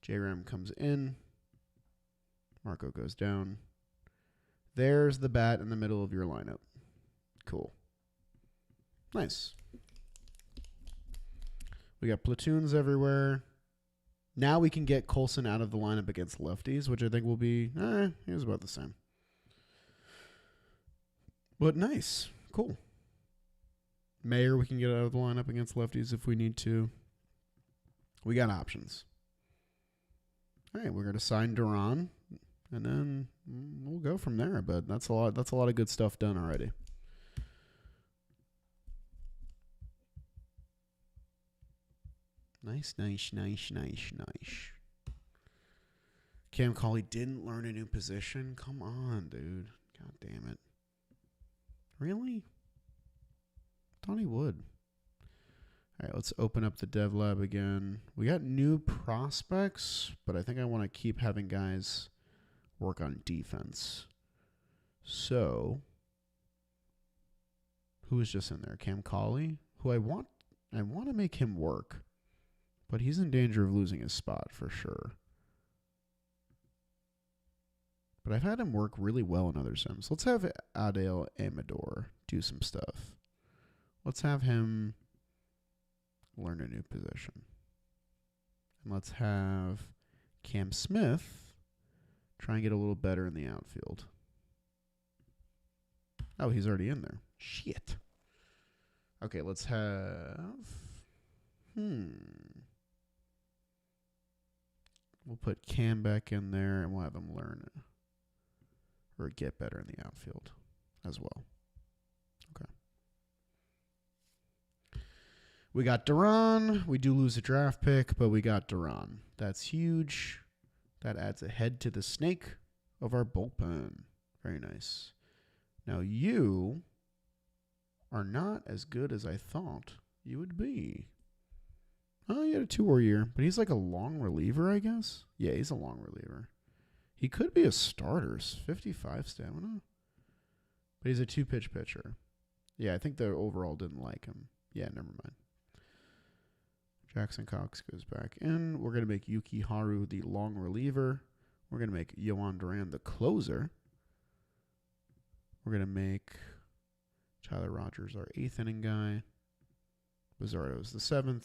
S1: JRM comes in. Marco goes down. There's the bat in the middle of your lineup. Cool. Nice. We got platoons everywhere. Now we can get Colson out of the lineup against lefties, which I think will be, he was about the same. But nice. Cool. Mayer, we can get out of the lineup against lefties if we need to. We got options. All right, we're going to sign Duran, and then we'll go from there. But that's a lot of good stuff done already. Nice. Cam Cauley didn't learn a new position? Come on, dude. God damn it. Really? Thought he would. All right, let's open up the dev lab again. We got new prospects, but I think I want to keep having guys work on defense. So, who is just in there? Cam Cauley, who I want to make him work. But he's in danger of losing his spot for sure. But I've had him work really well in other sims. Let's have Adele Amador do some stuff. Let's have him learn a new position. And let's have Cam Smith try and get a little better in the outfield. Oh, he's already in there. Shit. Okay, let's have... We'll put Cam back in there, and we'll have him learn it. Or get better in the outfield as well. Okay. We got Duran. We do lose a draft pick, but we got Duran. That's huge. That adds a head to the snake of our bullpen. Very nice. Now, you are not as good as I thought you would be. Oh, he had a 2-war year, but he's like a long reliever, I guess. Yeah, he's a long reliever. He could be a starter, 55 stamina. But he's a 2-pitch pitcher. Yeah, I think the overall didn't like him. Yeah, never mind. Jackson Cox goes back in. We're going to make Yuki Haru the long reliever. We're going to make Yohan Duran the closer. We're going to make Tyler Rogers our 8th inning guy. Bizarro's the 7th.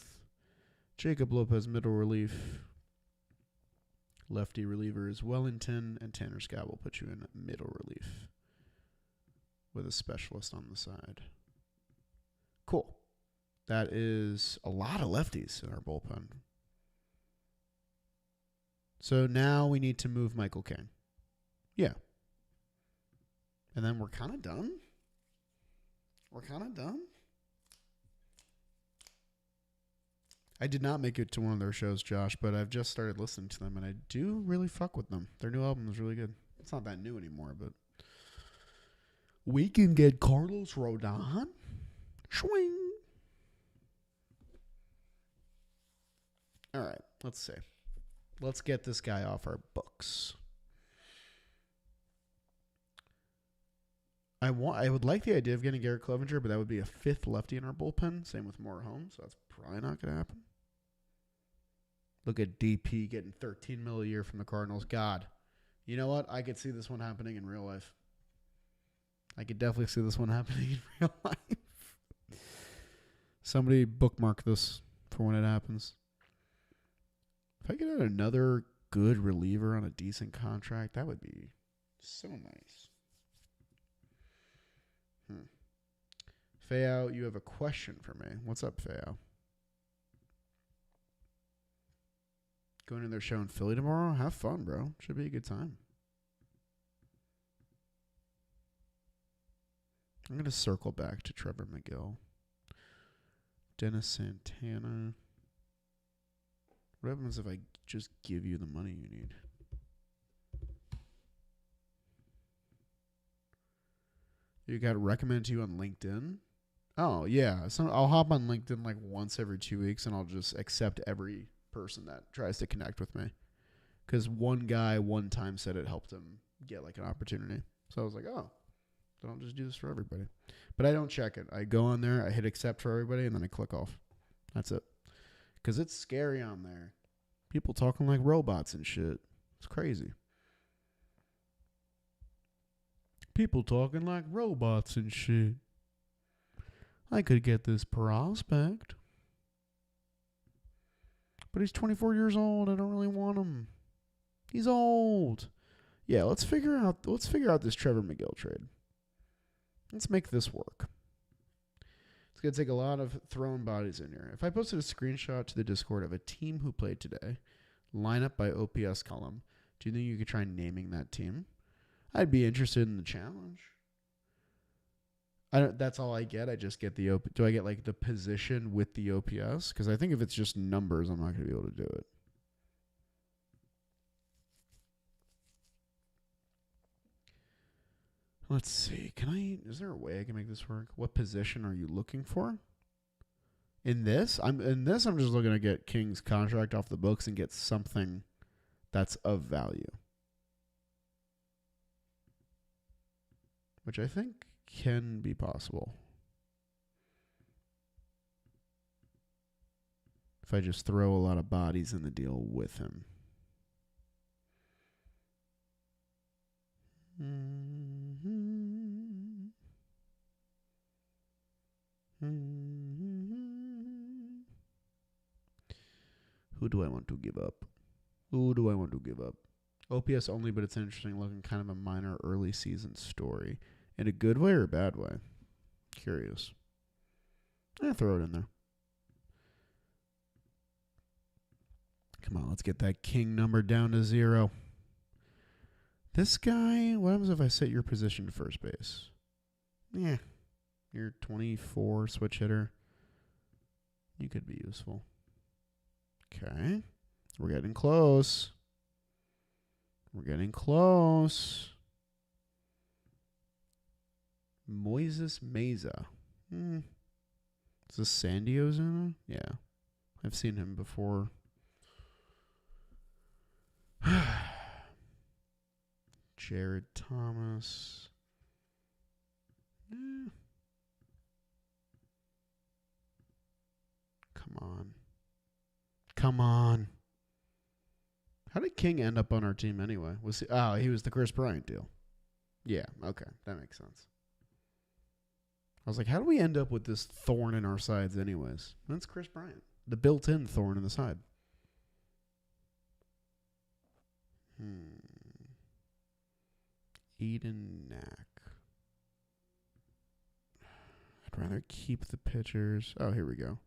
S1: Jacob Lopez middle relief. Lefty reliever is Wellington, and Tanner Scott will put you in middle relief with a specialist on the side. Cool. That is a lot of lefties in our bullpen. So now we need to move Michael King. Yeah. And then we're kind of done. I did not make it to one of their shows, Josh, but I've just started listening to them, and I do really fuck with them. Their new album is really good. It's not that new anymore, but we can get Carlos Rodon. Swing. All right, let's see. Let's get this guy off our books. I would like the idea of getting Garrett Clevenger, but that would be a 5th lefty in our bullpen. Same with Moore Holmes, so that's probably not going to happen. Look at DP getting $13 million a year from the Cardinals. God, you know what? I could see this one happening in real life. I could definitely see this one happening in real life. Somebody bookmark this for when it happens. If I could add another good reliever on a decent contract, that would be so nice. Feo, you have a question for me. What's up, Feo? Going to their show in Philly tomorrow? Have fun, bro. Should be a good time. I'm going to circle back to Trevor McGill. Dennis Santana. What happens if I just give you the money you need? You got recommended to you on LinkedIn? Oh, yeah. So I'll hop on LinkedIn like once every 2 weeks, and I'll just accept every person that tries to connect with me. Because one guy one time said it helped him get like an opportunity. So I was like, oh, then I'll just do this for everybody. But I don't check it. I go on there, I hit accept for everybody, and then I click off. That's it. Because it's scary on there. People talking like robots and shit. It's crazy. People talking like robots and shit. I could get this prospect. But he's 24 years old. I don't really want him. He's old. Yeah, let's figure out this Trevor McGill trade. Let's make this work. It's going to take a lot of throwing bodies in here. If I posted a screenshot to the Discord of a team who played today, lineup by OPS column, do you think you could try naming that team? I'd be interested in the challenge. That's all I get. I just get the do I get like the position with the OPS? Because I think if it's just numbers, I'm not going to be able to do it. Let's see. Is there a way I can make this work? What position are you looking for? In this? I'm just looking to get King's contract off the books and get something that's of value. Which I think can be possible. If I just throw a lot of bodies in the deal with him. Mm-hmm. Mm-hmm. Who do I want to give up? Who do I want to give up? OPS only, but it's interesting looking, kind of a minor early season story. In a good way or a bad way? Curious. Throw it in there. Come on, let's get that king number down to 0. This guy, what happens if I set your position to first base? Yeah, you're 24 switch hitter. You could be useful. Okay, we're getting close. We're getting close. Moises Meza. Is this Sandy Ozuna? Yeah, I've seen him before. Jared Thomas. Come on. Come on. How did King end up on our team anyway? He was the Chris Bryant deal. Yeah, okay. That makes sense. I was like, how do we end up with this thorn in our sides anyways? That's Chris Bryant. The built-in thorn in the side. Eden Knack. I'd rather keep the pitchers. Oh, here we go.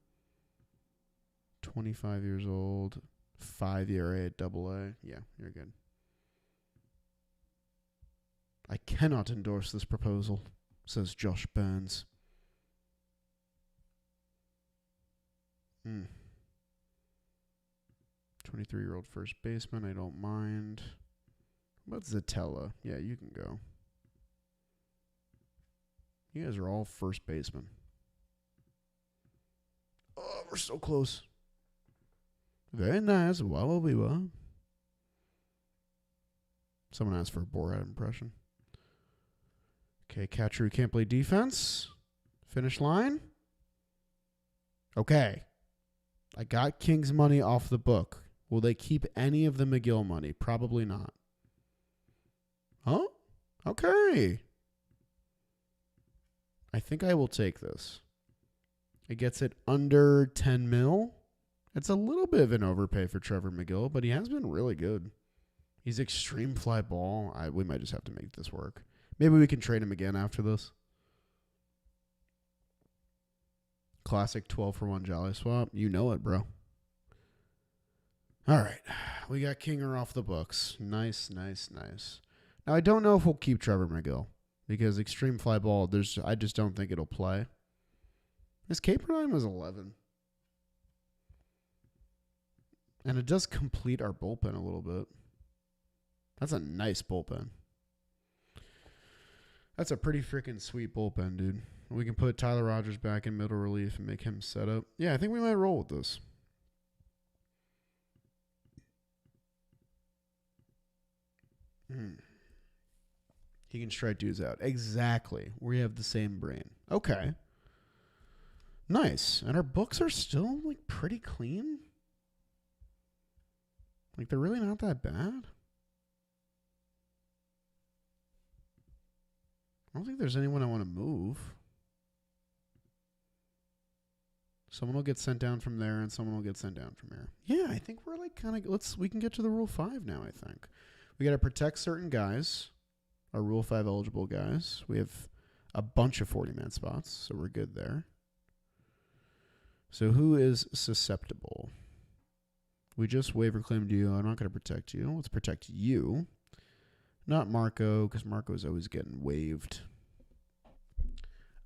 S1: 25 years old. 5 ERA at AA. Yeah, you're good. I cannot endorse this proposal, says Josh Burns. 23-year-old first baseman. I don't mind. What about Zatella? Yeah, you can go. You guys are all first basemen. Oh, we're so close. Very nice. Wow, we were. Someone asked for a Borat impression. Okay, catcher who can't play defense. Finish line. Okay. I got King's money off the book. Will they keep any of the McGill money? Probably not. Huh? Okay. I think I will take this. It gets it under 10 mil. It's a little bit of an overpay for Trevor McGill, but he has been really good. He's extreme fly ball. We might just have to make this work. Maybe we can trade him again after this. Classic 12-for-1 Jolly swap. You know it, bro. All right. We got Kinger off the books. Nice, nice, nice. Now, I don't know if we'll keep Trevor McGill because extreme fly ball, I just don't think it'll play. His K per nine was 11. And it does complete our bullpen a little bit. That's a nice bullpen. That's a pretty freaking sweet bullpen, dude. We can put Tyler Rogers back in middle relief and make him set up. Yeah, I think we might roll with this. He can strike dudes out. Exactly. We have the same brain. Okay. Nice. And our books are still like pretty clean. Like they're really not that bad. I don't think there's anyone I want to move. Someone will get sent down from there and someone will get sent down from here. Yeah, I think we're like kind of, we can get to the Rule 5 now, I think. We got to protect certain guys, our Rule 5 eligible guys. We have a bunch of 40-man spots, so we're good there. So who is susceptible? We just waiver claimed you. I'm not going to protect you. Let's protect you. Not Marco, because Marco's always getting waived.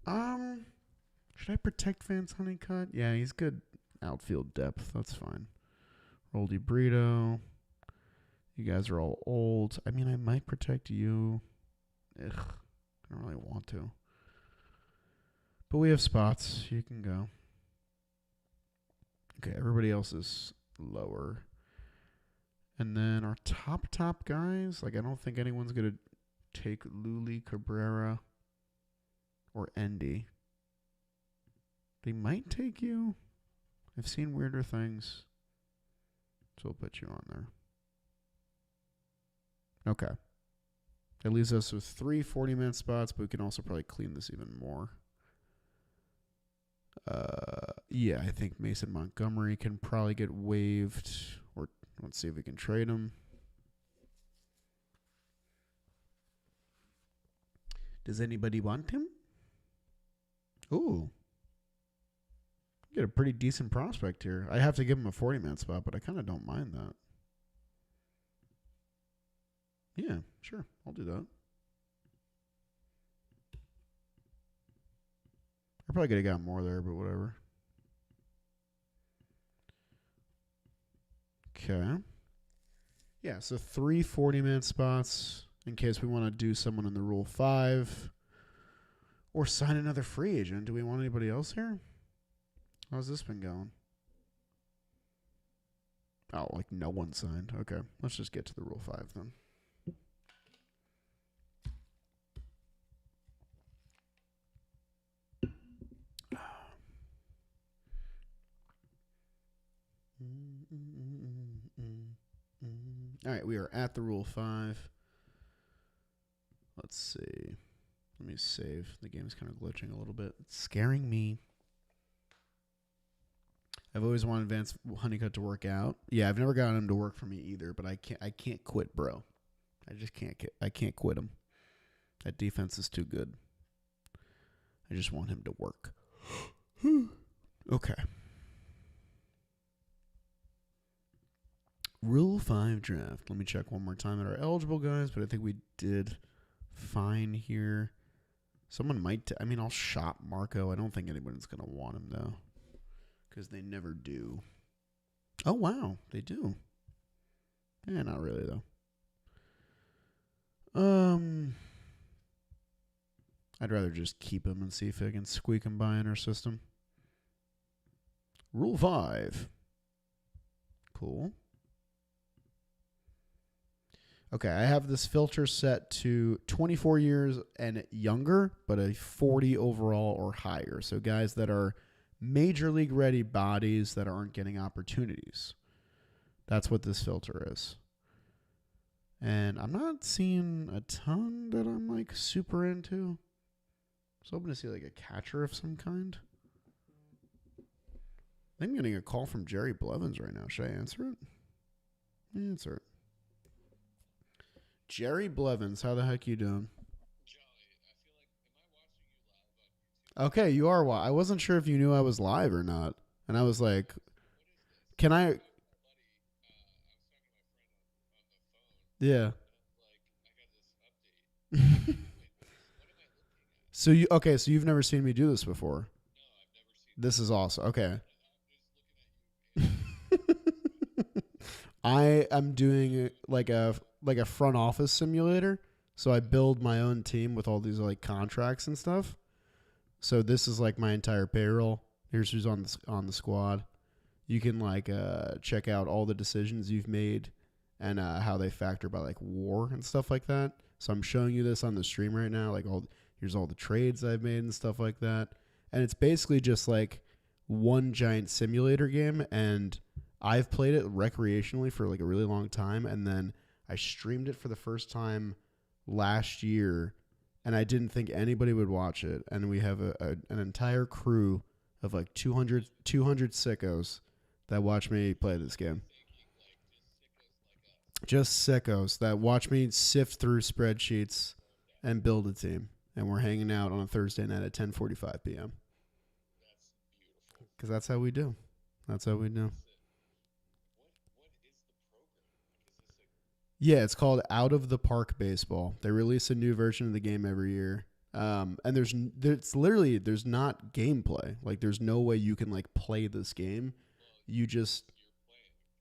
S1: Should I protect Vance Honeycutt? Yeah, he's good outfield depth. That's fine. Roldy Brito. You guys are all old. I mean, I might protect you. Ugh, I don't really want to. But we have spots. You can go. Okay, everybody else is lower. And then our top guys, like I don't think anyone's going to take Luli, Cabrera, or Endy. They might take you. I've seen weirder things. So we'll put you on there. Okay. That leaves us with 3 40-man spots, but we can also probably clean this even more. Yeah, I think Mason Montgomery can probably get waived. Or let's see if we can trade him. Does anybody want him? Ooh. Get a pretty decent prospect here. I have to give him a 40-man spot, but I kind of don't mind that. Yeah, sure. I'll do that. I probably could have got more there, but whatever. Okay. Yeah, so 3 40-man spots in case we want to do someone in the Rule 5 or sign another free agent. Do we want anybody else here? How's this been going? Oh, like no one signed. Okay, let's just get to the Rule 5 then. All right, we are at the Rule 5. Let's see. Let me save. The game's kind of glitching a little bit. It's scaring me. I've always wanted Vance Honeycutt to work out. Yeah, I've never gotten him to work for me either, but I can't quit, bro. I just can't quit him. That defense is too good. I just want him to work. Okay. Rule 5 draft. Let me check one more time at our eligible guys, but I think we did fine here. Someone might... I'll shop Marco. I don't think anyone's going to want him, though, because they never do. Oh, wow. They do. Yeah, not really, though. I'd rather just keep him and see if I can squeak him by in our system. Rule 5. Cool. Okay, I have this filter set to 24 years and younger, but a 40 overall or higher. So guys that are major league ready bodies that aren't getting opportunities. That's what this filter is. And I'm not seeing a ton that I'm like super into. So I'm hoping to see like a catcher of some kind. I'm getting a call from Jerry Blevins right now. Should I answer it? Answer it. Jerry Blevins, how the heck you doing? Okay, you are. I wasn't sure if you knew I was live or not. And I was like, can I? Yeah. So you've never seen me do this before? This is awesome. Okay. I am doing like a front office simulator. So I build my own team with all these like contracts and stuff. So this is like my entire payroll. Here's who's on the squad. You can like check out all the decisions you've made and how they factor by like WAR and stuff like that. So I'm showing you this on the stream right now. Like here's all the trades I've made and stuff like that. And it's basically just like one giant simulator game. And I've played it recreationally for like a really long time. And then I streamed it for the first time last year. And I didn't think anybody would watch it. And we have an entire crew of like 200 sickos that watch me play this game. Just sickos that watch me sift through spreadsheets and build a team. And we're hanging out on a Thursday night at 10:45 p.m. Because that's how we do. That's how we do. Yeah, it's called Out of the Park Baseball. They release a new version of the game every year. And there's not gameplay. Like there's no way you can like play this game. You just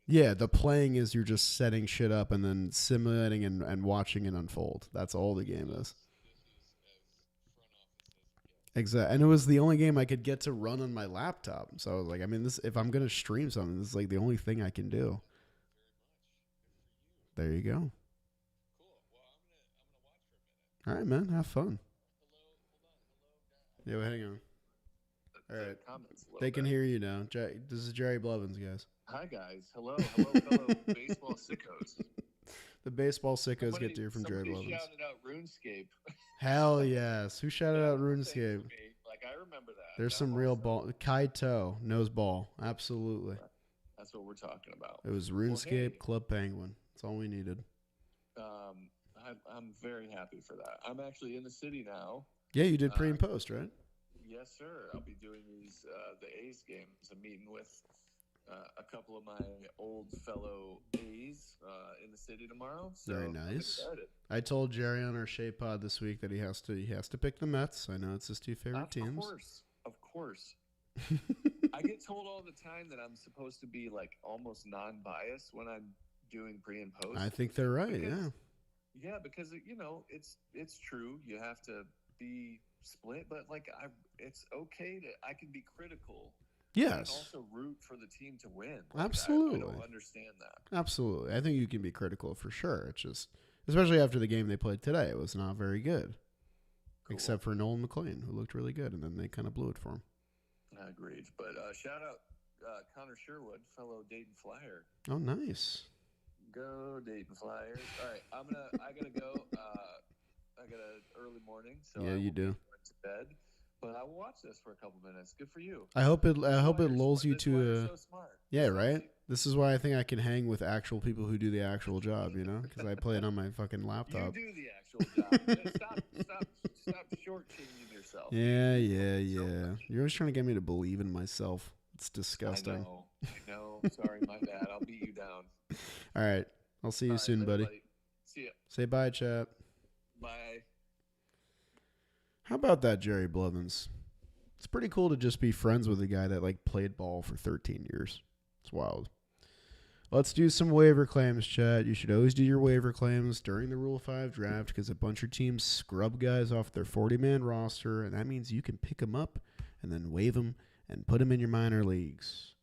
S1: the playing is you're just setting shit up and then simulating and watching it unfold. That's all the game is. Exactly. And it was the only game I could get to run on my laptop. So I was like, this if I'm gonna stream something, this is like the only thing I can do. There you go. All right, man. Have fun. Yeah, hang on. All right. They can hear you now. This is Jerry Blevins, guys.
S3: Hi, guys. Hello, fellow baseball sickos.
S1: The baseball sickos get to hear from Jerry Blevins.
S3: Somebody shouted out RuneScape.
S1: Hell yes. Who shouted out RuneScape?
S3: Like I remember that.
S1: There's
S3: That
S1: some
S3: whole
S1: real
S3: stuff.
S1: ball. Kaito knows ball. Absolutely.
S3: That's what we're talking about.
S1: It was
S3: Well,
S1: RuneScape,
S3: hey,
S1: Club Penguin. That's all we needed.
S3: I'm very happy for that. I'm actually in the city now.
S1: Yeah, you did pre and post, right?
S3: Yes, sir. I'll be doing these the A's games. I'm meeting with a couple of my old fellow A's in the city tomorrow. So
S1: Very
S3: I'm
S1: nice.
S3: excited.
S1: I told Jerry on our Shea Pod this week that he has to pick the Mets. I know it's his two favorite teams.
S3: Of course. I get told all the time that I'm supposed to be like almost non-biased when I'm doing pre and post.
S1: I think they're right.
S3: Because, yeah, because it's true. You have to be split, but like it's okay to I can be critical.
S1: Yes.
S3: And also root for the team to win. Like,
S1: Absolutely.
S3: I don't understand that.
S1: Absolutely. I think you can be critical for sure. It's just, especially after the game they played today, it was not very good. Cool. Except for Nolan McLean, who looked really good, and then they kind of blew it for him.
S3: I agreed. But shout out Connor Sherwood, fellow Dayton Flyer.
S1: Oh, nice.
S3: Go Dayton Flyers. All right, I gotta go. I got an early morning, so
S1: yeah,
S3: I
S1: you do.
S3: Going to bed. But I will watch this for a couple minutes. Good for you.
S1: I hope it lulls you to.
S3: So smart.
S1: Yeah, right. This is why I think I can hang with actual people who do the actual job. Because I play it on my fucking laptop.
S3: You do the actual job. Stop shortchanging yourself.
S1: Yeah. You're always trying to get me to believe in myself. It's disgusting.
S3: I know. Sorry, my bad. I'll beat you down.
S1: All right. I'll see you soon, buddy.
S3: See ya.
S1: Say bye, chat.
S3: Bye.
S1: How about that, Jerry Blevins? It's pretty cool to just be friends with a guy that like played ball for 13 years. It's wild. Let's do some waiver claims, chat. You should always do your waiver claims during the Rule 5 draft because a bunch of teams scrub guys off their 40-man roster, and that means you can pick them up and then waive them and put them in your minor leagues.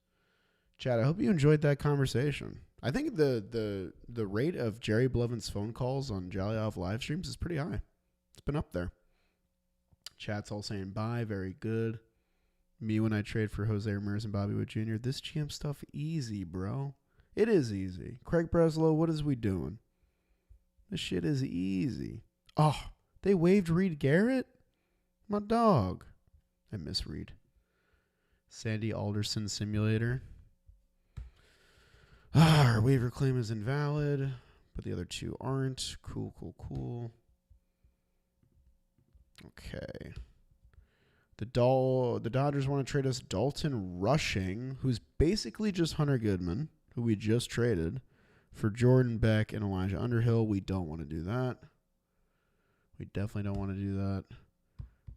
S1: Chat, I hope you enjoyed that conversation. I think the rate of Jerry Blevins' phone calls on Jolly Off live streams is pretty high. It's been up there. Chat's all saying bye. Very good. Me when I trade for Jose Ramirez and Bobby Witt Jr. This GM stuff easy, bro. It is easy. Craig Breslow, what is we doing? This shit is easy. Oh, they waived Reed Garrett? My dog. I miss Reed. Sandy Alderson Simulator. Our waiver claim is invalid, but the other two aren't. Cool. Okay. The Dodgers want to trade us Dalton Rushing, who's basically just Hunter Goodman, who we just traded, for Jordan Beck and Elijah Underhill. We don't want to do that. We definitely don't want to do that.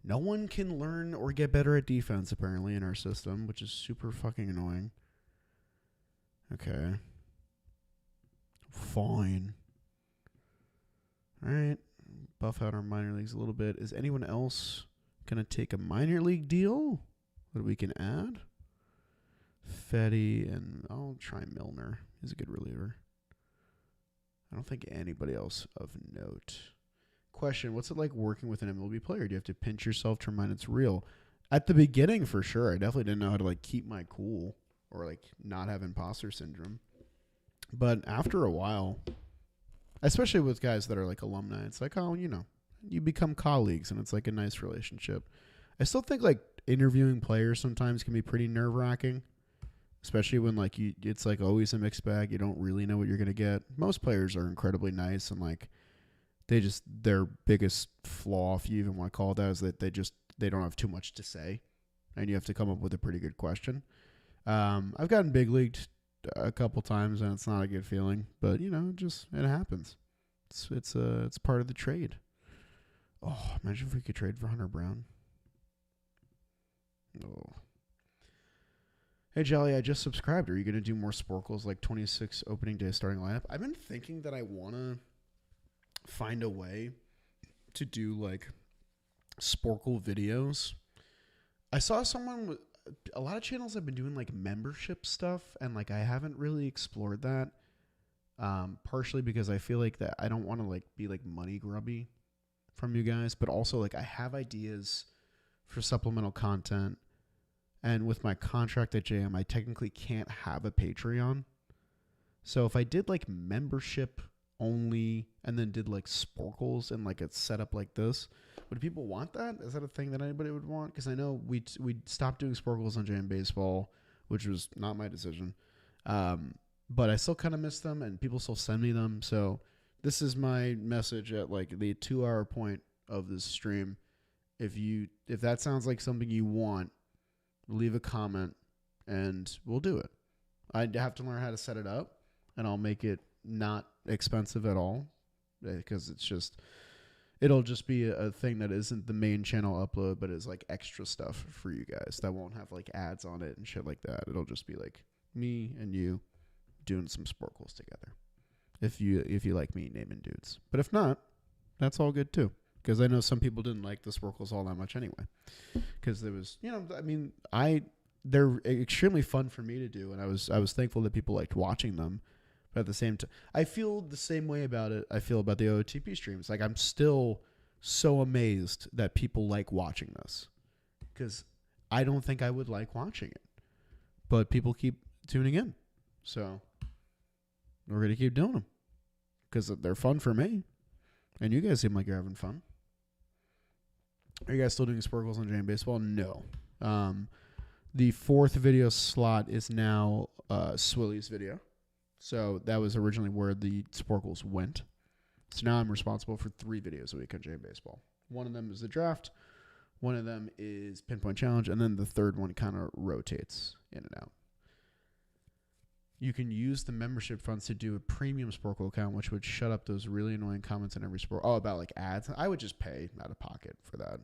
S1: No one can learn or get better at defense, apparently, in our system, which is super fucking annoying. Okay. Fine. All right. Buff out our minor leagues a little bit. Is anyone else going to take a minor league deal that we can add? Fetty, and I'll try Milner. He's a good reliever. I don't think anybody else of note. Question, what's it like working with an MLB player? Do you have to pinch yourself to remind it's real? At the beginning, for sure. I definitely didn't know how to like keep my cool or like not have imposter syndrome. But after a while, especially with guys that are like alumni, it's like, oh, you become colleagues and it's like a nice relationship. I still think like interviewing players sometimes can be pretty nerve-wracking, especially when like it's like always a mixed bag. You don't really know what you're going to get. Most players are incredibly nice and like their biggest flaw, if you even want to call it that, is that they don't have too much to say and you have to come up with a pretty good question. I've gotten big leagued a couple times and it's not a good feeling, but it happens. It's part of the trade. Oh, imagine if we could trade for Hunter Brown. Oh. Hey Jolly, I just subscribed. Are you going to do more Sporkles like 26 opening day starting lineup? I've been thinking that I want to find a way to do like Sporkle videos. I saw someone with a lot of channels have been doing like membership stuff, and like I haven't really explored that. Partially because I feel like that I don't want to like be like money grubby from you guys, but also like I have ideas for supplemental content, and with my contract at JM, I technically can't have a Patreon. So if I did like membership only and then did like sporkles and like a setup like this, would people want that? Is that a thing that anybody would want? Because I know we stopped doing sporkles on Jam Baseball, which was not my decision. But I still kind of miss them, and people still send me them. So this is my message at like the 2-hour point of this stream. If that sounds like something you want, leave a comment and we'll do it. I'd have to learn how to set it up, and I'll make it not expensive at all, because it'll just be a thing that isn't the main channel upload, but is like extra stuff for you guys that won't have like ads on it and shit like that. It'll just be like me and you doing some sporkles together. If you like me naming dudes, but if not, that's all good too. Because I know some people didn't like the sporkles all that much anyway. Because there was, they're extremely fun for me to do, and I was thankful that people liked watching them. But at the same time, I feel the same way about it. I feel about the OOTP streams. Like, I'm still so amazed that people like watching this, because I don't think I would like watching it, but people keep tuning in, so we're gonna keep doing them because they're fun for me, and you guys seem like you're having fun. Are you guys still doing sporkles on Jam Baseball? No. The 4th video slot is now Swilly's video. So that was originally where the sporkles went. So now I'm responsible for 3 videos a week on Jam Baseball. One of them is the draft. One of them is Pinpoint Challenge. And then the third one kind of rotates in and out. You can use the membership funds to do a premium sporkle account, which would shut up those really annoying comments in every sport. Oh, about like ads. I would just pay out of pocket for that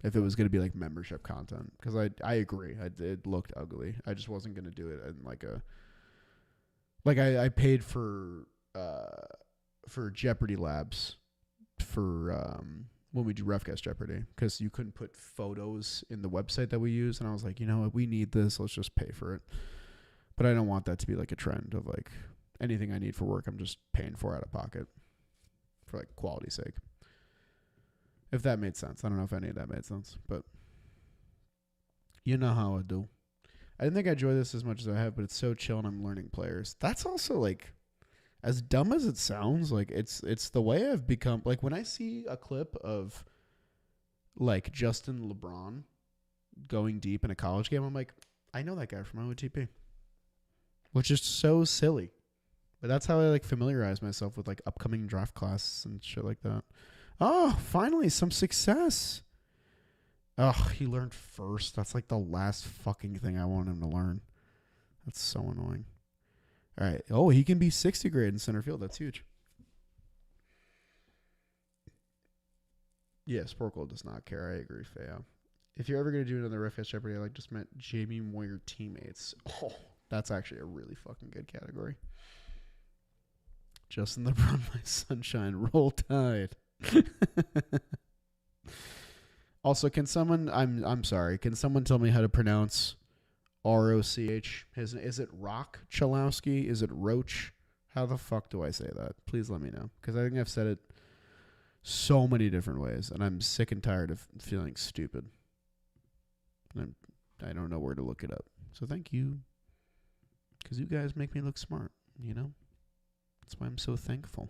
S1: if it was going to be like membership content. Because I agree. It looked ugly. I just wasn't going to do it in like a... Like I paid for Jeopardy Labs for when we do RefCast Jeopardy, because you couldn't put photos in the website that we use, and I was like, you know what, we need this, let's just pay for it. But I don't want that to be like a trend of like anything I need for work I'm just paying for out of pocket for like quality's sake. If that made sense. I don't know if any of that made sense, but you know how I do. I didn't think I enjoy this as much as I have, but it's so chill and I'm learning players. That's also like, as dumb as it sounds, like it's the way I've become. Like when I see a clip of like Justin LeBron going deep in a college game, I'm like, I know that guy from OOTP, which is so silly. But that's how I like familiarize myself with like upcoming draft classes and shit like that. Oh, finally some success. Ugh, he learned first. That's like the last fucking thing I want him to learn. That's so annoying. All right. Oh, he can be 60 grade in center field. That's huge. Yeah, Sporkle does not care. I agree, Feo. If you're ever going to do another RefCast Jeopardy, I like just meant Jamie Moyer teammates. Oh, that's actually a really fucking good category. Justin LeBron, my sunshine. Roll Tide. Also, can someone... I'm sorry. Can someone tell me how to pronounce R-O-C-H? Is it Rock Chalowski? Is it Roach? How the fuck do I say that? Please let me know. Because I think I've said it so many different ways, and I'm sick and tired of feeling stupid. And I don't know where to look it up. So thank you. Because you guys make me look smart, you know? That's why I'm so thankful.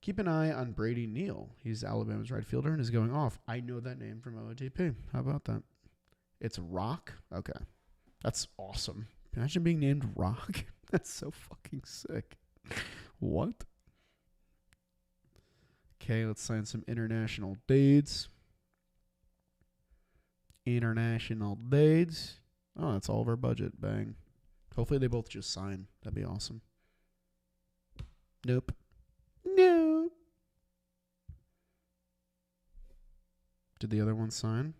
S1: Keep an eye on Brady Neal. He's Alabama's right fielder and is going off. I know that name from OOTP. How about that? It's Rock? Okay. That's awesome. Imagine being named Rock. That's so fucking sick. What? Okay, let's sign some international dudes. International dudes. Oh, that's all of our budget. Bang. Hopefully they both just sign. That'd be awesome. Nope. No. Did the other one sign?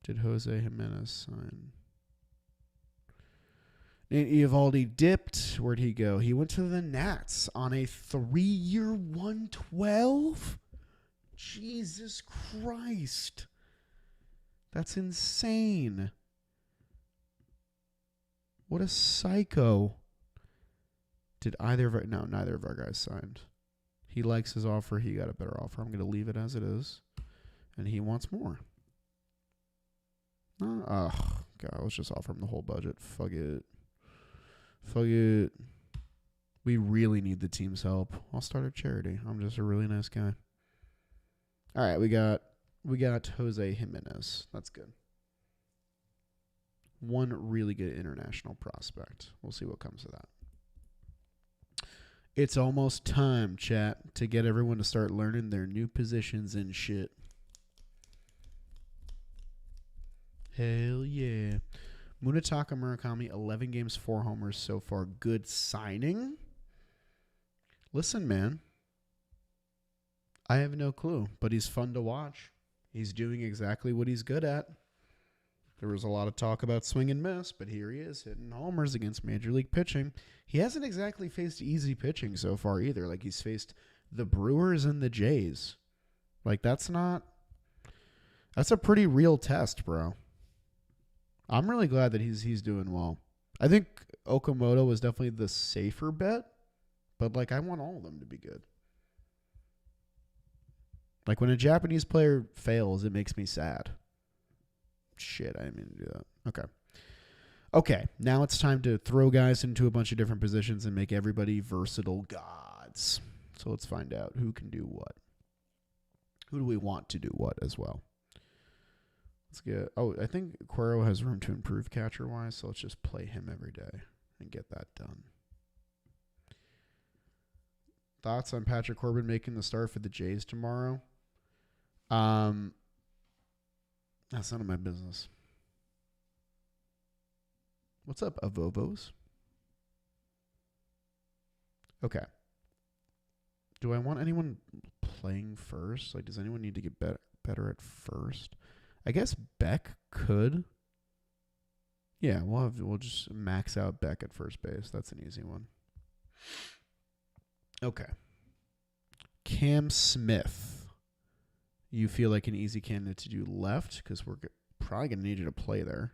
S1: Did Jose Jimenez sign? Nate Eovaldi dipped. Where'd he go? He went to the Nats on a 3-year 112? Jesus Christ. That's insane. What a psycho. Did either of our... No, neither of our guys signed. He likes his offer. He got a better offer. I'm going to leave it as it is. And he wants more. God, let's just offer him the whole budget. Fuck it. Fuck it. We really need the team's help. I'll start a charity. I'm just a really nice guy. All right, we got Jose Jimenez. That's good. One really good international prospect. We'll see what comes of that. It's almost time, chat, to get everyone to start learning their new positions and shit. Hell yeah. Munetaka Murakami, 11 games, 4 homers so far. Good signing? Listen, man. I have no clue, but he's fun to watch. He's doing exactly what he's good at. There was a lot of talk about swing and miss, but here he is hitting homers against Major League pitching. He hasn't exactly faced easy pitching so far either. Like, he's faced the Brewers and the Jays. Like, that's a pretty real test, bro. I'm really glad that he's doing well. I think Okamoto was definitely the safer bet, but, like, I want all of them to be good. Like, when a Japanese player fails, it makes me sad. Shit, I didn't mean to do that. Okay, now it's time to throw guys into a bunch of different positions and make everybody versatile gods. So let's find out who can do what. Who do we want to do what as well? Let's get... Oh, I think Cuero has room to improve catcher-wise, so let's just play him every day and get that done. Thoughts on Patrick Corbin making the start for the Jays tomorrow? That's none of my business. What's up, Avovos? Okay. Do I want anyone playing first? Like, does anyone need to get better at first? I guess Beck could. Yeah, we'll just max out Beck at first base. That's an easy one. Okay. Cam Smith. You feel like an easy candidate to do left because we're probably going to need you to play there.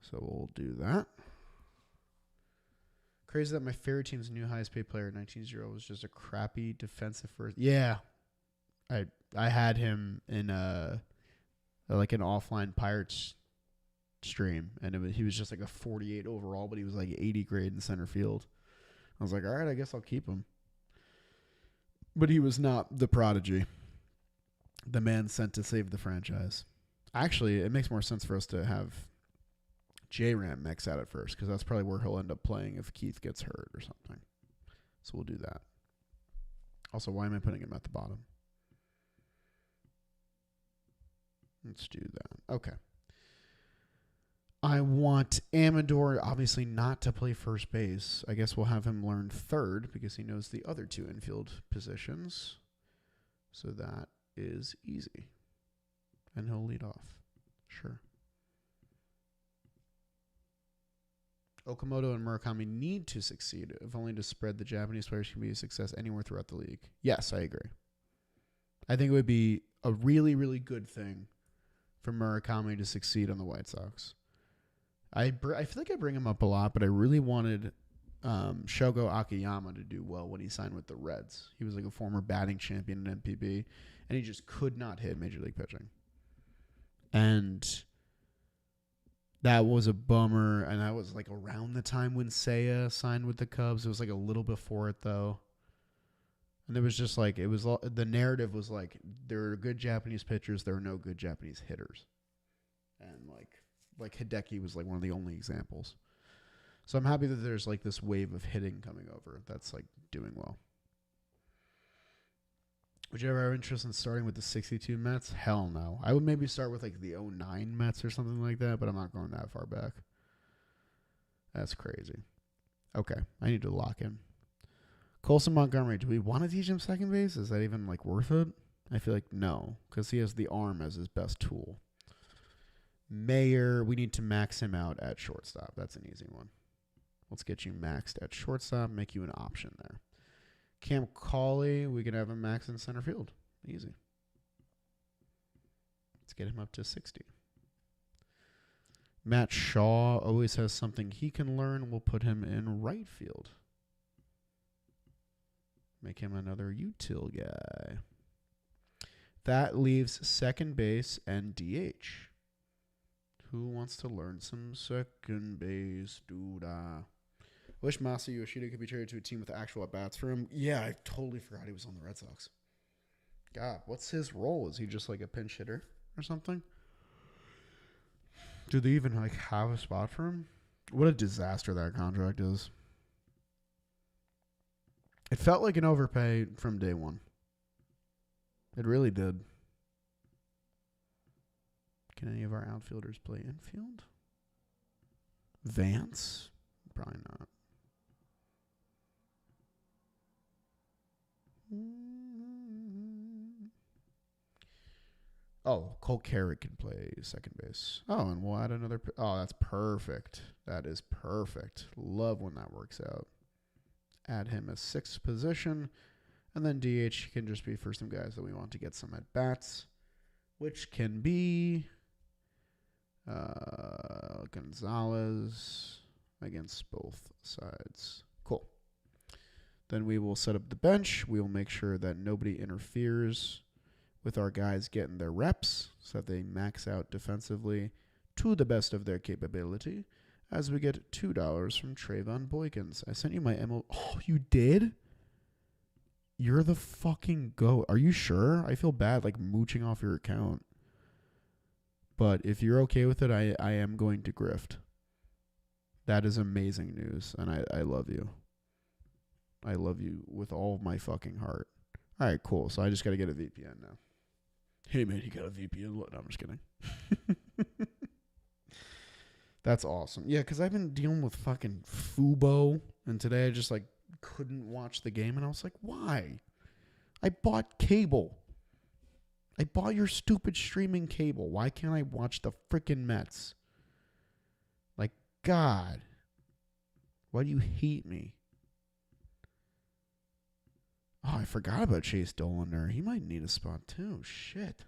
S1: So we'll do that. Crazy that my favorite team's new highest paid player, 19-0, was just a crappy defensive first. Yeah. I had him in like an offline Pirates stream, and he was just like a 48 overall, but he was like 80 grade in center field. I was like, all right, I guess I'll keep him. But he was not the prodigy, the man sent to save the franchise. Actually, it makes more sense for us to have J-Ram max out at first, because that's probably where he'll end up playing if Keith gets hurt or something. So we'll do that. Also, why am I putting him at the bottom? Let's do that. Okay. I want Amador, obviously, not to play first base. I guess we'll have him learn third because he knows the other two infield positions. So that is easy. And he'll lead off. Sure. Okamoto and Murakami need to succeed, if only to spread the Japanese players can be a success anywhere throughout the league. Yes, I agree. I think it would be a really, really good thing for Murakami to succeed on the White Sox. I feel like I bring him up a lot, but I really wanted Shogo Akiyama to do well when he signed with the Reds. He was like a former batting champion in MPB, and he just could not hit Major League pitching. And that was a bummer, and that was like around the time when Seiya signed with the Cubs. It was like a little before it, though. And it was just like, the narrative was like, there are good Japanese pitchers, there are no good Japanese hitters. And like Hideki was like one of the only examples. So I'm happy that there's like this wave of hitting coming over that's like doing well. Would you ever have interest in starting with the 62 Mets? Hell no. I would maybe start with like the 09 Mets or something like that, but I'm not going that far back. That's crazy. Okay, I need to lock in. Colson Montgomery, do we want to teach him second base? Is that even like worth it? I feel like no, because he has the arm as his best tool. Mayer, we need to max him out at shortstop. That's an easy one. Let's get you maxed at shortstop, make you an option there. Cam Cauley, we can have him max in center field. Easy. Let's get him up to 60. Matt Shaw always has something he can learn. We'll put him in right field. Make him another util guy. That leaves second base and DH. Who wants to learn some second base, dude? Wish Masa Yoshida could be traded to a team with actual at-bats for him. Yeah, I totally forgot he was on the Red Sox. God, what's his role? Is he just like a pinch hitter or something? Do they even like have a spot for him? What a disaster that contract is. It felt like an overpay from day one. It really did. Can any of our outfielders play infield? Vance? Probably not. Oh, Cole Carrick can play second base. Oh, and we'll add another. Oh, that's perfect. That is perfect. Love when that works out. Add him as sixth position. And then DH can just be for some guys that we want to get some at bats, which can be Gonzalez against both sides. Cool. Then we will set up the bench. We will make sure that nobody interferes with our guys getting their reps so that they max out defensively to the best of their capability as we get $2 from Trayvon Boykins. I sent you my MO. Oh, you did? You're the fucking goat. Are you sure? I feel bad like mooching off your account. But if you're okay with it, I am going to grift. That is amazing news, and I love you. I love you with all of my fucking heart. All right, cool. So I just got to get a VPN now. Hey, man, you got a VPN? No, I'm just kidding. That's awesome. Yeah, because I've been dealing with fucking Fubo, and today I just, like, couldn't watch the game, and I was like, why? I bought cable. I bought your stupid streaming cable. Why can't I watch the freaking Mets? Like, God. Why do you hate me? Oh, I forgot about Chase Dollander. He might need a spot too. Shit.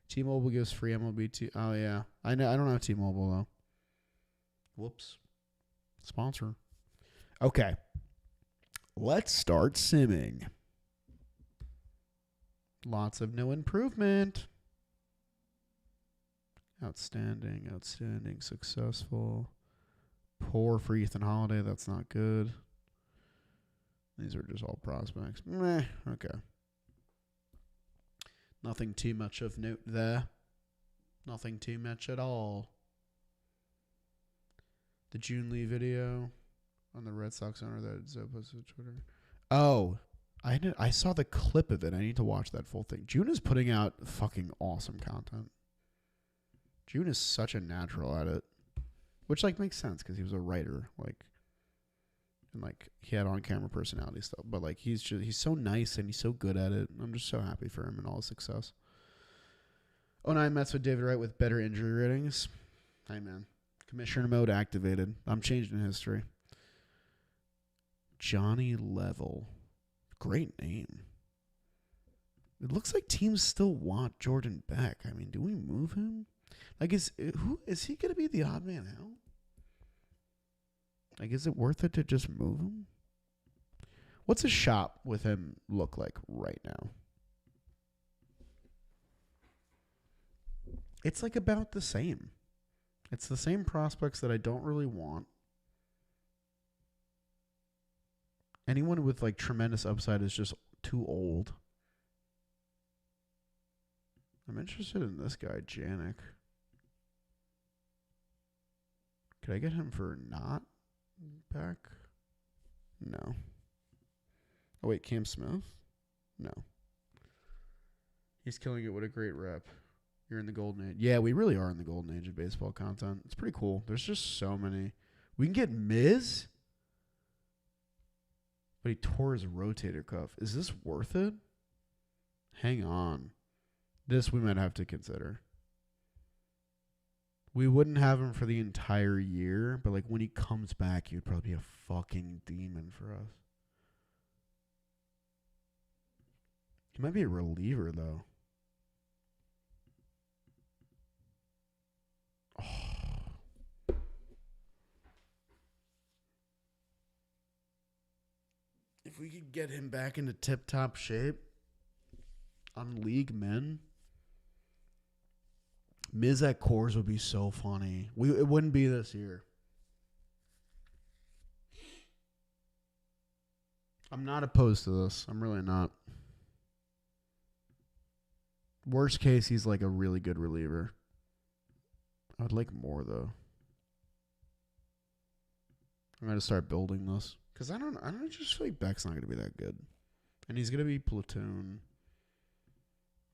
S1: T-Mobile gives free MLB. Oh yeah, I know. I don't have T-Mobile though. Whoops. Sponsor. Okay. Let's start simming. Lots of no improvement. Outstanding. Outstanding. Successful. Poor for Ethan Holiday. That's not good. These are just all prospects. Meh. Okay. Nothing too much of note there. Nothing too much at all. The June Lee video on the Red Sox owner that Zoe posted to Twitter. Oh, I saw the clip of it. I need to watch that full thing. June is putting out fucking awesome content. June is such a natural at it, which like makes sense because he was a writer, like. And, like, he had on-camera personality stuff. But, like, he's so nice and he's so good at it. I'm just so happy for him and all his success. 09 Mets with David Wright with better injury ratings. Hey, man. Commissioner mode activated. I'm changing history. Johnny Level. Great name. It looks like teams still want Jordan Beck. I mean, do we move him? Like, is he going to be the odd man out? Like, is it worth it to just move him? What's a shop with him look like right now? It's like about the same. It's the same prospects that I don't really want. Anyone with like tremendous upside is just too old. I'm interested in this guy, Janik. Could I get him for not back? No. Oh, wait, Cam Smith? No. He's killing it. What a great rep. You're in the golden age. Yeah, we really are in the golden age of baseball content. It's pretty cool. There's just so many. We can get Miz, but he tore his rotator cuff. Is this worth it? Hang on. This we might have to consider. We wouldn't have him for the entire year, but like when he comes back, he would probably be a fucking demon for us. He might be a reliever, though. Oh. If we could get him back into tip-top shape on League Men, Miz at Coors would be so funny. It wouldn't be this year. I'm not opposed to this. I'm really not. Worst case, he's like a really good reliever. I would like more, though. I'm going to start building this. Because I don't just feel like Beck's not going to be that good. And he's going to be platoon.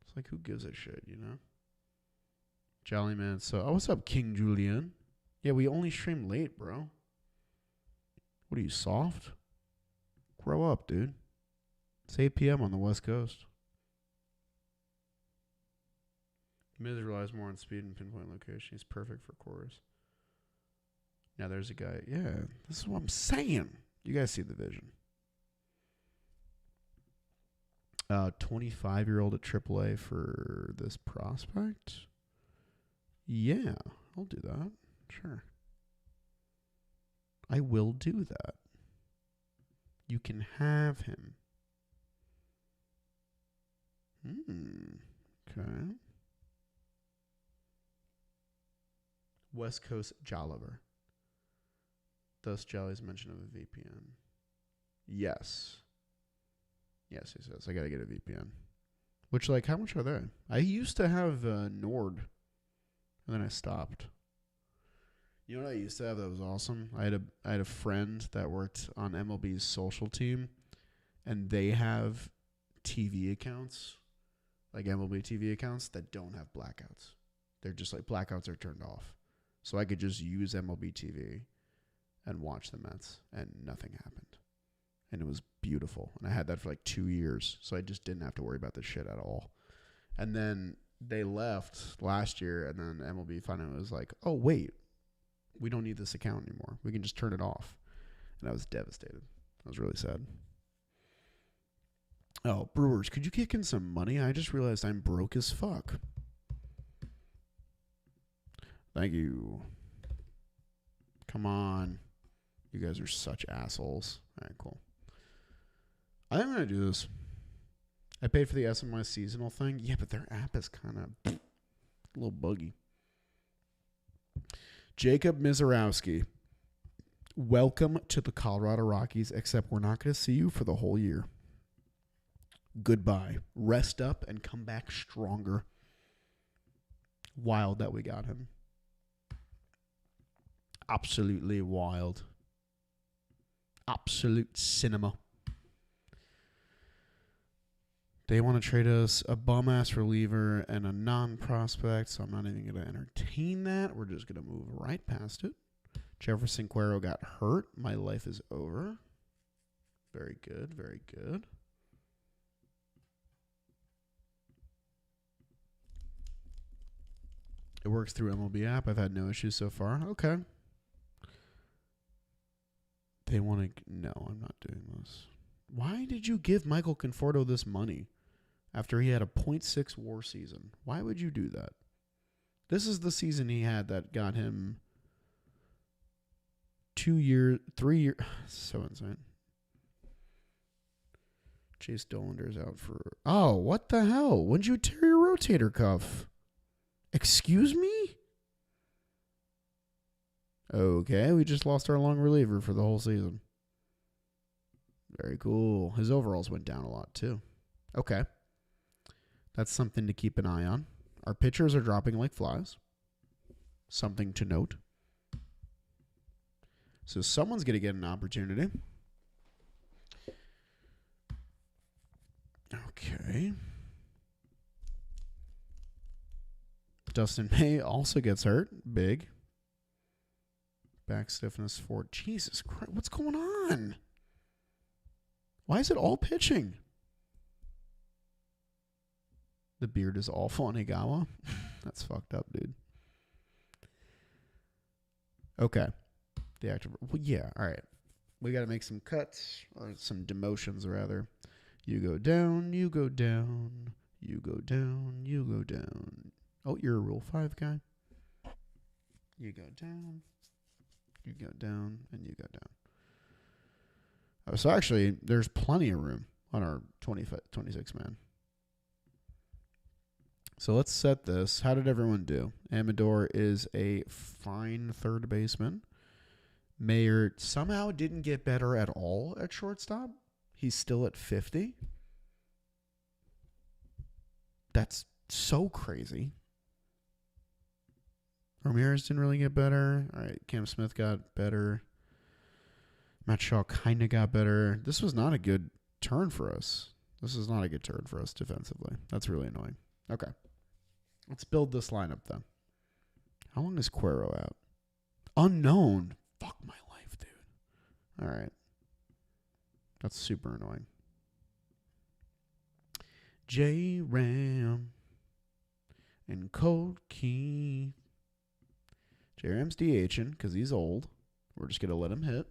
S1: It's like, who gives a shit, you know? Jolly man. So, oh, what's up, King Julian? Yeah, we only stream late, bro. What are you, soft? Grow up, dude. It's 8 p.m. on the West Coast. Miz relies more on speed and pinpoint location. He's perfect for chorus. Now there's a guy. Yeah, this is what I'm saying. You guys see the vision. 25-year-old at AAA for this prospect. Yeah, I'll do that. Sure. I will do that. You can have him. Okay. West Coast Jolliver. Thus, Jolly's mention of a VPN. Yes. Yes, he says. I got to get a VPN. Which, like, how much are they? I used to have Nord, and then I stopped. You know what I used to have that was awesome? I had a friend that worked on MLB's social team, and they have TV accounts, like MLB TV accounts, that don't have blackouts. They're just like blackouts are turned off. So I could just use MLB TV and watch the Mets, and nothing happened. And it was beautiful. And I had that for like 2 years, so I just didn't have to worry about this shit at all. And then they left last year, and then MLB finally was like, oh, wait, we don't need this account anymore. We can just turn it off. And I was devastated. I was really sad. Oh, Brewers, could you kick in some money? I just realized I'm broke as fuck. Thank you. Come on. You guys are such assholes. All right, cool. I think I'm going to do this. I paid for the SMI seasonal thing. Yeah, but their app is kind of a little buggy. Jacob Mizorowski. Welcome to the Colorado Rockies, except we're not going to see you for the whole year. Goodbye. Rest up and come back stronger. Wild that we got him. Absolutely wild. Absolute cinema. They want to trade us a bum-ass reliever and a non-prospect, so I'm not even going to entertain that. We're just going to move right past it. Jefferson Cuero got hurt. My life is over. Very good, very good. It works through MLB app. I've had no issues so far. Okay. They want to... No, I'm not doing this. Why did you give Michael Conforto this money after he had a .6 WAR season? Why would you do that? This is the season he had that got him 2 years, 3 years. So insane. Chase Dollander's out for... Oh, what the hell? When'd you tear your rotator cuff? Excuse me? Okay, we just lost our long reliever for the whole season. Very cool. His overalls went down a lot, too. Okay. That's something to keep an eye on. Our pitchers are dropping like flies. Something to note. So someone's going to get an opportunity. Okay. Dustin May also gets hurt. Big. Back stiffness for... Jesus Christ, what's going on? Why is it all pitching? The beard is awful on Higawa. That's fucked up, dude. Okay. The active... Well, yeah, all right. We got to make some cuts, or some demotions, rather. You go down, you go down, you go down, you go down. Oh, you're a Rule 5 guy. You go down, you go down, and you go down. Oh, so actually, there's plenty of room on our 26 man. So let's set this. How did everyone do? Amador is a fine third baseman. Mayer somehow didn't get better at all at shortstop. He's still at 50? That's so crazy. Ramirez didn't really get better. All right, Cam Smith got better. Matt Shaw kind of got better. This was not a good turn for us. This is not a good turn for us defensively. That's really annoying. Okay. Let's build this lineup then. How long is Cuero out? Unknown. Fuck my life, dude. All right. That's super annoying. J-Ram and Cold Key. J-Ram's DHing because he's old. We're just going to let him hit.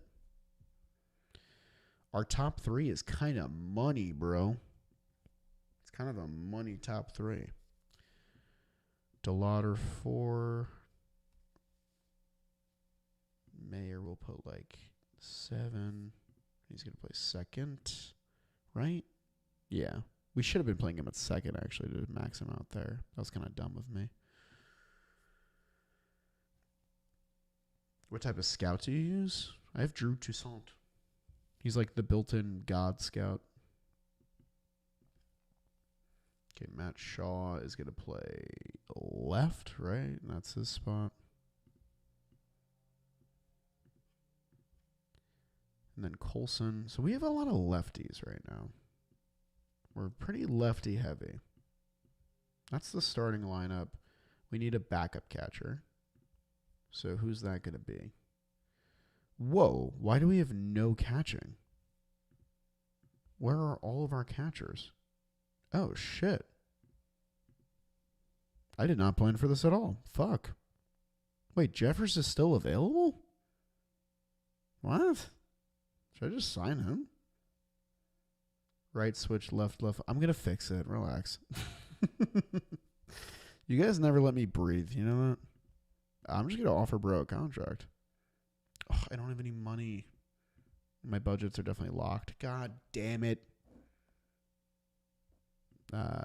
S1: Our top three is kind of money, bro. It's kind of a money top three. DeLauder 4. Mayer will put like 7. He's going to play second, right? Yeah. We should have been playing him at second, actually, to max him out there. That was kind of dumb of me. What type of scout do you use? I have Drew Toussaint. He's like the built-in God scout. Okay, Matt Shaw is going to play left, right? That's his spot. And then Colson. So we have a lot of lefties right now. We're pretty lefty heavy. That's the starting lineup. We need a backup catcher. So who's that going to be? Whoa, why do we have no catching? Where are all of our catchers? Oh, shit. I did not plan for this at all. Fuck. Wait, Jeffers is still available? What? Should I just sign him? Right switch, left. I'm going to fix it. Relax. You guys never let me breathe. You know that? I'm just going to offer bro a contract. Oh, I don't have any money. My budgets are definitely locked. God damn it.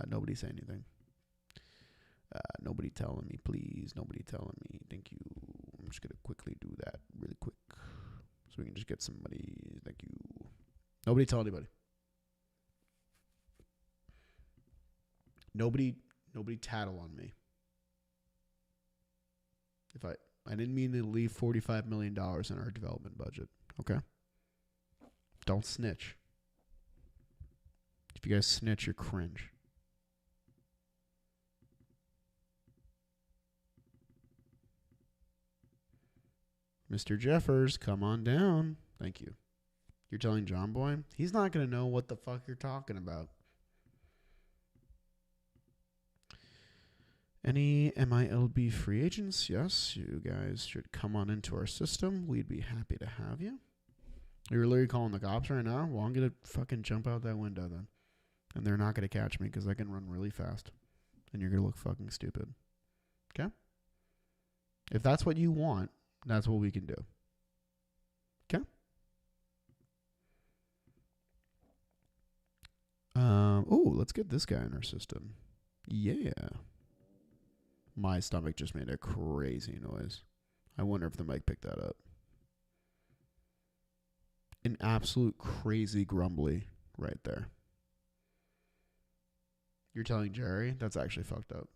S1: Nobody say anything. Nobody telling me, please. Nobody telling me. Thank you. I'm just going to quickly do that really quick. So we can just get some money. Thank you. Nobody tell anybody. Nobody tattle on me. If I didn't mean to leave $45 million in our development budget. Okay? Don't snitch. If you guys snitch, you're cringe. Mr. Jeffers, come on down. Thank you. You're telling John Boy? He's not going to know what the fuck you're talking about. Any MILB free agents? Yes, you guys should come on into our system. We'd be happy to have you. You're literally calling the cops right now? Well, I'm going to fucking jump out that window then. And they're not going to catch me because I can run really fast. And you're going to look fucking stupid. Okay? If that's what you want, that's what we can do. Okay? Let's get this guy in our system. Yeah. My stomach just made a crazy noise. I wonder if the mic picked that up. An absolute crazy grumbly right there. You're telling Jerry? That's actually fucked up.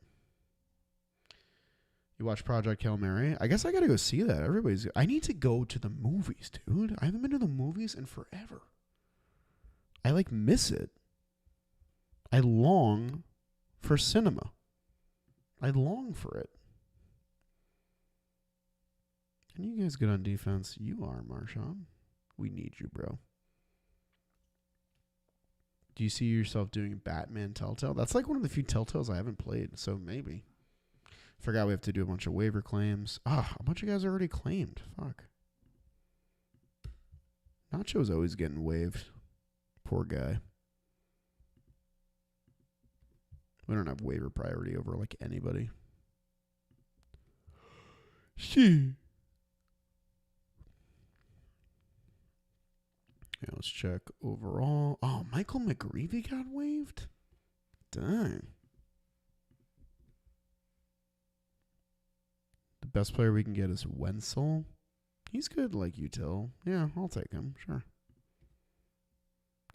S1: You watch Project Hail Mary? I guess I gotta go see that. I need to go to the movies, dude. I haven't been to the movies in forever. I miss it. I long for cinema. I long for it. Can you guys get on defense? You are, Marshawn. We need you, bro. Do you see yourself doing Batman Telltale? That's like one of the few Telltales I haven't played, so maybe. Forgot we have to do a bunch of waiver claims. A bunch of guys already claimed. Fuck. Nacho's always getting waived. Poor guy. We don't have waiver priority over anybody. See. Yeah, let's check overall. Oh, Michael McGreevy got waived? Dang. The best player we can get is Wenzel. He's good like util. Yeah, I'll take him. Sure.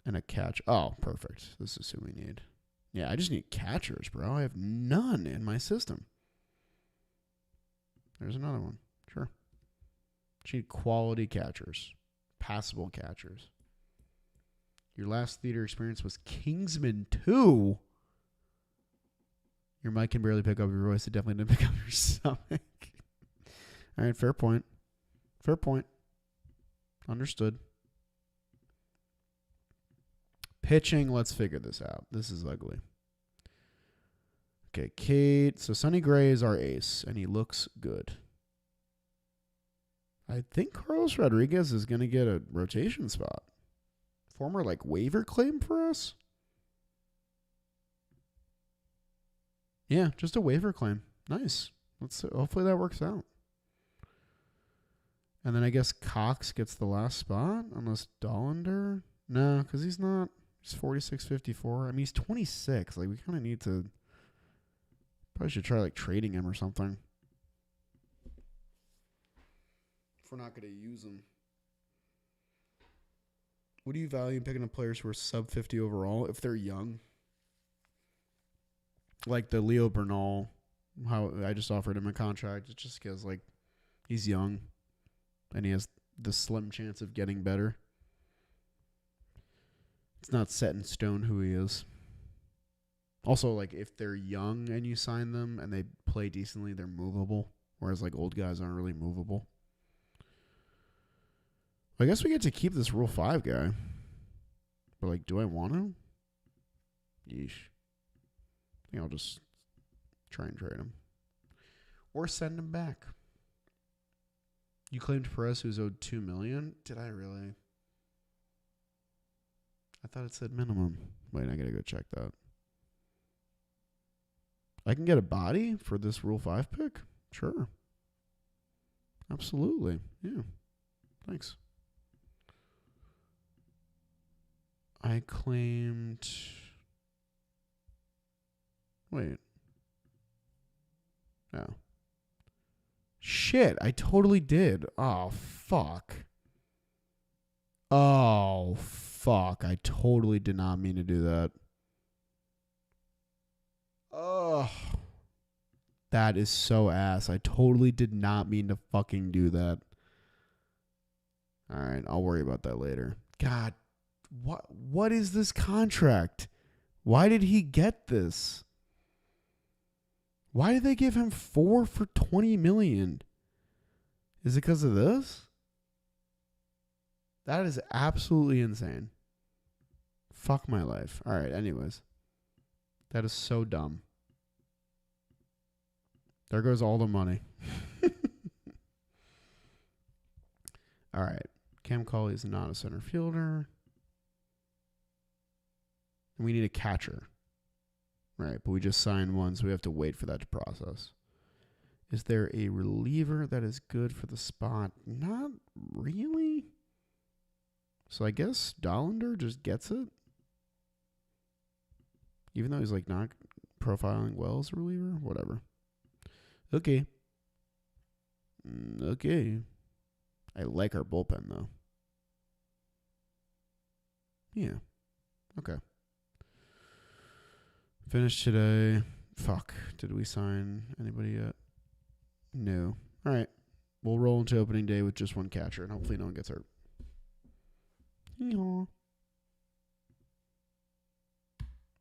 S1: And a catch. Oh, perfect. This is who we need. Yeah, I just need catchers, bro. I have none in my system. There's another one. Sure. Just need quality catchers. Passable catchers. Your last theater experience was Kingsman 2. Your mic can barely pick up your voice. It definitely didn't pick up your stomach. All right, fair point. Fair point. Understood. Pitching, let's figure this out. This is ugly. Okay, Kate. So Sonny Gray is our ace, and he looks good. I think Carlos Rodriguez is going to get a rotation spot. Former, waiver claim for us? Yeah, just a waiver claim. Nice. Hopefully that works out. And then I guess Cox gets the last spot, unless Dollander. No, because he's not. He's 46.54. I mean, he's 26. We kind of need to. Probably should try trading him or something. If we're not going to use him. What do you value in picking up players who are sub 50 overall if they're young? Like the Leo Bernal, how I just offered him a contract. It's just because he's young and he has the slim chance of getting better. It's not set in stone who he is. Also, if they're young and you sign them and they play decently, they're movable. Whereas old guys aren't really movable. I guess we get to keep this Rule 5 guy. But do I want to? Yeesh. I think I'll just try and trade him. Or send him back. You claimed Perez, who's owed $2 million? Did I really? I thought it said minimum. Wait, I gotta go check that. I can get a body for this Rule 5 pick? Sure. Absolutely. Yeah. Thanks. I claimed... Wait. No. Shit, I totally did. Oh, fuck. Oh, fuck. I totally did not mean to do that. Oh. That is so ass. I totally did not mean to fucking do that. All right, I'll worry about that later. God, what is this contract? Why did he get this? Why did they give him 4 for $20 million? Is it because of this? That is absolutely insane. Fuck my life. All right, anyways. That is so dumb. There goes all the money. All right. Cam Cauley is not a center fielder. And we need a catcher. Right, but we just signed one, so we have to wait for that to process. Is there a reliever that is good for the spot? Not really. So I guess Dollander just gets it. Even though he's not profiling well as a reliever. Whatever. Okay. Okay. I like our bullpen, though. Yeah. Okay. Finished today. Fuck. Did we sign anybody yet? No. All right. We'll roll into opening day with just one catcher, and hopefully no one gets hurt. Yeehaw.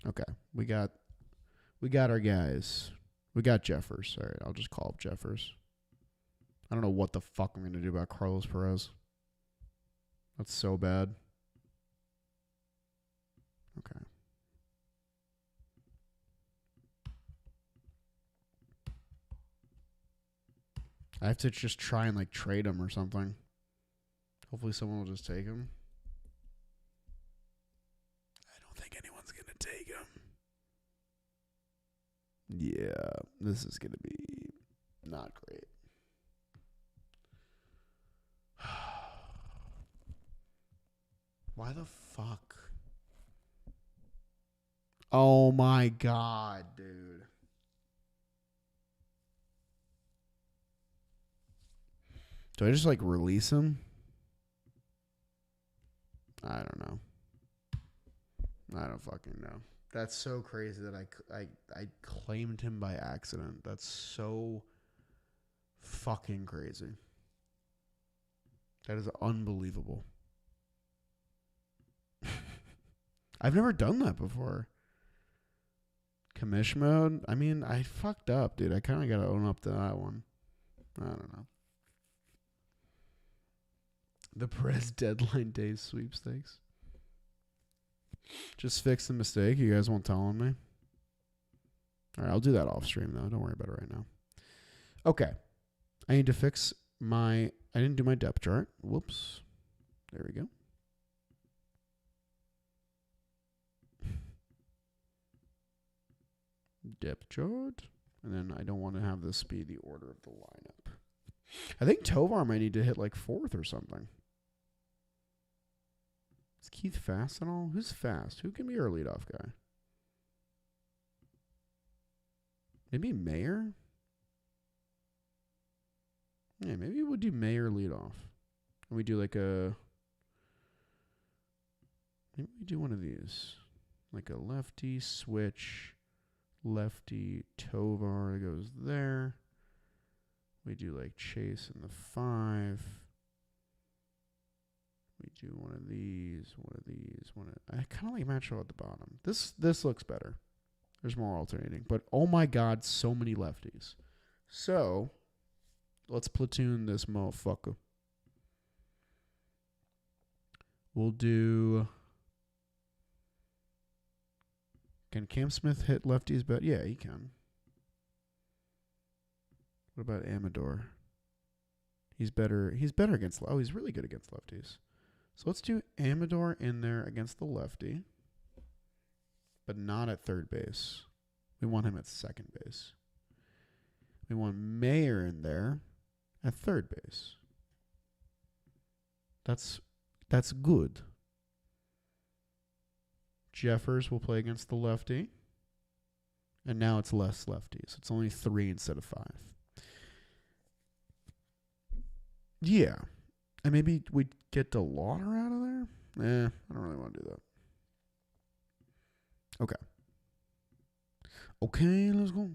S1: Okay. We got our guys. We got Jeffers. All right. I'll just call up Jeffers. I don't know what the fuck I'm going to do about Carlos Perez. That's so bad. Okay. I have to just try and trade him or something. Hopefully someone will just take him. I don't think anyone's going to take him. Yeah, this is going to be not great. Why the fuck? Oh my god, dude. Do I just release him? I don't know. I don't fucking know. That's so crazy that I claimed him by accident. That's so fucking crazy. That is unbelievable. I've never done that before. Commish mode? I mean, I fucked up, dude. I kind of got to own up to that one. I don't know. The Prez deadline day sweepstakes. Just fix the mistake. You guys won't tell on me? All right, I'll do that off stream, though. Don't worry about it right now. Okay. I need to fix my... I didn't do my depth chart. Whoops. There we go. Depth chart. And then I don't want to have this be the order of the lineup. I think Tovar might need to hit like 4th or something. Is Keith fast at all? Who's fast? Who can be our leadoff guy? Maybe Mayer? Yeah, maybe we'll do Mayer leadoff. And we do like a... Maybe we do one of these. Like a lefty switch. Lefty Tovar goes there. We do like Chase in the 5. We do one of these, I kind of like Macho at the bottom. This looks better. There's more alternating. But oh my God, so many lefties. So, let's platoon this motherfucker. We'll do... Can Cam Smith hit lefties? But yeah, he can. What about Amador? He's better against... Oh, he's really good against lefties. So let's do Amador in there against the lefty, but not at third base. We want him at second base. We want Mayer in there at third base. That's good. Jeffers will play against the lefty, and now it's less lefties. It's only 3 instead of 5. Yeah. And maybe we get DeLauder out of there? I don't really want to do that. Okay. Okay, let's go.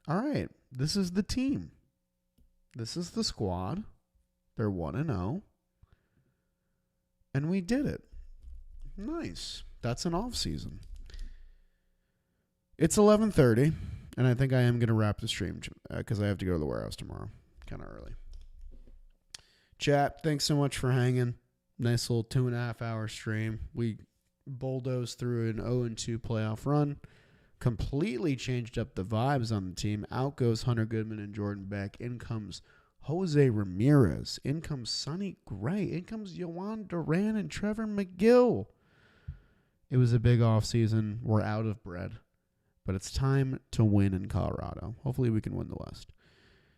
S1: All right. This is the team. This is the squad. They're 1-0. And we did it. Nice. That's an off season. It's 11:30, and I think I am going to wrap the stream because I have to go to the warehouse tomorrow. Kind of early. Chat, thanks so much for hanging. Nice little 2.5 hour stream. We bulldozed through an 0-2 playoff run. Completely changed up the vibes on the team. Out goes Hunter Goodman and Jordan Beck. In comes Jose Ramirez. In comes Sonny Gray. In comes Yohan Duran and Trevor McGill. It was a big offseason. We're out of bread. But it's time to win in Colorado. Hopefully we can win the West.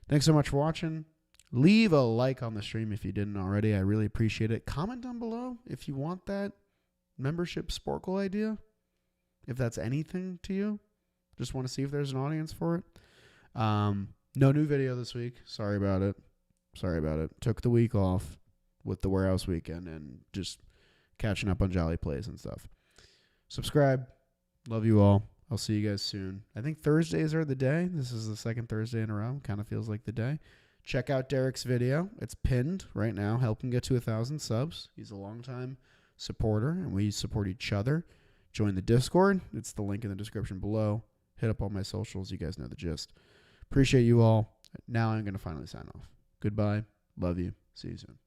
S1: Thanks so much for watching. Leave a like on the stream if you didn't already. I really appreciate it. Comment down below if you want that membership Sporkle idea. If that's anything to you. Just want to see if there's an audience for it. No new video this week. Sorry about it. Took the week off with the warehouse weekend and just catching up on Jolly Plays and stuff. Subscribe. Love you all. I'll see you guys soon. I think Thursdays are the day. This is the second Thursday in a row. Kind of feels like the day. Check out Derek's video. It's pinned right now. Help him get to 1,000 subs. He's a longtime supporter, and we support each other. Join the Discord. It's the link in the description below. Hit up all my socials. You guys know the gist. Appreciate you all. Now I'm going to finally sign off. Goodbye. Love you. See you soon.